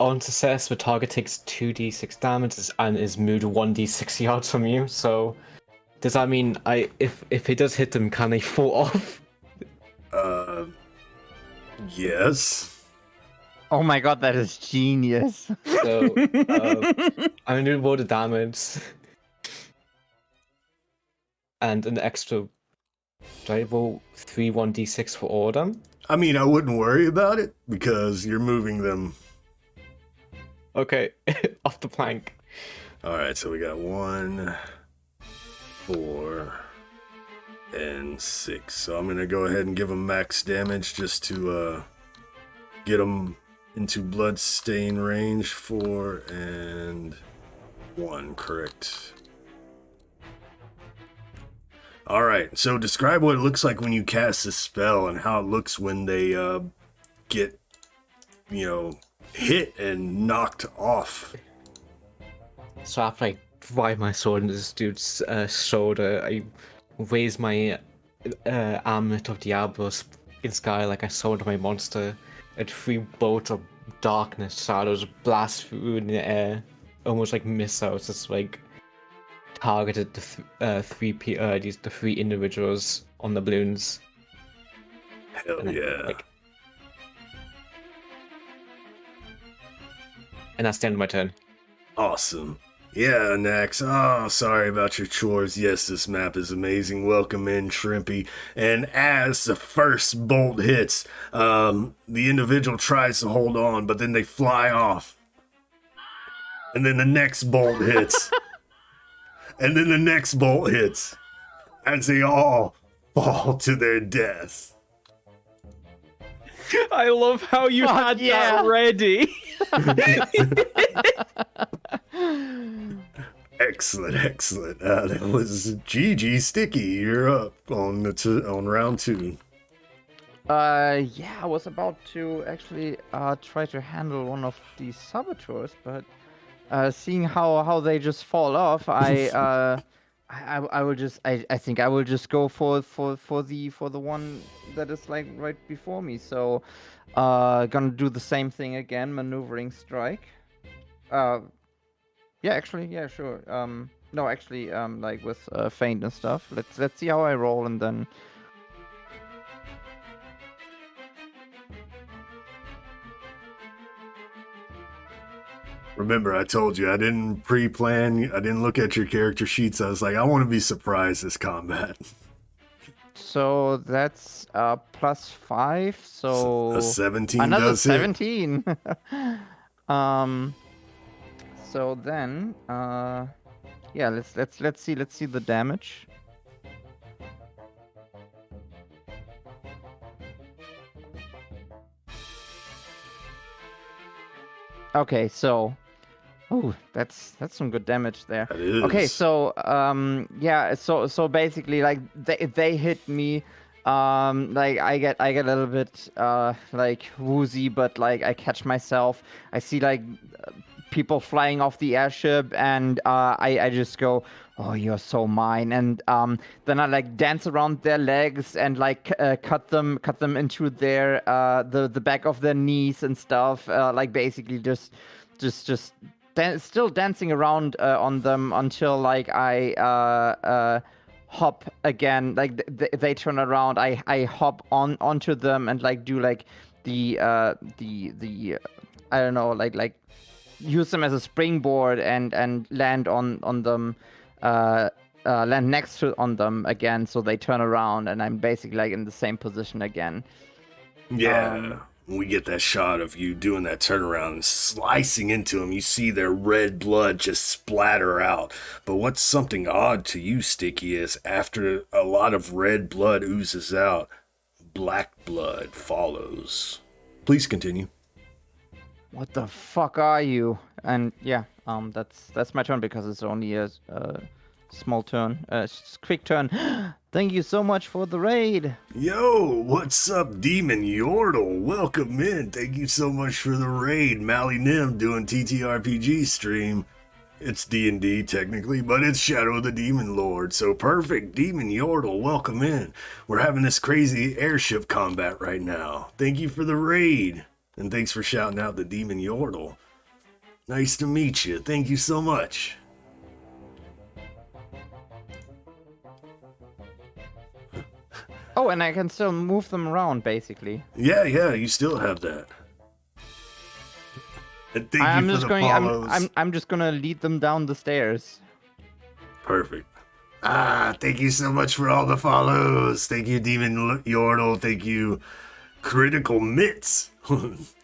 on success the target takes 2d6 damage and is moved 1d6 yards from you, so does that mean if it does hit them, can they fall off? Yes. Oh my god, that is genius. So I'm gonna roll the damage and an extra. Do I roll 3 1d6 for all of them? I mean, I wouldn't worry about it because you're moving them. Okay, off the plank. Alright, so we got 1, 4, and 6. So I'm going to go ahead and give them max damage just to get them into bloodstain range. 4 and 1, correct. Alright, so describe what it looks like when you cast a spell and how it looks when they get, hit and knocked off. So after I drive my sword into this dude's shoulder, I raise my amulet of Diabolus in sky like I saw to my monster, and 3 bolts of darkness shadows blast through in the air, almost like missiles. It's like targeted the 3 individuals on the balloons. Hell And then, yeah. And that's the end of my turn. Awesome. Yeah, Nax. Oh, sorry about your chores. Yes, this map is amazing. Welcome in, Shrimpy. And as the first bolt hits, the individual tries to hold on, but then they fly off. And then the next bolt hits, And then the next bolt hits as they all fall to their death. I love how you Fuck had yeah. that ready. Excellent, excellent. That was GG Sticky. You're up on on round 2. Yeah, I was about to actually try to handle one of these saboteurs, but seeing how they just fall off, I will just I think I will just go for the one that is like right before me. So gonna do the same thing again, maneuvering strike. Yeah, actually, yeah, sure. No, actually, like with feint and stuff. Let's see how I roll and then. Remember, I told you I didn't pre-plan. I didn't look at your character sheets. I was like, I want to be surprised this combat. So that's +5. So A 17 another does hit. 17. So then, yeah, let's see the damage. Okay, so, oh, that's some good damage there. That is. Okay, so yeah, so basically, like they hit me, like I get a little bit like woozy, but like I catch myself. I see like people flying off the airship, and I just go, oh, you're so mine, and then I like dance around their legs and like cut them into their the back of their knees and stuff, like basically just still dancing around on them until like I hop again, like they turn around, I hop onto them and like do like the I don't know, like use them as a springboard and land on them, land next to on them again, so they turn around and I'm basically like in the same position again. Yeah. We get that shot of you doing that turnaround and slicing into them. You see their red blood just splatter out. But what's something odd to you, Sticky, is after a lot of red blood oozes out, black blood follows. Please continue. What the fuck are you? And yeah, that's my turn because it's only a small turn, quick turn. Thank you so much for the raid. Yo, what's up, Demon Yordle? Welcome in. Thank you so much for the raid. Mally Nim doing TTRPG stream. It's D&D technically, but it's Shadow of the Demon Lord, so perfect. Demon Yordle, welcome in. We're having this crazy airship combat right now. Thank you for the raid. And thanks for shouting out the Demon Yordle. Nice to meet you. Thank you so much. Oh, and I can still move them around, basically. Yeah, you still have that. And thank I'm you for just the going. follows. I'm just gonna lead them down the stairs. Perfect. Thank you so much for all the follows. Thank you, Demon Yordle. Thank you, Critical Mitts.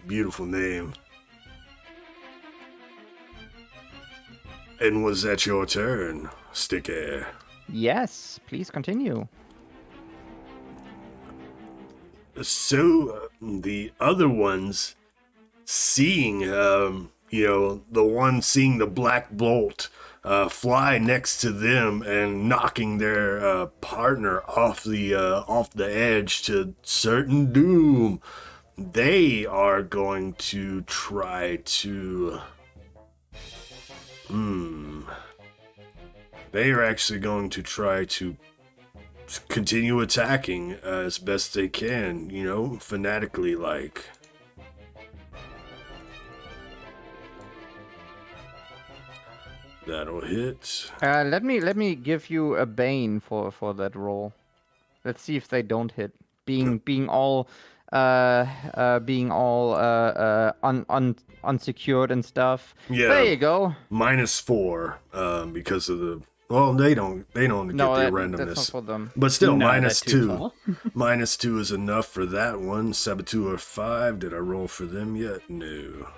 Beautiful name. And was that your turn, Sticky? Yes, please continue. So the other ones seeing, the one seeing the black bolt fly next to them and knocking their partner off the edge to certain doom, they are going to try to. They are actually going to try to continue attacking as best they can, fanatically like. That'll hit. Let me give you a bane for that roll. Let's see if they don't hit. Being all unsecured and stuff. Yeah. There you go. -4 because of the. Well, they don't get No, the that's randomness. not for them. But still, No, minus they're too 2. far. Minus 2 is enough for that one. Saboteur 5. Did I roll for them yet? No.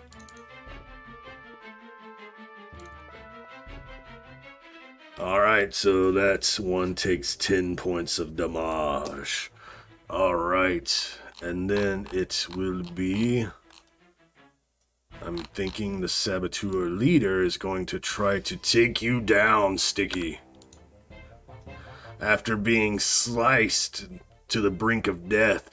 Alright, so that's one takes 10 points of damage. Alright, and then it will be... I'm thinking the Saboteur leader is going to try to take you down, Sticky. After being sliced to the brink of death,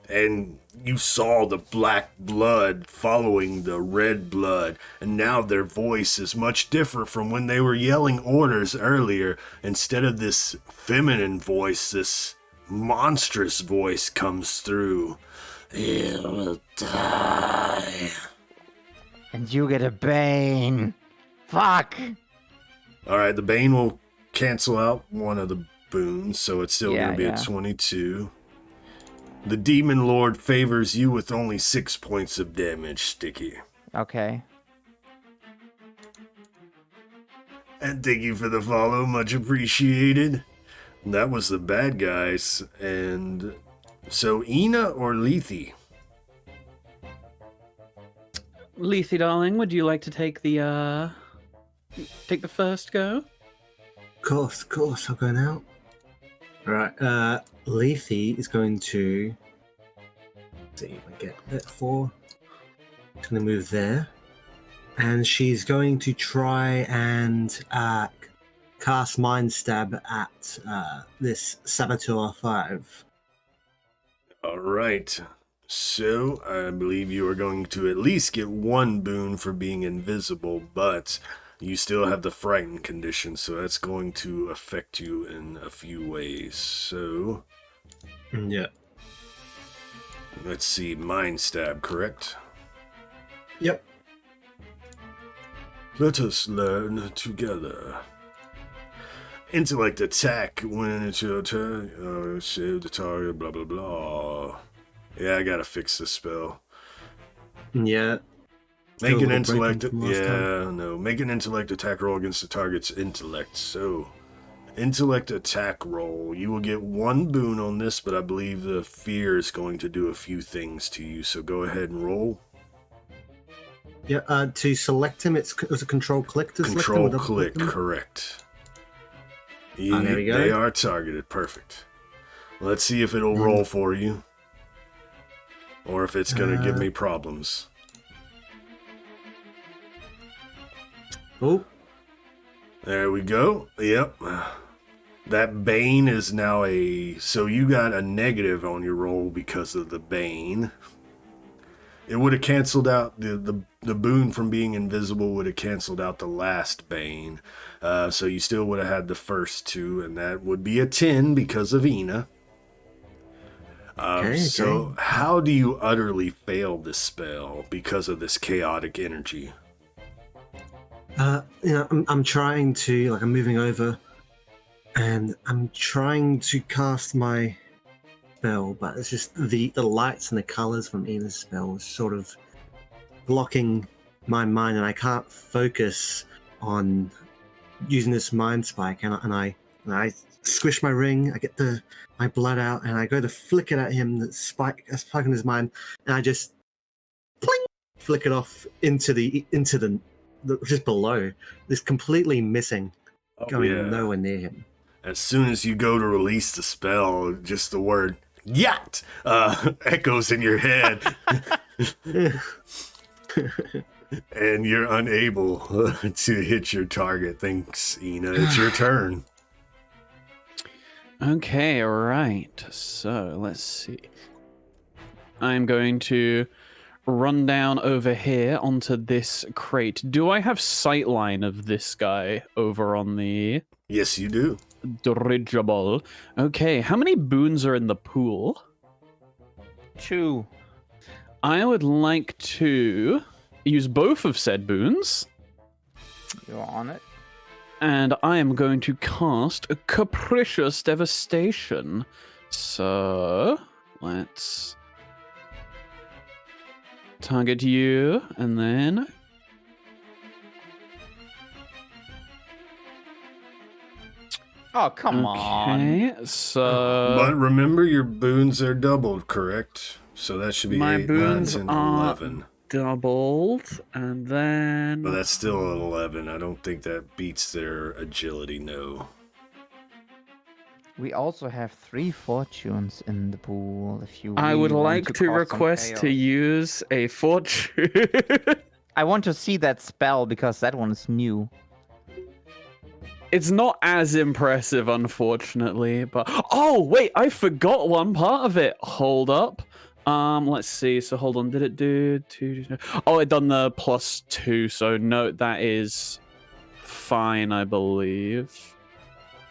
and you saw the black blood following the red blood, and now their voice is much different from when they were yelling orders earlier. Instead of this feminine voice, this monstrous voice comes through. You will die. And you get a bane. Fuck. Alright, the Bane will cancel out one of the boons, so it's still Yeah, going to be yeah. a 22. The Demon Lord favors you with only 6 points of damage, Sticky. Okay. And thank you for the follow, much appreciated. That was the bad guys, and so Eena or Lethe? Lethe, darling, would you like to take the first go? Of course, I'll go now. Alright, Lethe is going to... see if I get that 4. She's going to move there. And she's going to try and cast Mind Stab at this Saboteur 5. Alright, so I believe you are going to at least get one boon for being invisible, but you still have the Frighten condition, so that's going to affect you in a few ways. So, Yeah. let's see, Mind Stab, correct? Yep. Let us learn together. Intellect attack when it's your turn. Save the target, blah blah blah. Yeah, I gotta fix this spell. Yeah. Make Still an a little break intellect. from last time. No. Make an intellect attack roll against the target's intellect. So, intellect attack roll. You will get one boon on this, but I believe the fear is going to do a few things to you. So go ahead and roll. Yeah, to select him, it's a control click to select him. Control or double click, him? correct. there we go. They are targeted. Perfect. Let's see if it'll roll for you. Or if it's going to give me problems. Oh, There we go. Yep. That Bane is now a... So you got a negative on your roll because of the Bane. It would have canceled out... The boon from being invisible would have canceled out the last Bane. So you still would have had the first two, and that would be a 10 because of Eena. Okay. So how do you utterly fail this spell because of this chaotic energy? I'm trying to, I'm moving over, and I'm trying to cast my spell, but it's just the lights and the colors from Eena's spell is sort of blocking my mind, and I can't focus on using this mind spike, and I squish my ring, I get my blood out, and I go to flick it at him, that spike in his mind, and I just pling, flick it off into the just below. This completely missing, going nowhere near him. As soon as you go to release the spell, just the word "yacht" echoes in your head. And you're unable to hit your target. Thanks, Eena. It's your turn. Okay, alright. So, let's see. I'm going to run down over here onto this crate. Do I have sightline of this guy over on the Yes, you do. dirigible? Okay, how many boons are in the pool? 2. I would like to use both of said boons, You're on it. and I am going to cast a Capricious Devastation. So, let's target you, and then... Oh, come on. Okay, so... But remember, your boons are doubled, correct? So that should be My 8, 9, boons 10, are 11. doubled, and then... But that's still an 11. I don't think that beats their agility, no. We also have 3 fortunes in the pool. If you I really would want like to cause some request to chaos. use a fortune. I want to see that spell because that one is new. It's not as impressive, unfortunately, but... Oh, wait, I forgot one part of it. Hold up. Let's see. So hold on. Did it do 2? Oh, it done the +2. So no, that is fine, I believe.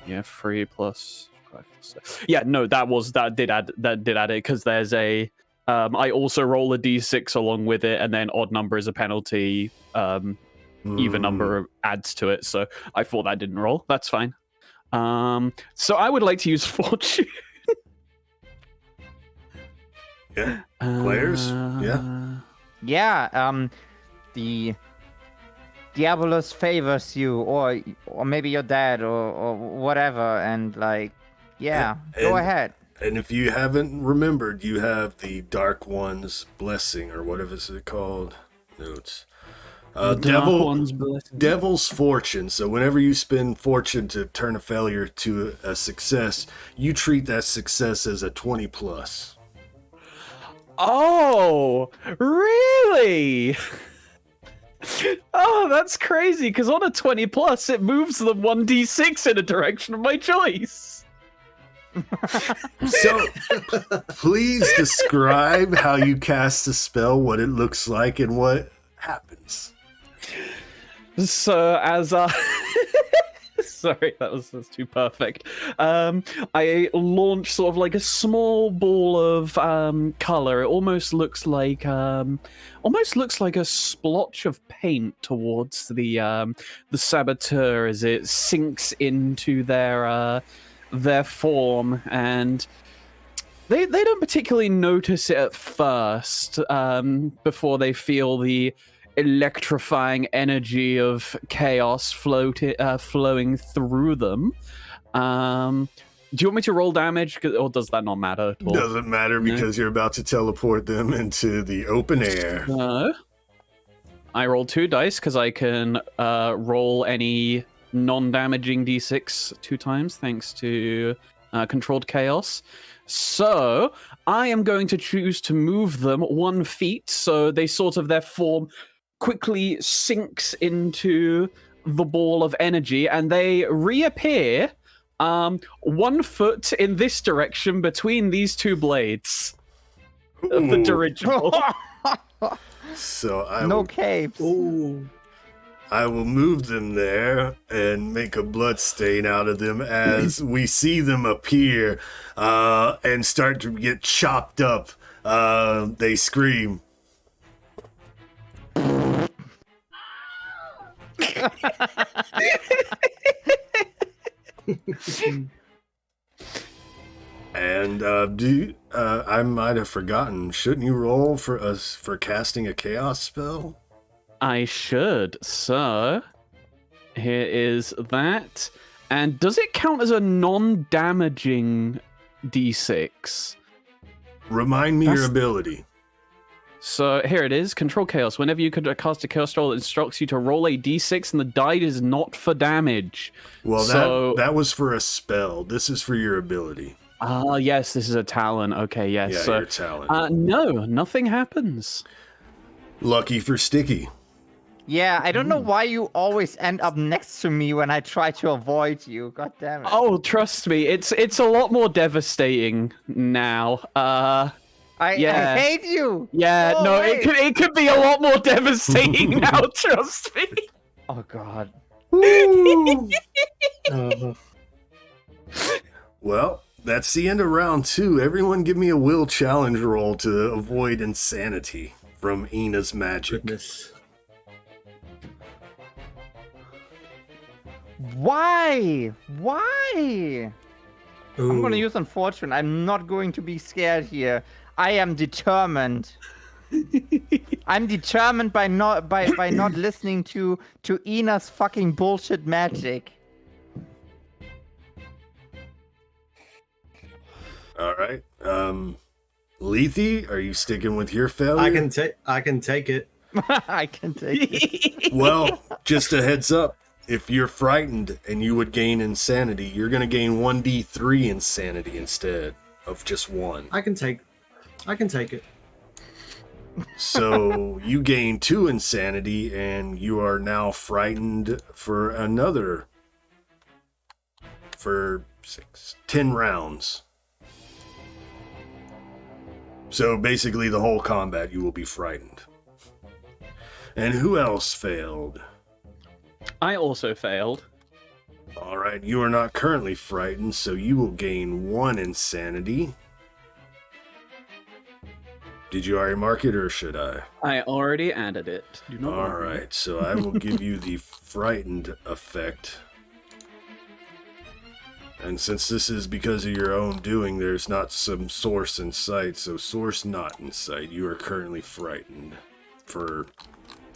Yeah, 3 plus 5 plus 6. Yeah, no, that did add it because there's a I also roll a d6 along with it, and then odd number is a penalty. Even number adds to it. So I thought that didn't roll. That's fine. So I would like to use fortune. Yeah. Players? Yeah. Yeah, the Diabolus favors you, or maybe your dad, or whatever, and like, yeah, go ahead. And if you haven't remembered, you have the Dark One's Blessing, or whatever is it called? Notes. Devil's Fortune. So whenever you spend fortune to turn a failure to a success, you treat that success as a 20 plus. Oh, really? Oh, that's crazy, because on a 20 plus, it moves them 1d6 in a direction of my choice. So, please describe how you cast the spell, what it looks like, and what happens. So, as sorry, that's too perfect. I launch sort of like a small ball of color. It almost looks like a splotch of paint towards the saboteur as it sinks into their form, and they don't particularly notice it at first. Before they feel the electrifying energy of chaos flowing through them. Do you want me to roll damage, or does that not matter at all? Doesn't matter because you're about to teleport them into the open air. I roll 2 dice because I can roll any non-damaging d6 2 times thanks to controlled chaos. So I am going to choose to move them 1 feet so they sort of their form quickly sinks into the ball of energy, and they reappear 1 foot in this direction between these 2 blades of the dirigible. So No capes. I will move them there and make a blood stain out of them as we see them appear and start to get chopped up. They scream. And I might have forgotten. Shouldn't you roll for casting a chaos spell? I should. So here is that. And does it count as a non-damaging d6? Remind me your ability. So here it is. Control chaos. Whenever you could cast a chaos spell, it instructs you to roll a d6 and the die is not for damage. Well, that was for a spell. This is for your ability. Ah, yes, this is a talent. Okay, yes. Yeah, So, your talent. no, nothing happens. Lucky for Sticky. Yeah, I don't know why you always end up next to me when I try to avoid you. God damn it. Oh, trust me, it's a lot more devastating now. I hate you. Yeah, Go no, away. it could be a lot more devastating now. Trust me. Oh god. Well, that's the end of round 2. Everyone give me a will challenge roll to avoid insanity from Eena's magic. Goodness. Why? Why? I'm gonna Ooh. use Unfortunate. I'm not going to be scared here. I am determined. I'm determined by not listening to Eena's fucking bullshit magic. All right. Lethe, are you sticking with your failure? I can take it. I can take it. Well, just a heads up. If you're frightened and you would gain insanity, you're going to gain 1d3 insanity instead of just 1. I can take it. So you gain 2 insanity and you are now frightened for 10 rounds. So basically the whole combat you will be frightened. And who else failed? I also failed. Alright, you are not currently frightened, so you will gain 1 insanity. Did you already mark it, or should I? I already added it. Do not worry. Alright, so I will give you the frightened effect. And since this is because of your own doing, there's not some source in sight, so source not in sight. You are currently frightened for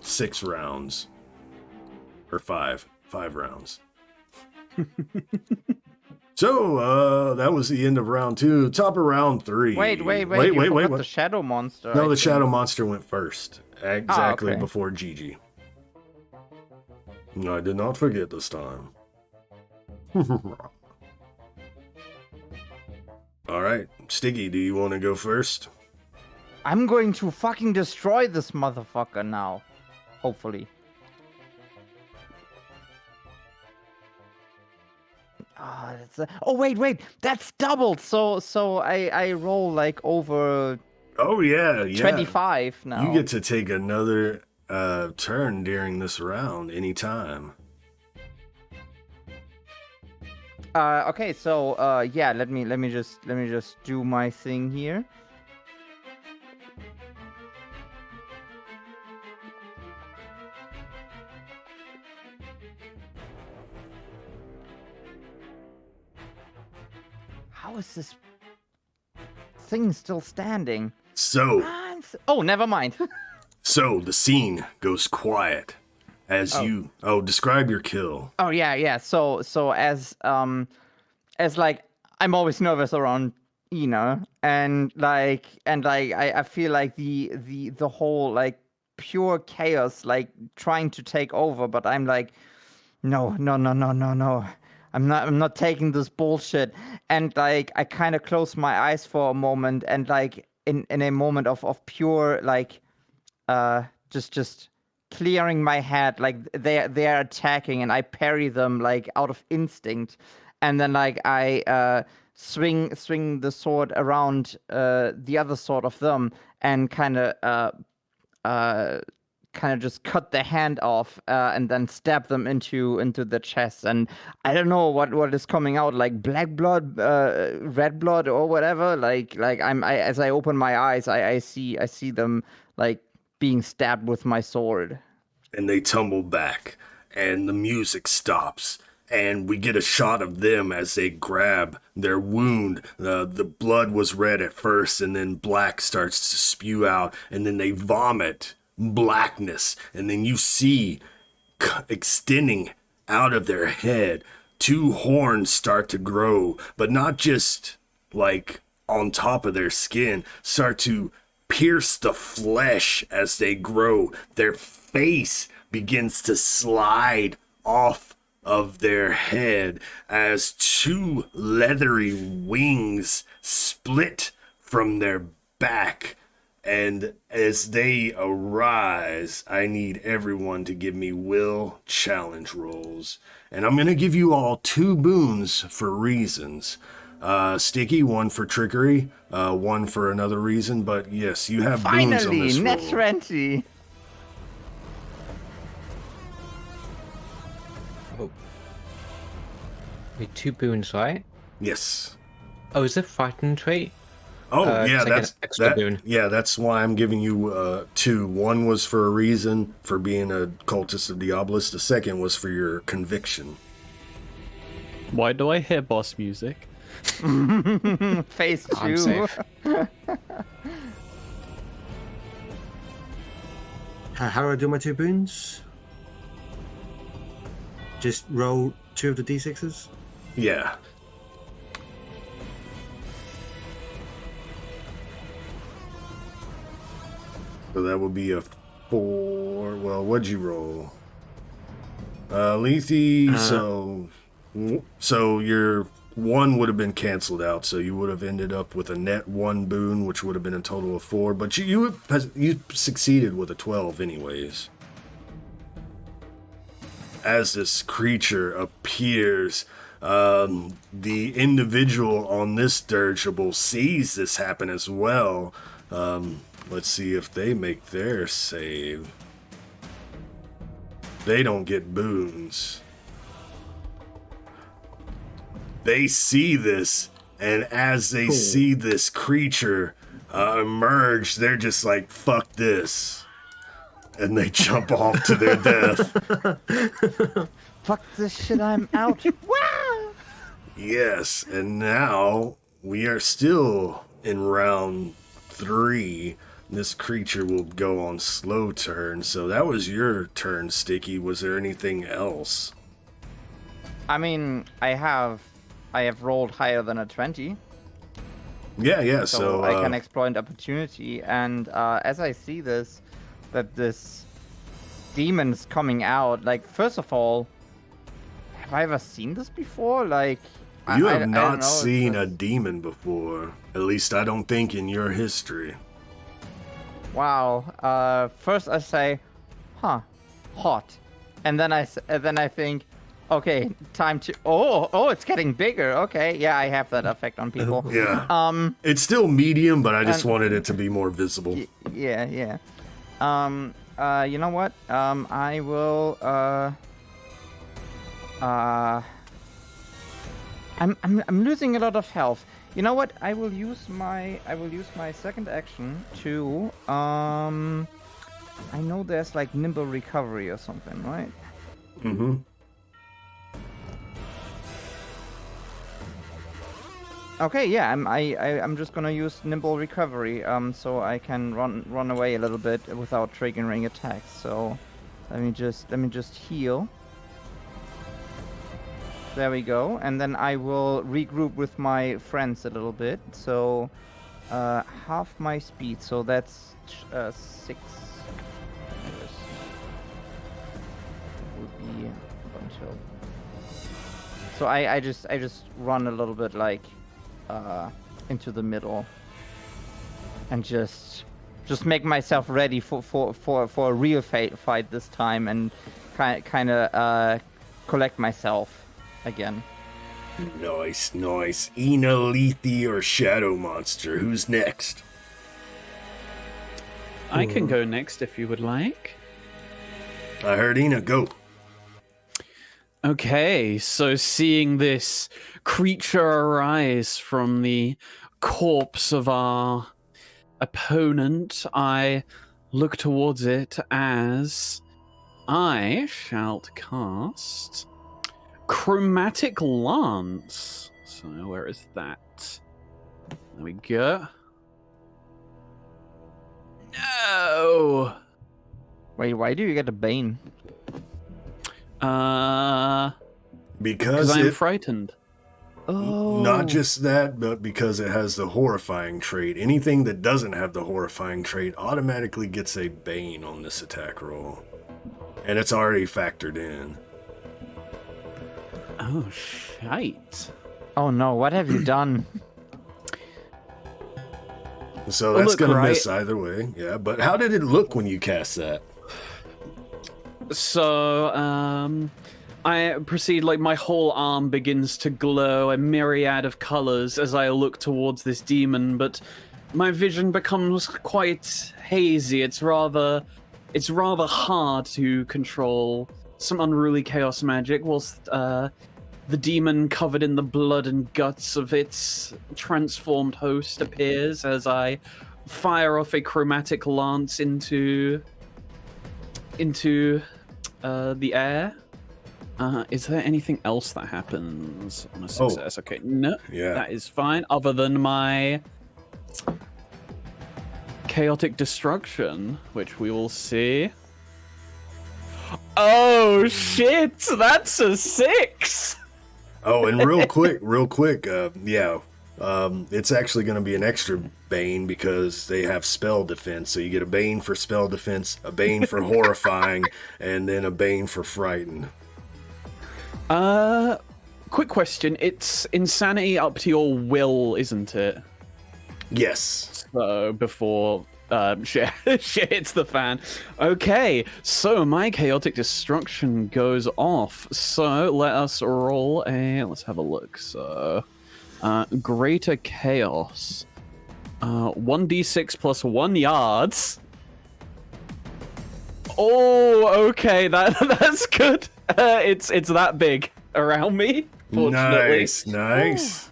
6 rounds. Or 5 rounds. So, that was the end of round 2. Top of round 3. Wait. Wait, The what? shadow monster. No, I the think. shadow monster went first. Exactly okay. before GiGi. I did not forget this time. Alright, Sticky, do you want to go first? I'm going to fucking destroy this motherfucker now. Hopefully. Oh, wait. That's doubled. So I roll like over Oh, yeah. 25 now. You get to take another turn during this round anytime. Okay, so yeah, let me just do my thing here. How is this thing still standing? So, Oh, never mind. so the scene goes quiet as you... Oh, describe your kill. Oh yeah. So as like I'm always nervous around Eena, and I feel like the whole like pure chaos like trying to take over, but I'm like, no. I'm not taking this bullshit. And like I kind of close my eyes for a moment, and like in a moment of pure like just clearing my head, like they're attacking, and I parry them like out of instinct, and then like I swing the sword around the other sword of them, and kind of just cut the hand off, and then stab them into the chest. And I don't know what is coming out, like black blood, red blood, or whatever. Like as I open my eyes, I see them like being stabbed with my sword. And they tumble back, and the music stops, and we get a shot of them as they grab their wound. The blood was red at first, and then black starts to spew out, and then they vomit blackness, and then you see extending out of their head 2 horns start to grow, but not just like on top of their skin, start to pierce the flesh as they grow. Their face begins to slide off of their head as 2 leathery wings split from their back. And as they arise, I need everyone to give me will challenge rolls. And I'm going to give you all 2 boons for reasons. Sticky, 1 for trickery, 1 for another reason. But yes, you have boons on this Finally, net roll. 20. Oh. Wait, 2 boons, right? Yes. Oh, is it frightened trait? Oh, It's like an extra boon. Yeah, that's why I'm giving you 2. 1 was for a reason, for being a cultist of Diabolus. The second was for your conviction. Why do I hear boss music? Phase 2. I'm safe. How do I do my 2 boons? Just roll 2 of the d6s? Yeah. So that would be a 4. Well, what'd you roll? Lethe, so your 1 would have been canceled out, so you would have ended up with a net 1 boon, which would have been a total of 4, but you succeeded with a 12 anyways. As this creature appears, the individual on this dirigible sees this happen as well. Let's see if they make their save. They don't get boons. They see this, and as they see this creature emerge, they're just like, fuck this. And they jump off to their death. Fuck this shit, I'm out. Wow! Yes, and now we are still in round 3. This creature will go on slow turn. So that was your turn, Sticky. Was there anything else? I mean, I have rolled higher than a 20. Yeah. So I can exploit opportunity. And as I see this, that this demon's coming out, like, first of all, have I ever seen this before? Like, you have I don't not know, seen a demon before. At least I don't think in your history. Wow. First I say, hot, and then I think, okay, time to. Oh, it's getting bigger. Okay, yeah, I have that effect on people. Yeah. It's still medium, but I just wanted it to be more visible. Yeah. You know what? I will. I'm losing a lot of health. You know what? I will use my second action to I know there's like nimble recovery or something, right? Mm-hmm. Okay, yeah, I'm just gonna use nimble recovery, so I can run away a little bit without triggering attacks. So let me just heal. There we go, and then I will regroup with my friends a little bit. So half my speed, so that's 6. Would be until. So I just run a little bit like into the middle, and just make myself ready for a real fight this time, and kind of collect myself again. Nice. Eena, Lethe, or Shadow Monster? Who's next? I can go next if you would like. I heard Eena. Go. Okay, so seeing this creature arise from the corpse of our opponent, I look towards it as I shall cast Chromatic Lance. So where is that? There we go. No! Wait, why do you get a bane? Because I'm frightened. Oh. Not just that, but because it has the horrifying trait. Anything that doesn't have the horrifying trait automatically gets a bane on this attack roll. And it's already factored in. Oh, shite. Oh no, what have you done? So that's look, going to right? miss either way. Yeah, but how did it look when you cast that? So, I proceed, like, my whole arm begins to glow a myriad of colors as I look towards this demon, but my vision becomes quite hazy. It's rather hard to control some unruly chaos magic, whilst, the demon covered in the blood and guts of its transformed host appears as I fire off a chromatic lance into the air. Is there anything else that happens on a success? Okay, no, that is fine. Other than my chaotic destruction, which we will see. Oh shit! That's a 6. Oh, and real quick, It's actually going to be an extra bane because they have spell defense. So you get a bane for spell defense, a bane for horrifying, and then a bane for frightened. Quick question. It's insanity up to your will, isn't it? Yes. So before shit hits the fan. Okay, so my chaotic destruction goes off. So let us roll let's have a look. So greater chaos. 1d6 plus 1 yards. Oh, okay, that's good. It's that big around me, fortunately. Nice.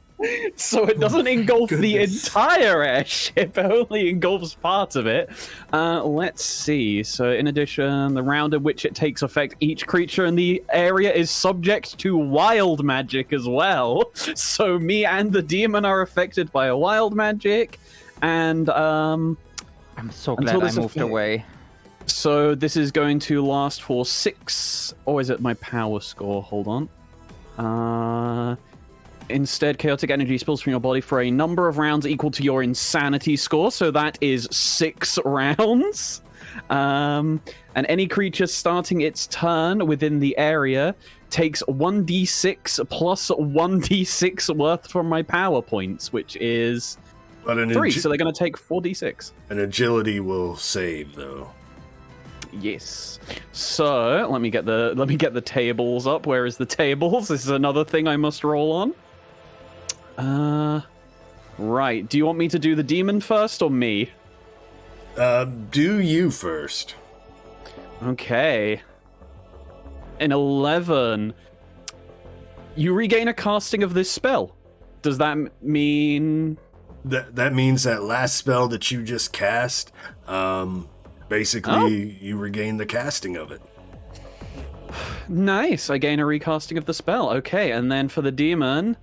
So it doesn't engulf the Goodness. entire airship, it only engulfs part of it. Let's see. So in addition, the round in which it takes effect, each creature in the area is subject to wild magic as well. So me and the demon are affected by a wild magic. And I'm so glad I moved away. so this is going to last for 6, or is it my power score? Hold on. Instead, chaotic energy spills from your body for a number of rounds equal to your insanity score, so that is 6 rounds. And any creature starting its turn within the area takes 1d6 plus 1d6 worth from my power points, which is But 3, so they're going to take 4d6. an agility will save, though. Yes. So let me get the tables up. Where is the tables? This is another thing I must roll on. Right. Do you want me to do the demon first or me? Do you first. Okay. An 11. You regain a casting of this spell. Does that mean? That means that last spell that you just cast, basically you regain the casting of it. Nice. I gain a recasting of the spell. Okay, and then for the demon,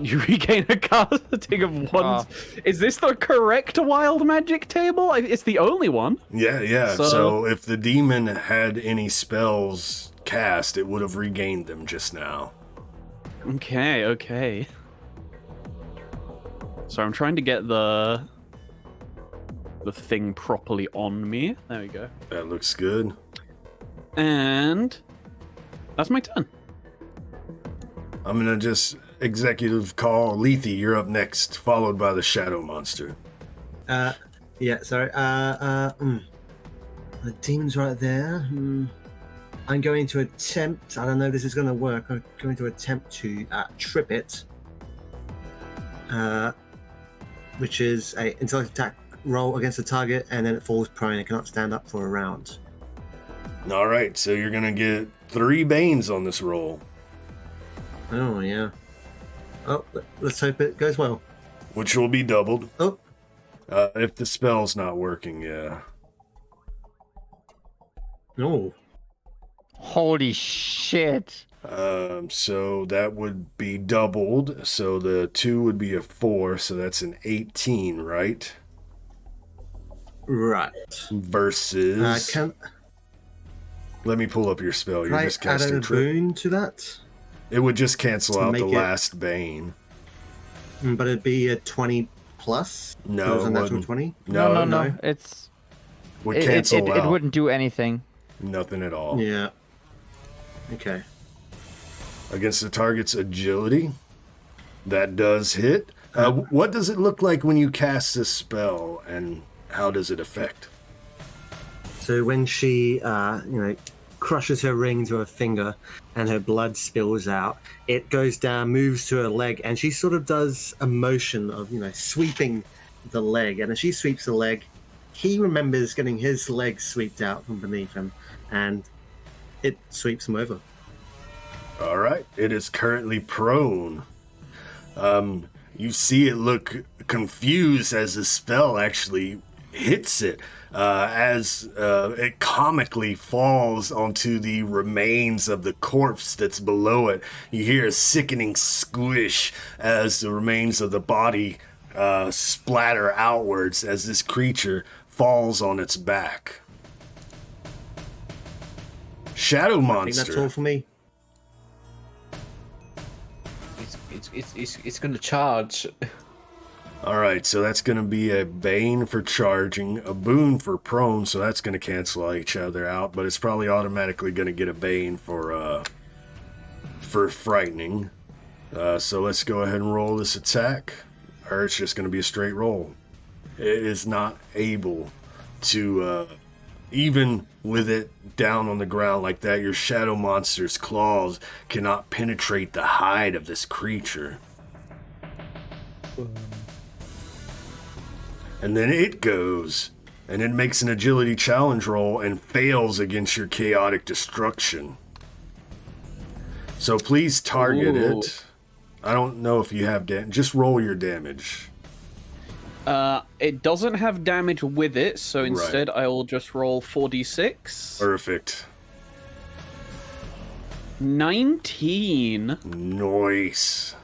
you regain a casting of 1. Oh. Is this the correct wild magic table? It's the only one. Yeah. So- So if the demon had any spells cast, it would have regained them just now. Okay. So I'm trying to get the thing properly on me. There we go. That looks good. And that's my turn. I'm gonna just executive call Lethe. You're up next, followed by the shadow monster. Yeah, sorry. The demon's right there. I'm going to attempt. I don't know if this is going to work. I'm going to attempt to trip it, which is a intellect attack roll against the target, and then it falls prone and cannot stand up for a round. All right, so you're gonna get 3 banes on this roll, Oh yeah. Oh, let's hope it goes well. which will be doubled Oh, if the spell's not working. Yeah. no. Holy shit. So that would be doubled. So the 2 would be a 4. So that's an 18, right? Right. Versus. Can Let me pull up your spell. You're I just add casting a trip. boon to that? It would just cancel to out the make it- last bane. But it'd be a 20 plus? No, It was a it natural wouldn't. 20? No. no. It's Would it cancel out. it wouldn't do anything. Nothing at all. Yeah. Okay. Against the target's agility. That does hit. What does it look like when you cast this spell, and how does it affect? So when she, crushes her ring to her finger and her blood spills out, it goes down, moves to her leg, and she sort of does a motion of, sweeping the leg. And as she sweeps the leg, he remembers getting his leg swept out from beneath him, and it sweeps him over. All right. It is currently prone. You see it look confused as the spell actually hits it, as it comically falls onto the remains of the corpse that's below it. You hear a sickening squish as the remains of the body splatter outwards as this creature falls on its back. Shadow I think monster. that's all for me. it's gonna charge. Alright, so that's going to be a Bane for charging, a Boon for prone, so that's going to cancel each other out, but it's probably automatically going to get a Bane for frightening. So let's go ahead and roll this attack, or it's just going to be a straight roll. It is not able to, even with it down on the ground like that, your shadow monster's claws cannot penetrate the hide of this creature. And then it goes, and it makes an agility challenge roll and fails against your chaotic destruction. So please target it. I don't know if you have damage. Just roll your damage. It doesn't have damage with it, so instead I will just roll 4d6. Perfect. 19. Nice.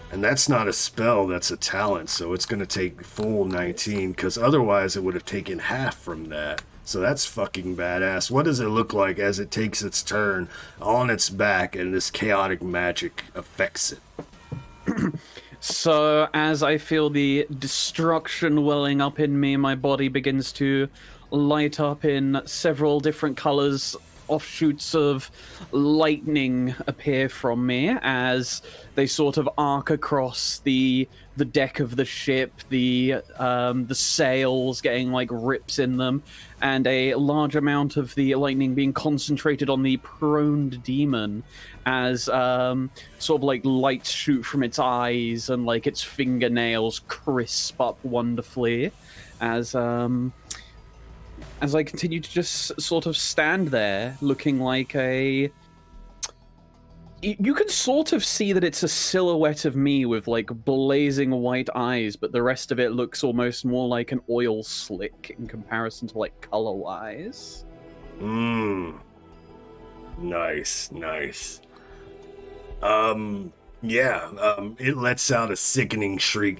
And that's not a spell, that's a talent, so it's going to take full 19, because otherwise it would have taken half from that. So that's fucking badass. What does it look like as it takes its turn on its back and this chaotic magic affects it? So as I feel the destruction welling up in me, my body begins to light up in several different colors. Offshoots of lightning appear from me as they sort of arc across the deck of the ship, the sails getting like rips in them, and a large amount of the lightning being concentrated on the proned demon as sort of like lights shoot from its eyes and like its fingernails crisp up wonderfully as I continue to just sort of stand there looking like a... You can sort of see that it's a silhouette of me with like blazing white eyes, but the rest of it looks almost more like an oil slick in comparison to like color-wise. Nice. It lets out a sickening shriek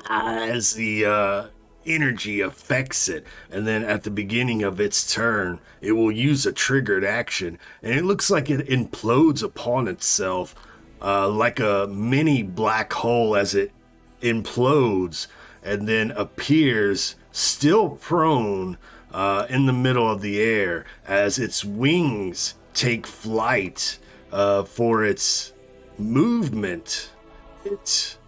as the energy affects it, and then at the beginning of its turn it will use a triggered action, and it looks like it implodes upon itself like a mini black hole as it implodes and then appears still prone in the middle of the air as its wings take flight for its movement. It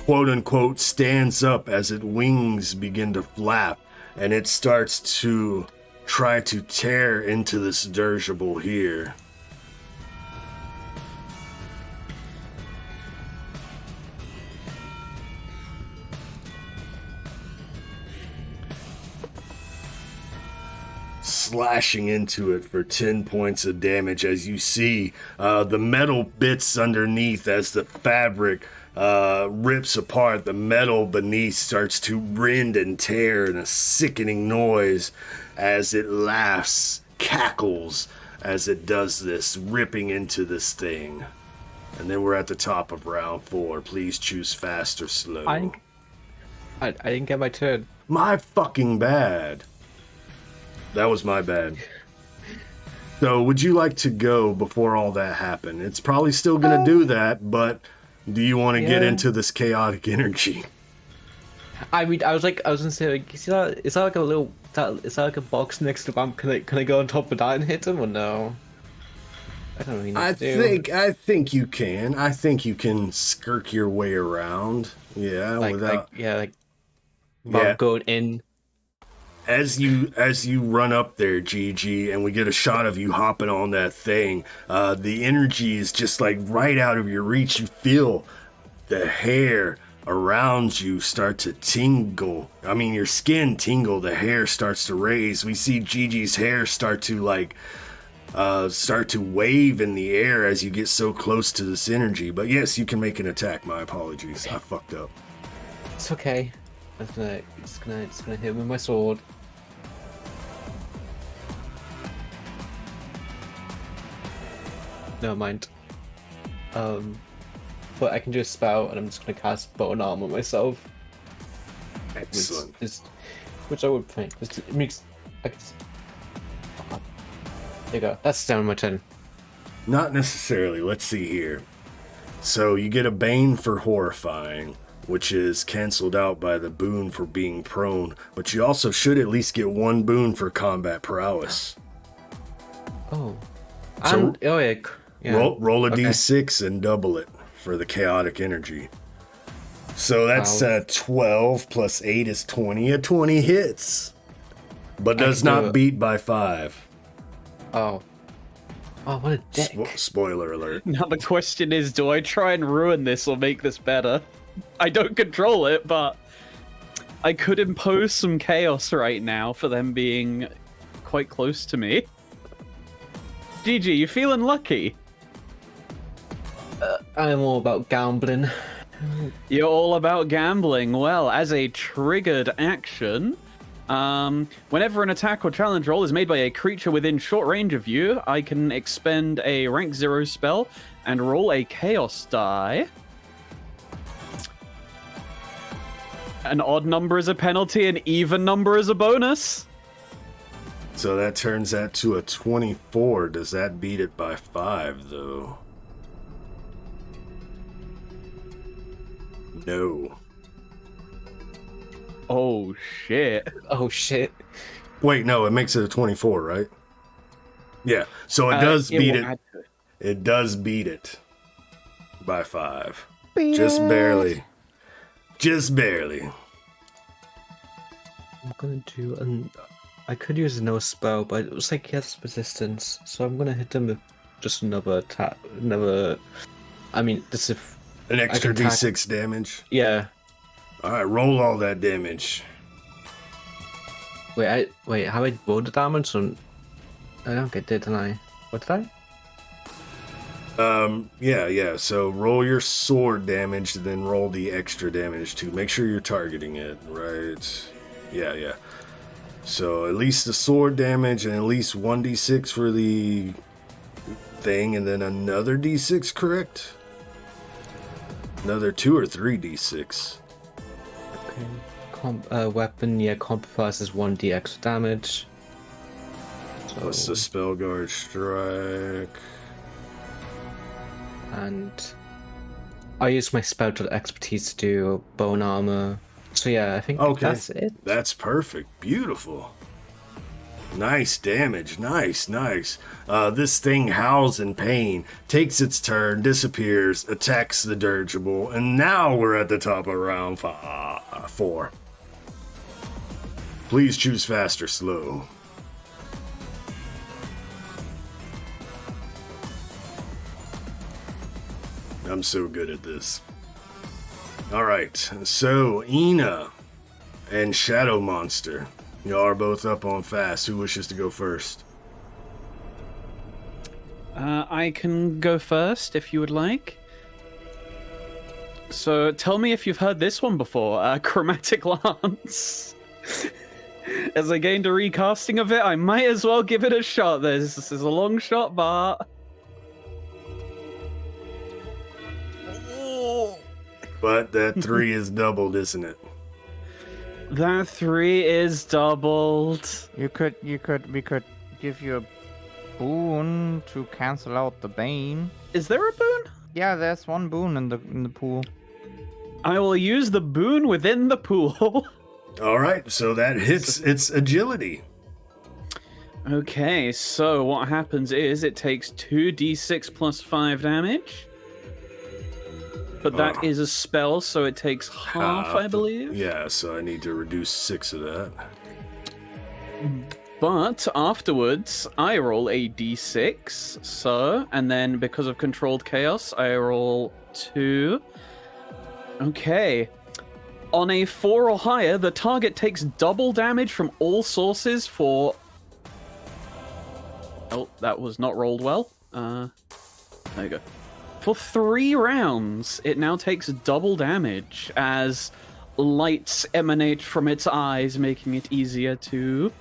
quote-unquote stands up as its wings begin to flap, and it starts to try to tear into this dirigible here. Slashing into it for 10 points of damage as you see the metal bits underneath as the fabric rips apart. The metal beneath starts to rend and tear in a sickening noise as it laughs, cackles as it does this, ripping into this thing. And then we're at the top of round 4. Please choose fast or slow. I didn't get my turn. My fucking bad. That was my bad. So would you like to go before all that happened? It's probably still gonna do that, but do you want to get into this chaotic energy? I mean, I was gonna say, like, is that like a little, is that like a box next to Bump? Can I go on top of that and hit him or no? I don't really know. I think you can. I think you can skirk your way around. Yeah, without Bump going in. As you run up there, GiGi, and we get a shot of you hopping on that thing, the energy is just like right out of your reach. You feel the hair around you start to tingle. I mean, your skin tingle, the hair starts to raise. We see GiGi's hair start to wave in the air as you get so close to this energy. But yes, you can make an attack. My apologies. I fucked up. It's okay. It's gonna hit him with my sword. Never mind. But I can do a spell, and I'm just gonna cast Bow and Arm on myself. Excellent. Which I would think. It makes. There you go. That's down my turn. Not necessarily. Let's see here. So you get a Bane for horrifying, which is canceled out by the boon for being prone, but you also should at least get one boon for combat prowess. Oh. So- And, oh, yeah. Yeah. Roll a Okay. d6 and double it for the chaotic energy. So that's Wow. 12 plus 8 is 20. A 20 hits, but I does can do not it. beat by 5. Oh. Oh, what a dick. Spoiler alert. Now the question is, do I try and ruin this or make this better? I don't control it, but I could impose some chaos right now for them being quite close to me. GG, you feeling lucky? I'm all about gambling. You're all about gambling. Well, as a triggered action, whenever an attack or challenge roll is made by a creature within short range of you, I can expend a rank 0 spell and roll a chaos die. An odd number is a penalty, an even number is a bonus. So that turns that to a 24. Does that beat it by 5, though? No. Oh, shit. Oh, shit. Wait, no, it makes it a 24, right? Yeah, so it does beat it. It does beat it by 5. Just barely. Just barely. I'm gonna do I could use no spell, but it was like he has resistance, so I'm gonna hit him with just another attack. I mean, this if. An extra can attack- d6 damage. Yeah. Alright, roll all that damage. Wait, how I rolled the damage? I don't get it, didn't I? What did I? Yeah. So roll your sword damage, then roll the extra damage too. Make sure you're targeting it, right? Yeah. So at least the sword damage and at least 1d6 for the thing, and then another d6, correct? Another 2 or 3d6. Weapon, yeah, comp plus is 1d extra damage. Plus the Spellguard strike. And I use my spell expertise to do bone armor. So yeah, I think that's it. That's perfect. Beautiful. Nice damage. Nice. This thing howls in pain, takes its turn, disappears, attacks the dirigible, and now we're at the top of round 4. Please choose fast or slow. I'm so good at this. Alright, so Eena and Shadow Monster. Y'all are both up on fast. Who wishes to go first? I can go first if you would like. So tell me if you've heard this one before, Chromatic Lance. As I gained a recasting of it, I might as well give it a shot. This is a long shot, but... But that 3 is doubled, isn't it? That 3 is doubled. We could give you a boon to cancel out the bane. Is there a boon? Yeah, there's one boon in the pool. I will use the boon within the pool. Alright, so that hits its agility. Okay, so what happens is it takes 2d6 plus 5 damage. But that is a spell, so it takes half, I believe. Yeah, so I need to reduce 6 of that. But afterwards, I roll a d6, so, and then because of controlled chaos, I roll 2. Okay. On a 4 or higher, the target takes double damage from all sources for... Oh, that was not rolled well. There you go. For 3 rounds, it now takes double damage as lights emanate from its eyes, making it easier to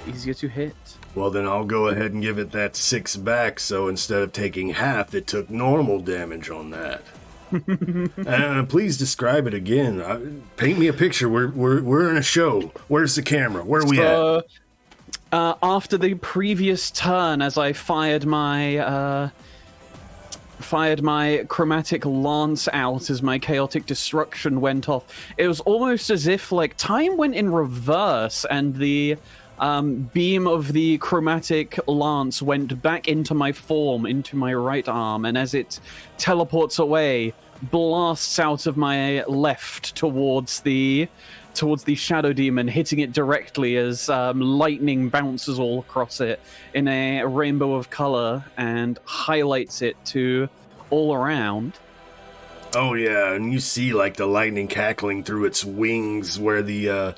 hit. Well, then I'll go ahead and give it that 6 back, so instead of taking half, it took normal damage on that. Please describe it again. Paint me a picture. We're in a show. Where's the camera? Where are we at? After the previous turn, as I fired my chromatic lance out as my chaotic destruction went off, it was almost as if like time went in reverse and the beam of the chromatic lance went back into my form, into my right arm, and as it teleports away, blasts out of my left towards the shadow demon, hitting it directly as lightning bounces all across it in a rainbow of color and highlights it to all around. Oh yeah, and you see like the lightning cackling through its wings where the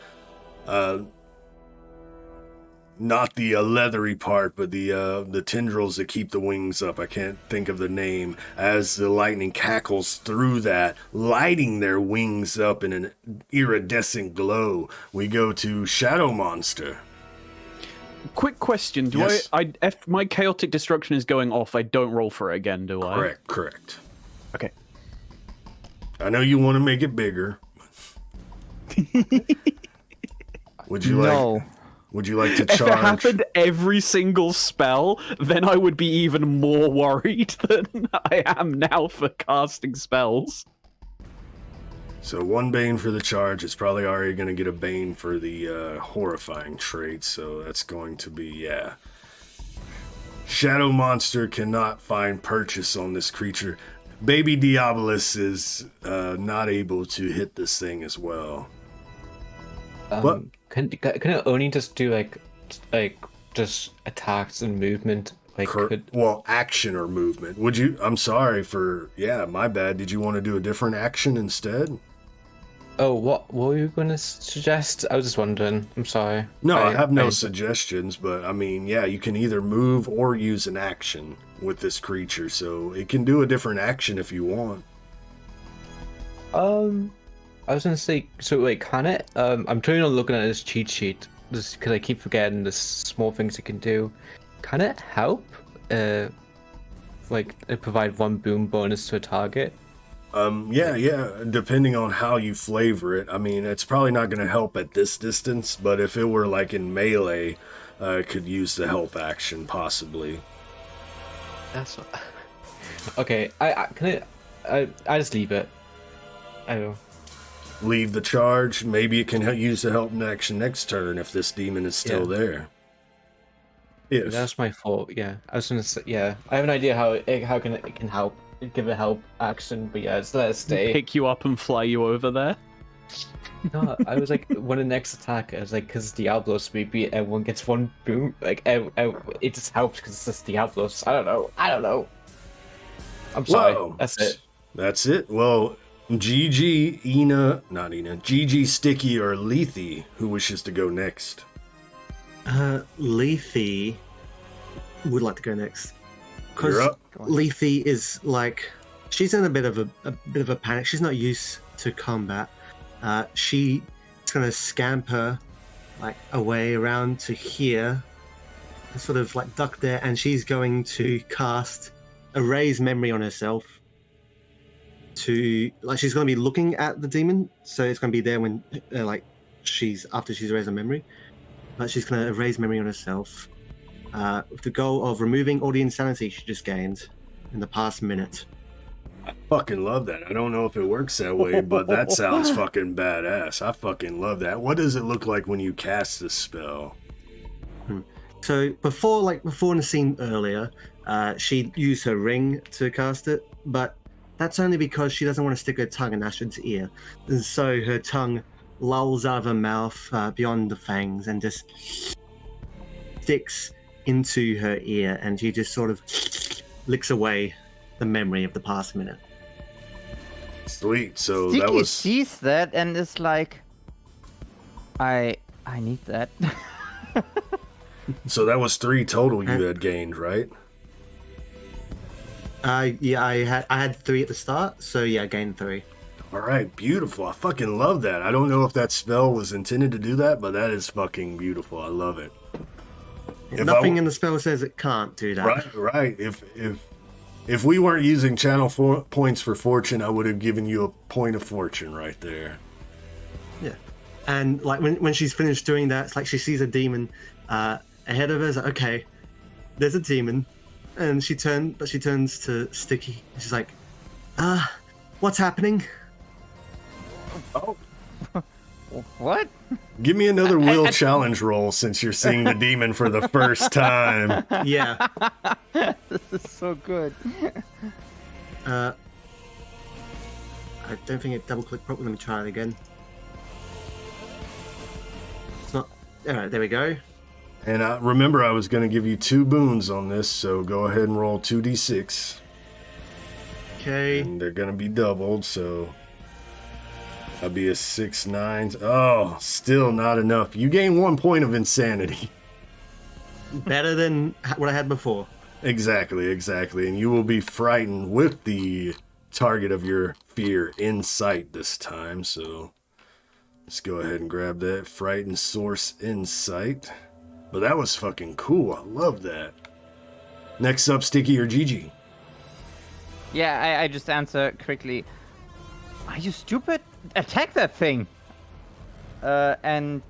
not the leathery part, but the tendrils that keep the wings up. I can't think of the name. As the lightning cackles through that, lighting their wings up in an iridescent glow, we go to Shadow Monster. Quick question: do Yes. if my chaotic destruction is going off, I don't roll for it again, do I? Correct. Okay. I know you want to make it bigger. Would you like? Would you like to charge? If it happened every single spell, then I would be even more worried than I am now for casting spells. So 1 Bane for the charge. It's probably already going to get a Bane for the horrifying trait, so that's going to be, yeah. Shadow Monster cannot find purchase on this creature. Baby Diabolus is not able to hit this thing as well. But Can it only just do like just attacks and movement? Like well, action or movement. Would you? I'm sorry for my bad. Did you want to do a different action instead? Oh, what were you going to suggest? I was just wondering. I'm sorry. No, I have no suggestions, but I mean, yeah, you can either move or use an action with this creature, so it can do a different action if you want. I was gonna say, so like, can it? I'm trying on looking at this cheat sheet just because I keep forgetting the small things it can do. Can it help? Provide 1 boom bonus to a target? Yeah, depending on how you flavor it. I mean, it's probably not going to help at this distance, but if it were like in melee, it could use the help action possibly. That's what... Okay, I just leave it. I don't know. Leave the charge. Maybe it can use the help action next turn if this demon is still there. If. That's my fault. Yeah, I was gonna say. Yeah, I have an idea how it can help. Give a help action, but yeah, just let it stay. Pick you up and fly you over there. No, I was like, when the next attack, I was like, because Diabolus, maybe everyone gets 1 boom. Like, it just helps because it's just Diabolus. I don't know. I'm sorry. Whoa. That's it. Well, GiGi, GiGi, Sticky, or Lethe, who wishes to go next? Lethe would like to go next. You're Because up. Lethe is like, she's in a bit of a panic. She's not used to combat. She's gonna scamper like away around to here, and sort of like duck there, and she's going to cast Erase Memory on herself. To like, she's going to be looking at the demon, so it's going to be there when after she's erased her memory. But she's going to erase memory on herself, with the goal of removing all the insanity she just gained in the past minute. I fucking love that. I don't know if it works that way, but that sounds fucking badass. I fucking love that. What does it look like when you cast this spell? So before in the scene earlier, she used her ring to cast it, but that's only because she doesn't want to stick her tongue in Astrid's ear. And so her tongue lolls out of her mouth beyond the fangs and just sticks into her ear, and she just sort of licks away the memory of the past minute. Sweet. So Sticky that was sees that and is like, I need that. so that was 3 total you had gained, right? Yeah, I had 3 at the start, so yeah, I gained 3. All right, beautiful. I fucking love that. I don't know if that spell was intended to do that, but that is fucking beautiful. I love it. Nothing in the spell says it can't do that. Right. If we weren't using channel points for fortune, I would have given you a point of fortune right there. Yeah, and like when she's finished doing that, it's like she sees a demon, ahead of her. Is like, okay, there's a demon, and she turns to Sticky. And she's like, what's happening? What? Give me another will challenge roll since you're seeing the demon for the first time. Yeah. This is so good. I don't think it double clicked properly. Let me try it again. It's not. Alright, there we go. And remember, I was going to give you 2 boons on this, so go ahead and roll 2d6. Okay. And they're going to be doubled, so that'll be a 6, 9. Oh, still not enough. You gain 1 point of insanity. Better than what I had before. Exactly. And you will be frightened with the target of your fear in sight this time, so let's go ahead and grab that frightened source in sight. But that was fucking cool. I love that. Next up, Sticky or GiGi? Yeah, I just answer quickly. Are you stupid? Attack that thing. GiGi,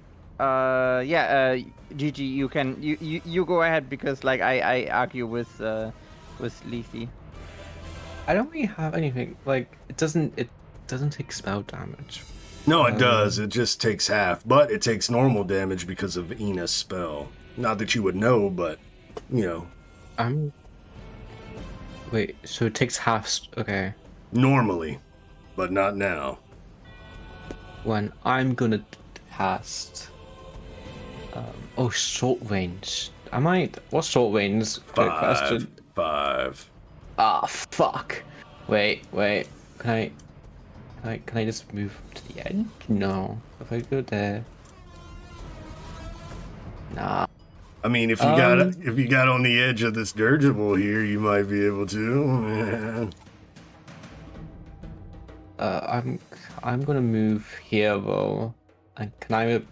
you go ahead because like I argue with Lethe. I don't really have anything. Like, it doesn't take spell damage. No, it does. It just takes half, but it takes normal damage because of Eena's spell. Not that you would know, but you know. Wait, so it takes half. Okay. Normally, but not now. When I'm gonna cast. Short range. What's short range? Quick question. 5. Ah, fuck. Wait. Can I just move to the end? No. If I go there. Nah. I mean, if you got on the edge of this dirigible here, you might be able to. I'm gonna move here though. And can I?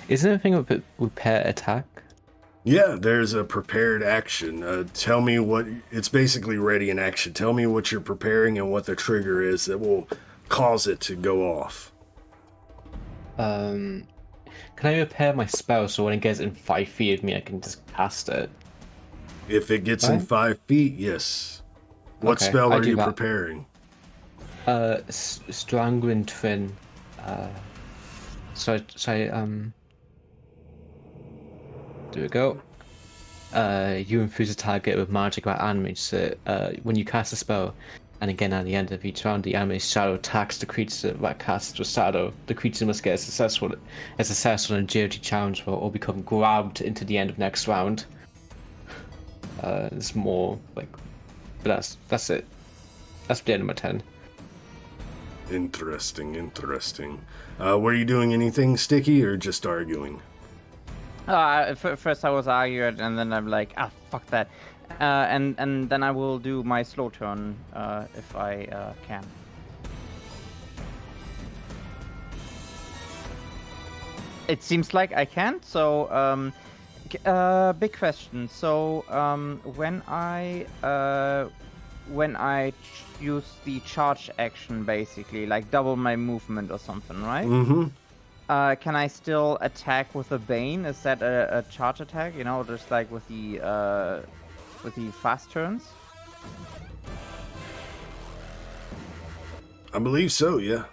Is there a thing with repair attack? Yeah, there's a prepared action. Tell me what it's basically ready in action. Tell me what you're preparing and what the trigger is that will cause it to go off. Can I repair my spell so when it gets in 5 feet of me, I can just cast it? If it gets in 5 feet, yes. What Okay, spell I are do you that. preparing? Strangling Twin. There we go. You infuse a target with magic or animage. So, when you cast a spell, and again at the end of each round, the animate's shadow attacks the creature that casts the shadow. The creature must get a successful on an agility challenge or become grabbed into the end of next round. It's more like, but that's it. That's the end of my turn. Interesting. Were you doing anything, Sticky, or just arguing? First I was arguing, and then I'm like, fuck that. And then I will do my slow turn if I can. It seems like I can. So, big question. So, when I use the charge action, basically, like double my movement or something, right? Mm-hmm. Can I still attack with a Bane? Is that a charge attack? You know, just like with the fast turns? I believe so, yeah.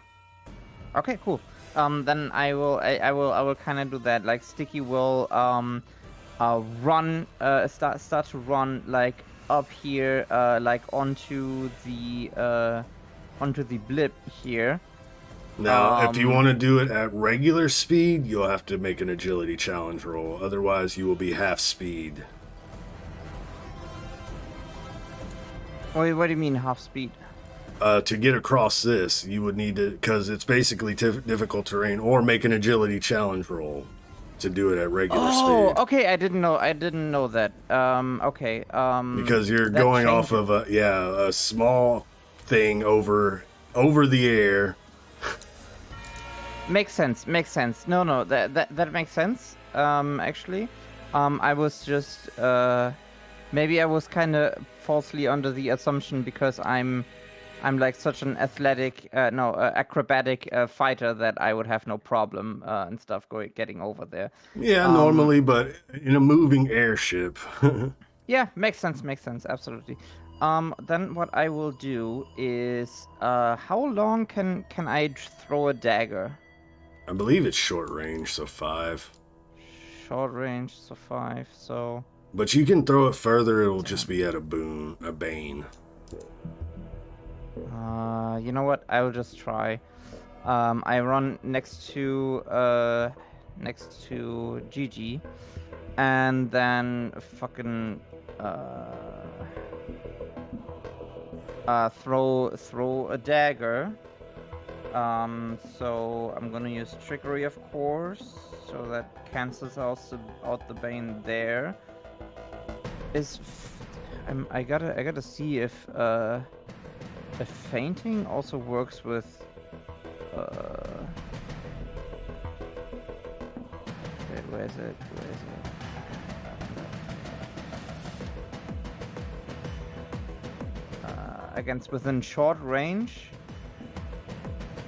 Okay, cool. Then I will kind of do that. Like Sticky will run, start to run like up here, like onto the blip here. Now, if you want to do it at regular speed, you'll have to make an agility challenge roll. Otherwise, you will be half speed. Wait, what do you mean half speed? To get across this, you would need to, because it's basically difficult terrain, or make an agility challenge roll to do it at regular speed. Oh, okay. I didn't know that. Okay. Because you're that going off changes. of a small thing over the air. Makes sense. No, that makes sense. Actually, I was just maybe I was kind of falsely under the assumption because I'm I'm like such an athletic, acrobatic fighter that I would have no problem and stuff getting over there. Yeah, normally, but in a moving airship. Yeah, makes sense, absolutely. Then what I will do is, how long can I throw a dagger? I believe it's short range, so 5. Short range, so 5, so... But you can throw it further, it'll just be at a bane. You know what? I will just try. I run next to GiGi, and then fucking throw a dagger. So I'm gonna use trickery, of course, so that cancels out the bane there. I gotta see if fainting also works with wait, where is it? Against within short range.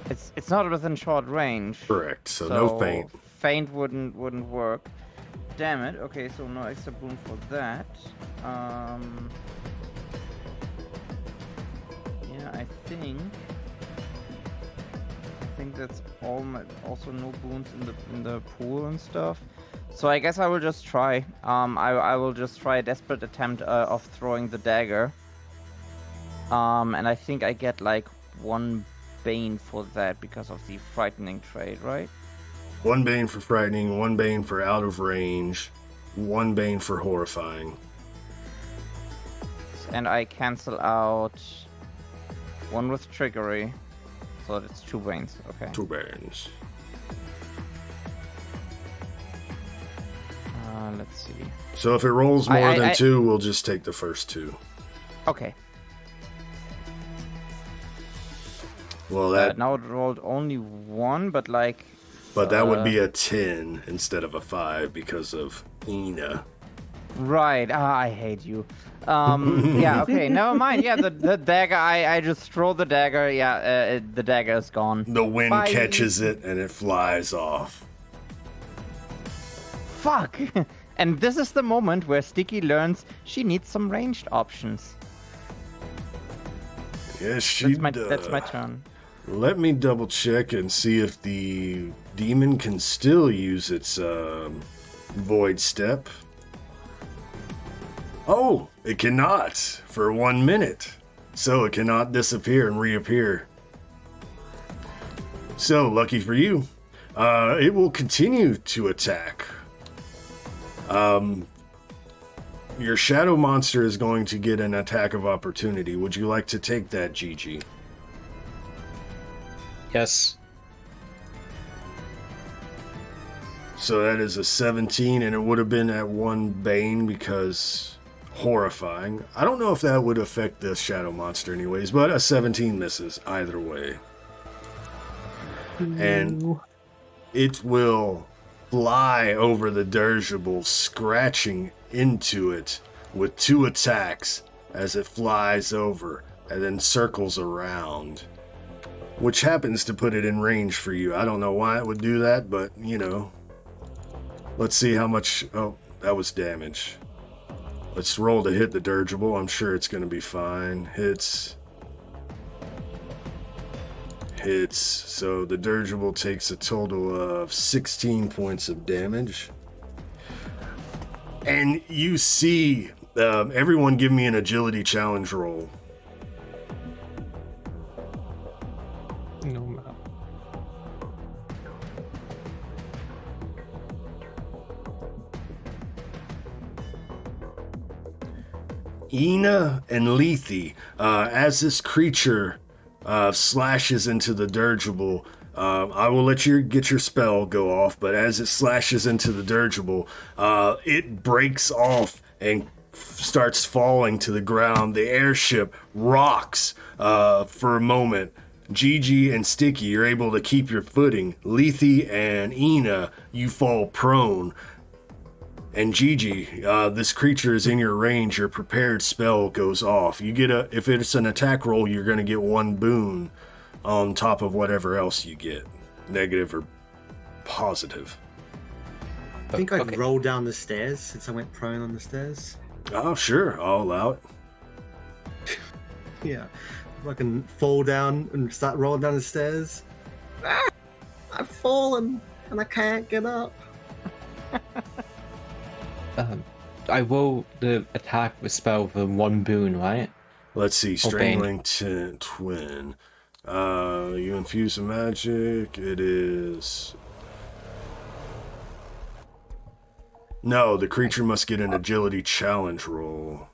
It's not within short range. Correct. So no feint. Feint wouldn't work. Damn it. Okay, so no extra boon for that. Yeah, I think that's all. Also no boons in the pool and stuff. So I guess I will just try. I will just try a desperate attempt of throwing the dagger. And I think I get like 1 bane for that because of the frightening trait, right? 1 bane for frightening, 1 bane for out of range, 1 bane for horrifying. And I cancel out 1 with trickery, so that's 2 banes. Okay. 2 banes. Let's see. So if it rolls more than 2, we'll just take the first 2. Okay. Well, that now it rolled only 1, but like. But that would be a 10 instead of a 5 because of Eena. Right. I hate you. Yeah. Okay. Never mind. Yeah. The dagger. I just throw the dagger. Yeah. The dagger is gone. The wind Bye. catches it and it flies off. Fuck. And this is the moment where Sticky learns she needs some ranged options. Yes, she That's does. my turn. Let me double check and see if the demon can still use its void step. Oh, it cannot for 1 minute. So it cannot disappear and reappear. So, lucky for you, it will continue to attack. Your shadow monster is going to get an attack of opportunity. Would you like to take that, GiGi? Yes. So that is a 17, and it would have been at 1 bane because horrifying. I don't know if that would affect the shadow monster anyways, but a 17 misses either way. And it will fly over the dirigible, scratching into it with 2 attacks as it flies over and then circles around. Which happens to put it in range for you. I don't know why it would do that, but, you know. Let's see how much... Oh, that was damage. Let's roll to hit the dirigible. I'm sure it's going to be fine. Hits. So the dirigible takes a total of 16 points of damage. And you see... everyone give me an agility challenge roll. No map. Eena and Lethe, as this creature slashes into the dirigible, I will let you get your spell go off, but as it slashes into the dirigible, it breaks off and starts falling to the ground. The airship rocks for a moment. GiGi and Sticky, you're able to keep your footing. Lethe and Eena, you fall prone. And GiGi, this creature is in your range. Your prepared spell goes off. You get if it's an attack roll, you're going to get 1 boon on top of whatever else you get, negative or positive. I think I'd Okay. roll down the stairs since I went prone on the stairs. Oh, sure, I'll allow it. Yeah. If I can fall down and start rolling down the stairs. Ah! I've fallen and I can't get up. I roll the attack with spell for 1 boon, right? Let's see, Or Bane. Strangling Twin. You infuse the magic. It is... No, the creature must get an agility challenge roll.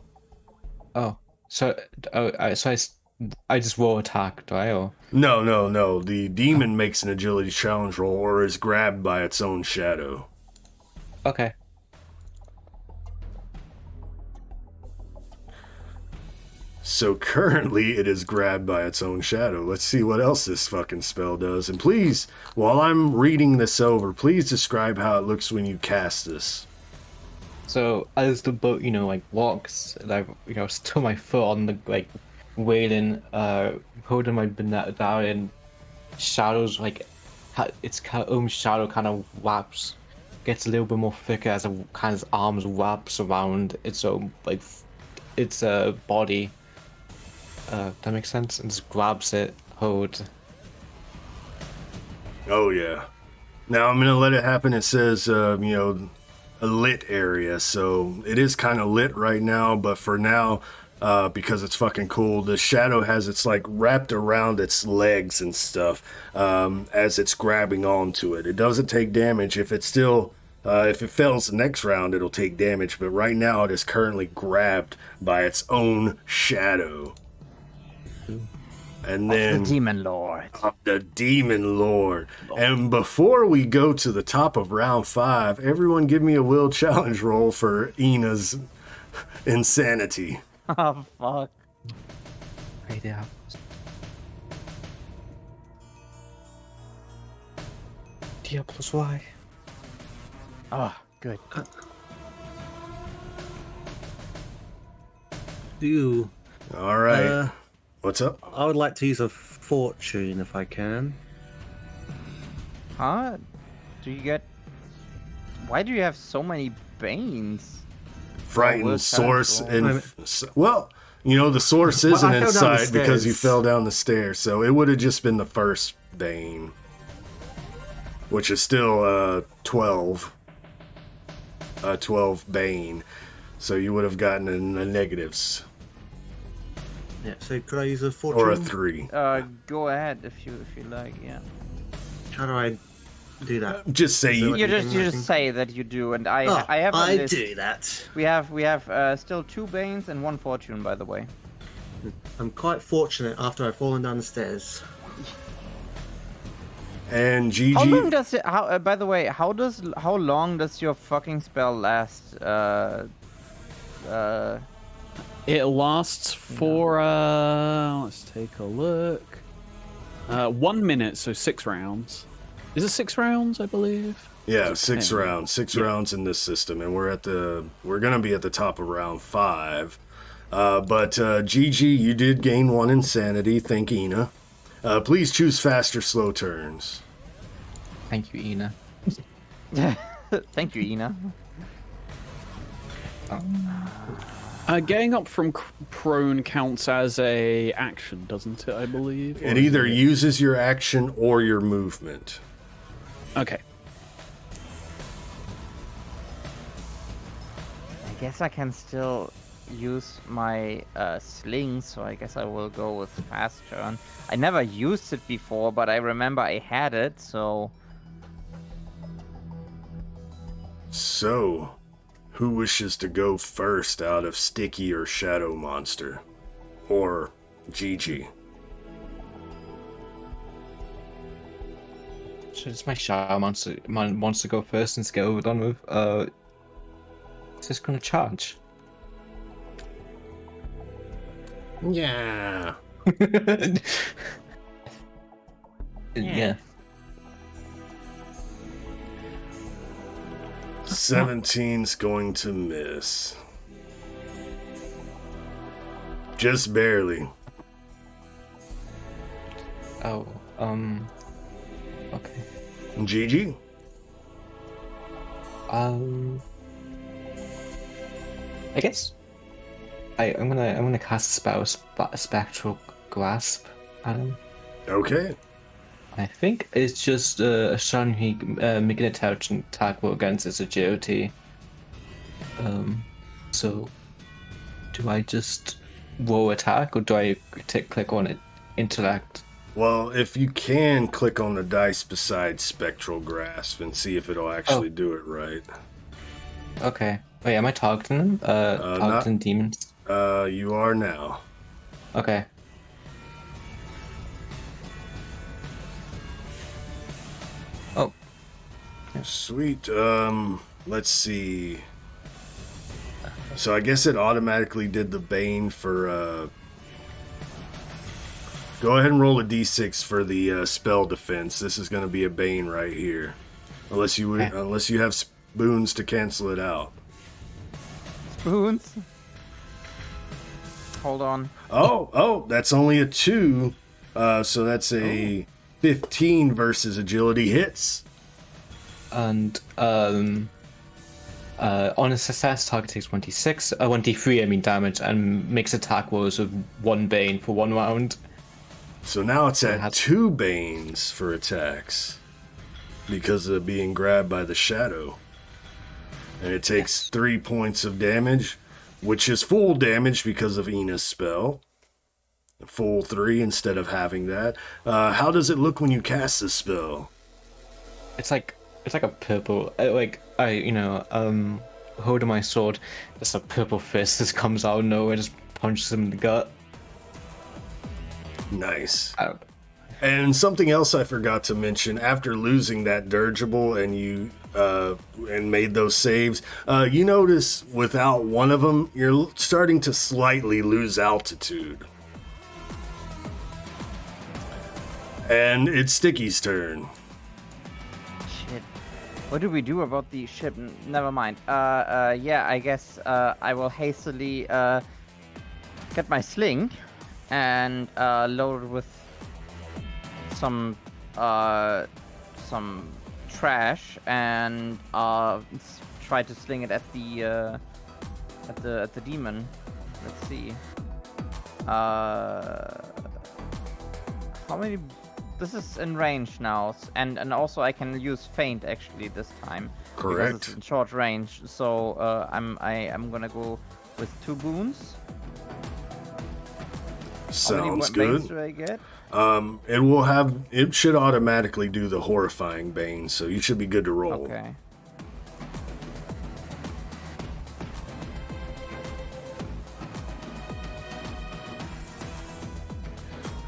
Oh, so I just roll attack, do I? Or No. The demon makes an agility challenge roll or is grabbed by its own shadow. okay. So currently it is grabbed by its own shadow. Let's see what else this fucking spell does. And please, while I'm reading this over, please describe how it looks when you cast this. So as the boat, like walks, and I, still my foot on the wailing, holding my bayonet down, and shadows its own shadow kind of wraps, gets a little bit more thicker as it kind of arms wraps around its own its body. That makes sense, and just grabs it, hold. Oh yeah. Now I'm gonna let it happen. It says, a lit area, so it is kind of lit right now. But for now, because it's fucking cool, the shadow has its wrapped around its legs and stuff as it's grabbing onto it. It doesn't take damage. If it's still, if it fails the next round, it'll take damage. But right now, it is currently grabbed by its own shadow. And then The Demon Lord. the Demon Lord. And before we go to the top of round 5, everyone give me a will challenge roll for Eena's insanity. Oh, fuck. Right there. Diabolus, why? Oh, good. Do All right. What's up? I would like to use a fortune if I can. Huh? Do you get... Why do you have so many Banes? Frightened will source challenge and well, the source isn't I fell down the inside because you stairs. fell down the stairs, so it would have just been the first Bane, which is still 12. 12 Bane, so you would have gotten in the negatives Yeah, so could I use a fortune? or a 3. Go ahead if you like, yeah. How do I do that? Just say So you. You just anything? say that you do, and I Oh, have a I list. do that. We have still 2 Banes and 1 Fortune, by the way. I'm quite fortunate after I've fallen down the stairs. And How long GiGi, does it? By the way, how long does your fucking spell last? It lasts for let's take a look. 1 minute, so 6 rounds. Is it 6 rounds? I believe. yeah, 6 10? rounds, 6 rounds in this system, and we're gonna be at the top of round 5. But GiGi, you did gain 1 insanity. Thank Eena. Please choose fast or slow turns. Thank you, Eena. Thank you, Eena. Getting up from prone counts as a action, doesn't it? I believe. It either uses your action or your movement. Okay. I guess I can still use my sling, so I guess I will go with fast turn. I never used it before, but I remember I had it, so... So, who wishes to go first out of Sticky or Shadow Monster? Or GiGi? So it's my shadow monster wants to go first and get over done with. It's just gonna charge. Yeah. Yeah. 17's going to miss. Just barely. Oh, okay. GiGi? I guess I'm gonna cast a spell, Spectral Grasp at him. Okay. I think it's just showing he make an intelligent attack roll against his agility. So do I just roll attack or do I click on it intellect? Well, if you can, click on the dice beside Spectral Grasp and see if it'll actually do it right. Okay. Wait, am I targeting them? Targeting demons? You are now. Okay. Oh. Sweet. Let's see. So I guess it automatically did the Bane for, Go ahead and roll a d6 for the spell defense. This is going to be a Bane right here. Unless you have spoons to cancel it out. Spoons? Hold on. Oh, that's only a 2. So that's a 15 versus agility hits. And on a success, target takes 1d3 damage, and makes attack rolls with 1 Bane for 1 round. So now it's at 2 Banes for attacks because of being grabbed by the shadow. And it takes 3 points of damage, which is full damage because of Eena's spell. Full 3 instead of having that. How does it look when you cast the spell? It's like a purple, holding my sword, there's a purple fist that comes out of nowhere, just punches him in the gut. Nice. And something else I forgot to mention, after losing that dirigible and you and made those saves, you notice without one of them, you're starting to slightly lose altitude. And it's Sticky's turn. Shit. What do we do about the ship? Never mind. Yeah, I guess I will hastily get my sling and load it with some trash and try to sling it at the demon. Let's see. How many? This is in range now, and also I can use feint actually this time. Correct. Because it's in short range, so I'm gonna go with 2 boons. Sounds How many good. banes do I get? It should automatically do the horrifying Bane, so you should be good to roll. Okay.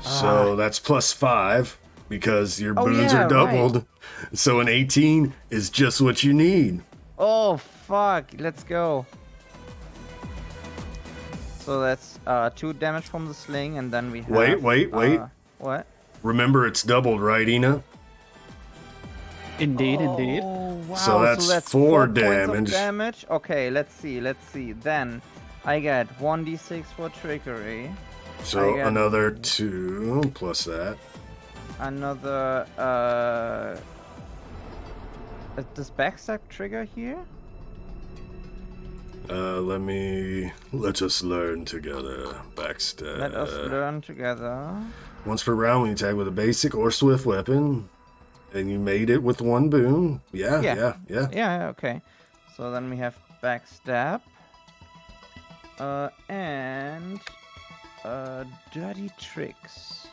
So that's +5 because your boons are doubled. Right. So an 18 is just what you need. Oh fuck! Let's go. So that's 2 damage from the sling, and then we have. Wait. What? Remember, it's doubled, right, Eena? Indeed. Oh, wow. So that's 4 damage. damage. Okay, let's see. Then I get 1d6 for trickery. So I got- another 2 plus that. Another. Does backstab trigger here? Let us learn together. Backstab. Let us learn together. Once per round, when you attack with a basic or swift weapon, and you made it with 1 boon. Yeah. Yeah, okay. So then we have backstab. And dirty tricks.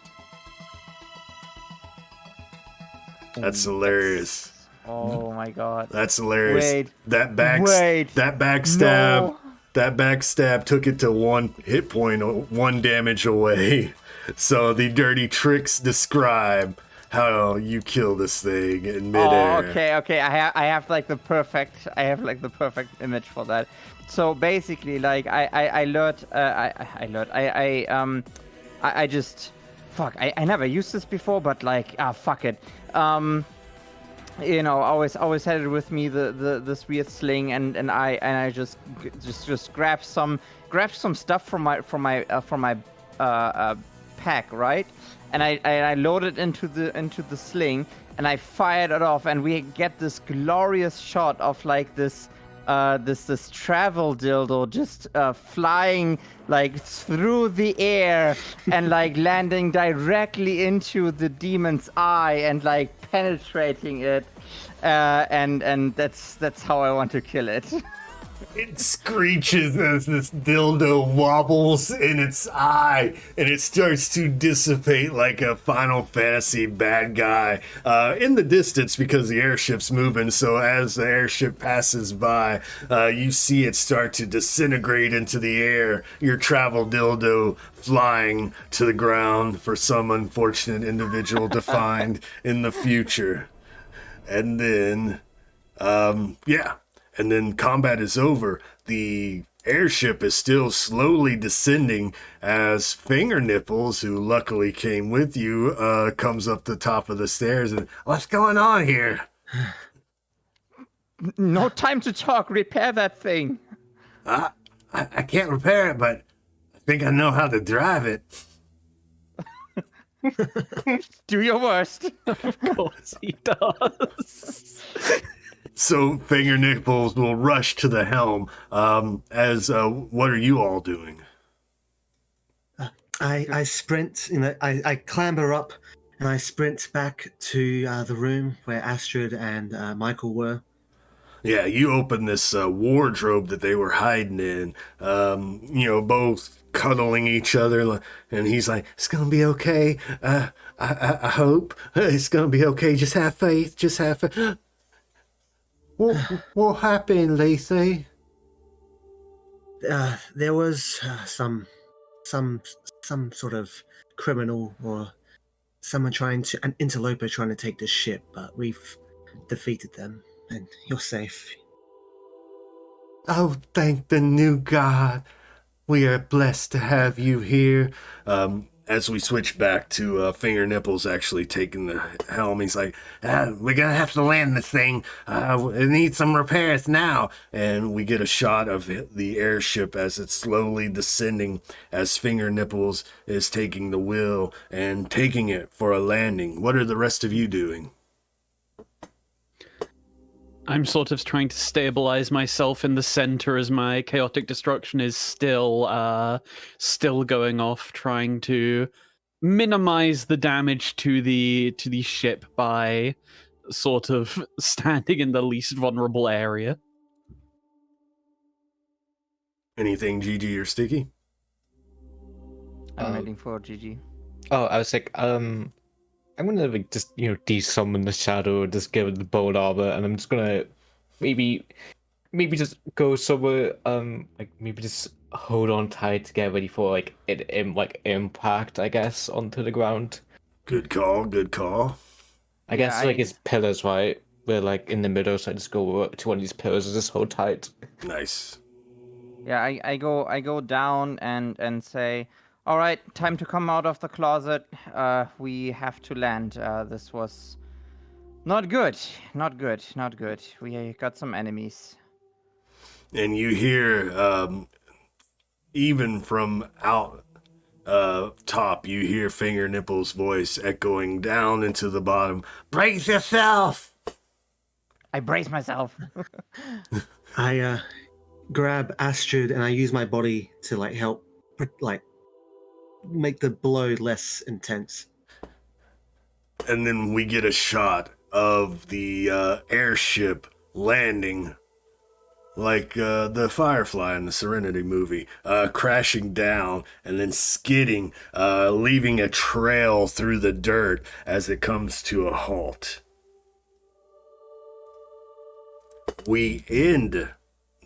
That's hilarious. Oh my god. That's hilarious. Wait. That No. backstab took it to 1 hit point, 1 damage away. So the dirty tricks describe how you kill this thing in midair. Oh, okay. I have the perfect image for that. So basically, like I never used this before, but like fuck it. always had it with me, this weird sling, and I just grabbed some stuff from my pack, right? And I loaded into the sling, and I fired it off, and we get this glorious shot of like this travel dildo just flying like through the air and like landing directly into the demon's eye and like penetrating it, and that's how I want to kill it. It screeches as this dildo wobbles in its eye, and it starts to dissipate like a Final Fantasy bad guy in the distance because the airship's moving. So as the airship passes by, you see it start to disintegrate into the air. Your travel dildo flying to the ground for some unfortunate individual to find in the future. And then, and then combat is over. The airship is still slowly descending as Finger Nipples, who luckily came with you, comes up the top of the stairs. And what's going on here? No time to talk. Repair that thing. I can't repair it, but I think I know how to drive it. Do your worst. Of course he does. So Finger Nipples will rush to the helm. What are you all doing? I sprint, I clamber up and I sprint back to the room where Astrid and Michael were. Yeah, you open this wardrobe that they were hiding in, both cuddling each other, and he's like, it's gonna be okay, I hope, it's gonna be okay, just have faith. What happened, Lethe? There was some sort of criminal or an interloper trying to take the ship, but we've defeated them, and you're safe. Oh, thank the new God. We are blessed to have you here. As we switch back to Finger Nipples actually taking the helm, he's like, we're gonna have to land this thing. It needs some repairs now. And we get a shot of the airship as it's slowly descending as Finger Nipples is taking the wheel and taking it for a landing. What are the rest of you doing? I'm sort of trying to stabilize myself in the center as my chaotic destruction is still going off, trying to minimize the damage to the ship by sort of standing in the least vulnerable area. Anything, GiGi or Sticky? I'm waiting for GiGi. Oh, I was like, I'm gonna like just desummon the shadow, just give it the bold arbor, and I'm just gonna maybe just go somewhere, maybe just hold on tight to get ready for like impact, I guess, onto the ground. Good call. I guess it's pillars, right? We're like in the middle, so I just go up to one of these pillars and just hold tight. Nice. Yeah, I go down and say, all right, time to come out of the closet. We have to land. This was not good. We got some enemies. And you hear, even from out top, you hear Finger Nipples' voice echoing down into the bottom. Brace yourself! I brace myself. I grab Astrid and I use my body to help make the blow less intense. And then we get a shot of the airship landing like the Firefly in the Serenity movie, crashing down and then skidding, leaving a trail through the dirt as it comes to a halt. We end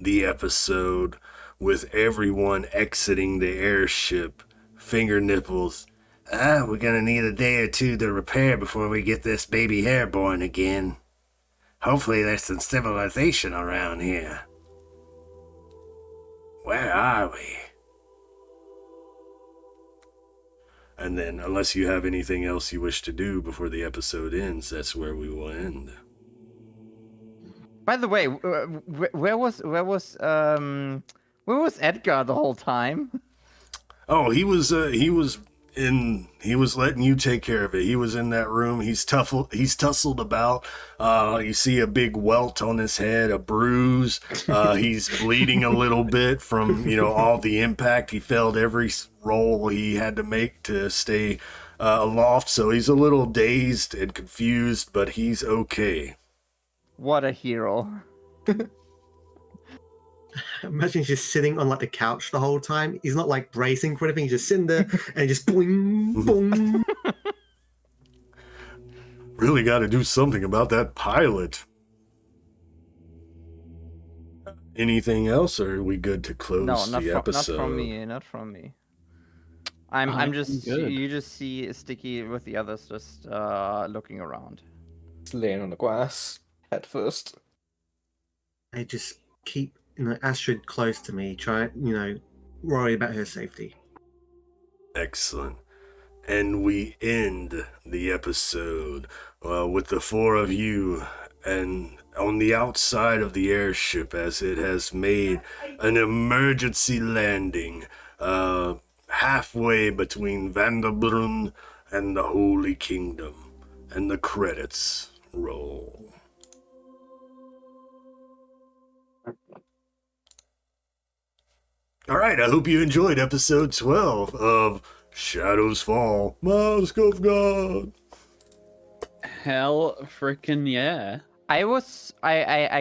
the episode with everyone exiting the airship. Finger Nipples, we're gonna need a day or two to repair before we get this baby airborne again. Hopefully there's some civilization around here. Where are we? And then, unless you have anything else you wish to do before the episode ends, that's where we will end. By the way, where was Edgar the whole time? Oh, he was letting you take care of it. He was in that room. He's tussled about. You see a big welt on his head, a bruise. He's bleeding a little bit from, all the impact. He failed every roll he had to make to stay aloft. So he's a little dazed and confused, but he's okay. What a hero. Imagine he's just sitting on like the couch the whole time. He's not like bracing for anything. He's just sitting there and he just boing, boing. Really got to do something about that pilot. Anything else, or are we good to close the episode? Not from me. I'm just good. you just see Sticky with the others just looking around. Just laying on the grass, head first. I just keep Astrid close to me, try worry about her safety. Excellent. And we end the episode with the four of you and on the outside of the airship as it has made an emergency landing halfway between Vanderbrunn and the Holy Kingdom. And the credits roll. All right, I hope you enjoyed episode 12 of Shadows Fall, Mask of God. Hell freaking yeah. I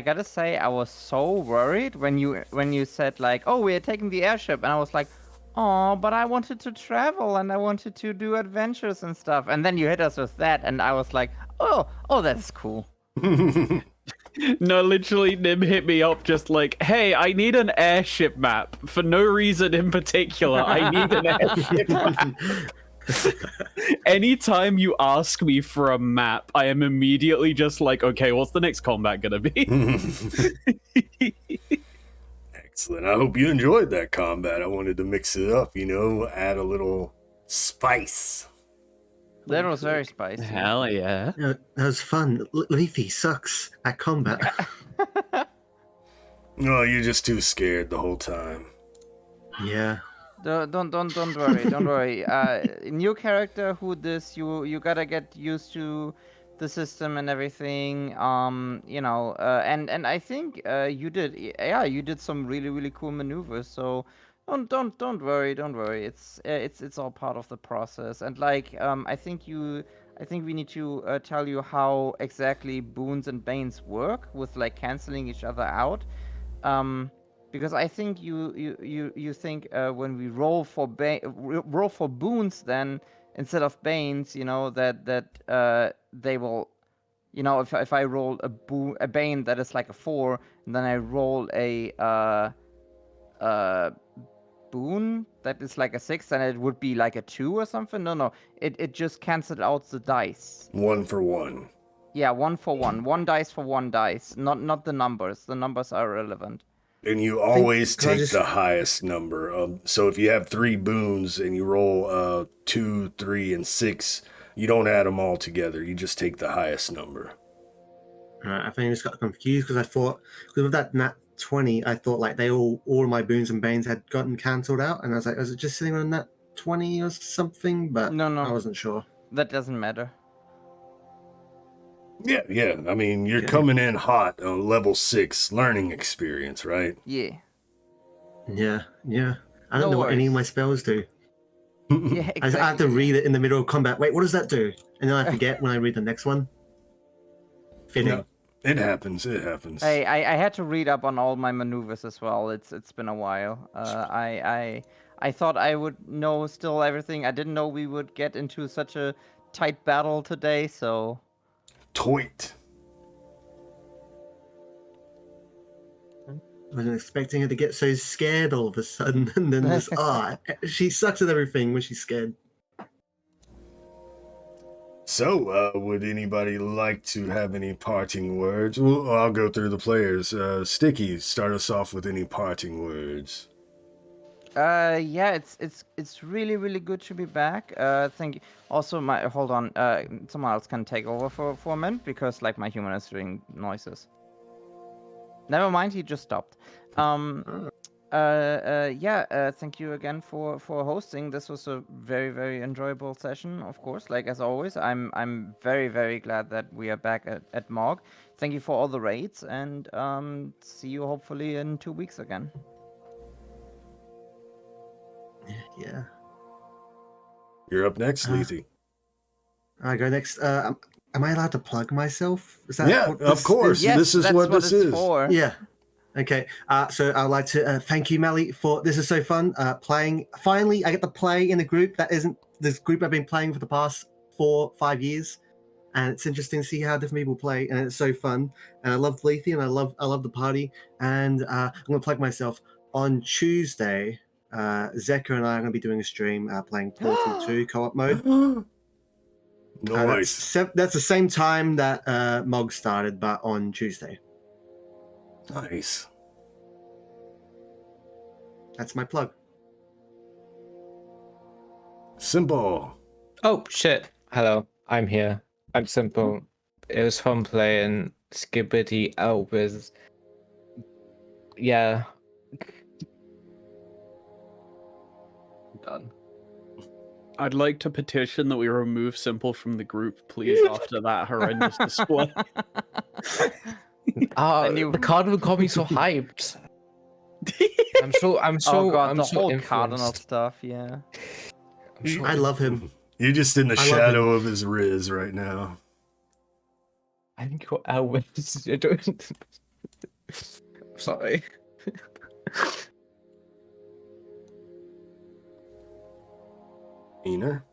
gotta say, I was so worried when you said like, oh, we're taking the airship, and I was like, oh, but I wanted to travel and I wanted to do adventures and stuff, and then you hit us with that, and I was like, oh, that's cool. No, literally, Nim hit me up just like, hey, I need an airship map. For no reason in particular, I need an airship map. Anytime you ask me for a map, I am immediately just like, okay, what's the next combat gonna be? Excellent. I hope you enjoyed that combat. I wanted to mix it up, add a little spice. That was very spicy. Hell yeah. That was fun. Lethe sucks at combat. No, you're just too scared the whole time. Yeah. Don't worry. New character who this you gotta get used to the system and everything. And I think you did some really cool maneuvers. So don't worry. It's all part of the process. And I think we need to tell you how exactly boons and banes work with canceling each other out. Because I think you think when we roll for boons, then instead of banes, that they will, if I roll a bane that is like a 4, and then I roll a boon that is like a 6, then it would be like a 2 or something. No, it just canceled out the dice. 1 for 1. Yeah, 1 for 1. 1 dice for 1 dice. Not the numbers. The numbers are irrelevant. And you always take the highest number. So if you have 3 boons and you roll 2, 3, and 6, you don't add them all together. You just take the highest number. I think I just got confused because I thought, because with that nat 20, I thought all of my boons and banes had gotten cancelled out, and I was like, was it just sitting on nat 20 or something? But No. I wasn't sure. That doesn't matter. Yeah. I mean, you're coming in hot on level 6 learning experience, right? Yeah. Yeah. I don't know what any of my spells do. Yeah, exactly. I have to read it in the middle of combat. Wait, what does that do? And then I forget when I read the next one. Fitting. Yeah, it happens. I had to read up on all my maneuvers as well. It's been a while. I thought I would know still everything. I didn't know we would get into such a tight battle today, so... Toit. I wasn't expecting her to get so scared all of a sudden, and then this, she sucks at everything when she's scared. So, would anybody like to have any parting words? Well, I'll go through the players. Sticky, start us off with any parting words. Yeah, it's really good to be back. Thank you. Also, hold on. Someone else can take over for a minute because my human is doing noises. Never mind, he just stopped. Thank you again for hosting. This was a very, very enjoyable session, of course. Like as always, I'm very, very glad that we are back at Morg. Thank you for all the raids, and see you hopefully in 2 weeks again. Yeah. You're up next, Lethe. I go next. Am I allowed to plug myself? Is that Yeah, what of this course. is? Yes, this is that's what this it's is. for. Yeah. Okay. So I'd like to thank you, Melly, for this is so fun. Playing. Finally, I get to play in a group that isn't this group I've been playing for the past 4-5 years, and it's interesting to see how different people play, and it's so fun. And I love Lethe, and I love the party. And I'm gonna plug myself on Tuesday. Zeka and I are gonna be doing a stream playing Portal 2 co-op mode. Nice. That's the same time that Mog started, but on Tuesday. Nice. That's my plug. Simple. Oh shit! Hello, I'm here. I'm Simple. It was fun playing Skibbity out with. Yeah. Done. I'd like to petition that we remove Simple from the group, please, after that horrendous display. The cardinal got me so hyped. I'm so Oh god, I'm the so whole influenced. cardinal stuff, yeah. I'm so I love him. You're just in the I love shadow of his riz right now. I think you're Elvis. You're doing. Sorry. Eena?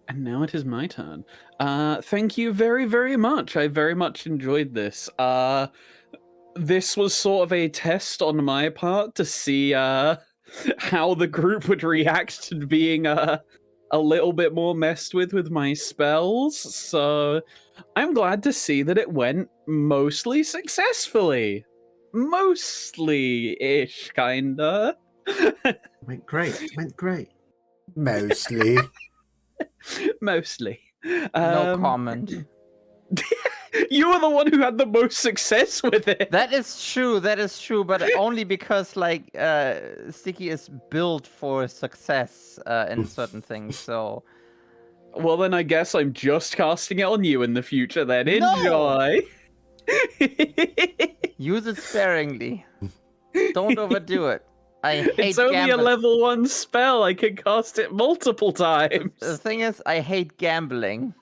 And now it is my turn. Thank you very, very much. I very much enjoyed this. This was sort of a test on my part to see how the group would react to being a little bit more messed with my spells. So I'm glad to see that it went mostly successfully. Mostly-ish, kinda. Went great. Mostly. Mostly. No comment. You were the one who had the most success with it. That is true, but only because like Sticky is built for success in certain things, so Well, then I guess I'm just casting it on you in the future then. No! Enjoy! use it sparingly. Don't overdo it. I hate It's only a gambling. level 1 spell. I can cast it multiple times. The thing is, I hate gambling.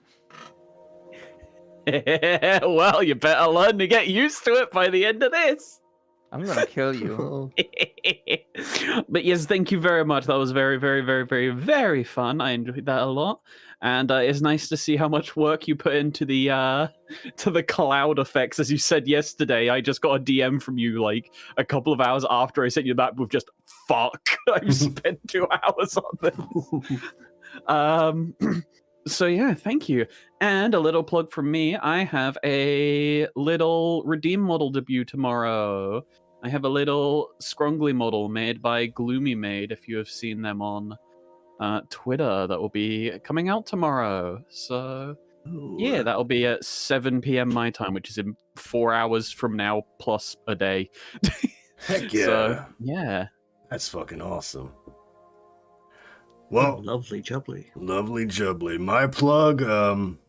Well, you better learn to get used to it by the end of this. I'm gonna kill you. But yes, thank you very much. That was very, very, very, very, very fun. I enjoyed that a lot, and it's nice to see how much work you put into the cloud effects. As you said yesterday, I just got a DM from you like a couple of hours after I sent you that with just fuck. I've spent 2 hours on this. So yeah, thank you. And a little plug from me. I have a little Redeem model debut tomorrow. I have a little Scrungly model made by Gloomy Maid, if you have seen them on Twitter. That will be coming out tomorrow. So yeah, that'll be at 7 p.m. my time, which is in 4 hours from now, plus a day. Heck yeah. So, yeah. That's fucking awesome. Well, Lovely jubbly. lovely jubbly. My plug,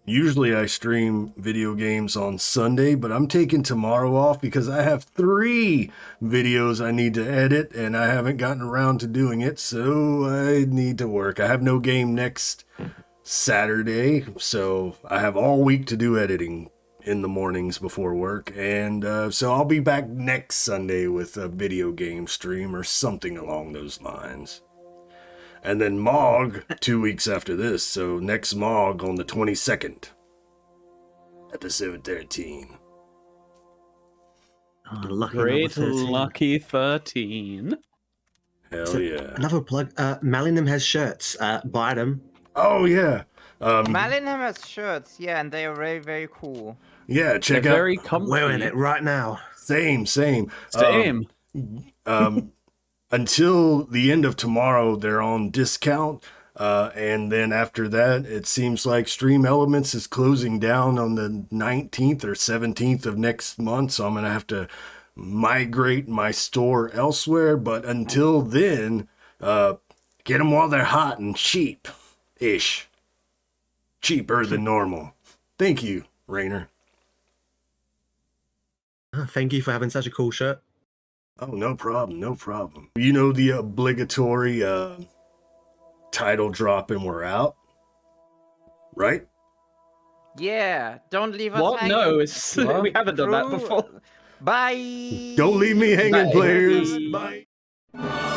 usually I stream video games on Sunday, but I'm taking tomorrow off because I have 3 videos I need to edit and I haven't gotten around to doing it, so I need to work. I have no game next Saturday, so I have all week to do editing in the mornings before work, and so I'll be back next Sunday with a video game stream or something along those lines. And then Mog 2 weeks after this, so next Mog on the 22nd. Episode 13. Oh, lucky Great, number 13. lucky 13. Hell So, yeah. Another plug. Malinum has shirts. Buy them. Oh yeah. Malinham has shirts, yeah, and they are very, very cool. Yeah, check They're out. very comfy. Wearing it right now. Same. Same. Until the end of tomorrow, they're on discount. And then after that, it seems like Stream Elements is closing down on the 19th or 17th of next month. So I'm going to have to migrate my store elsewhere, but until then, get them while they're hot and cheap-ish. Cheaper than normal. Thank you, Rainer. Thank you for having such a cool shirt. Oh, no problem, no problem. You know the obligatory title drop and we're out, right? Yeah, don't leave us What? hanging. No, it's, we haven't done that Crew, before. Bye. Don't leave me hanging, Bye. players. Bye.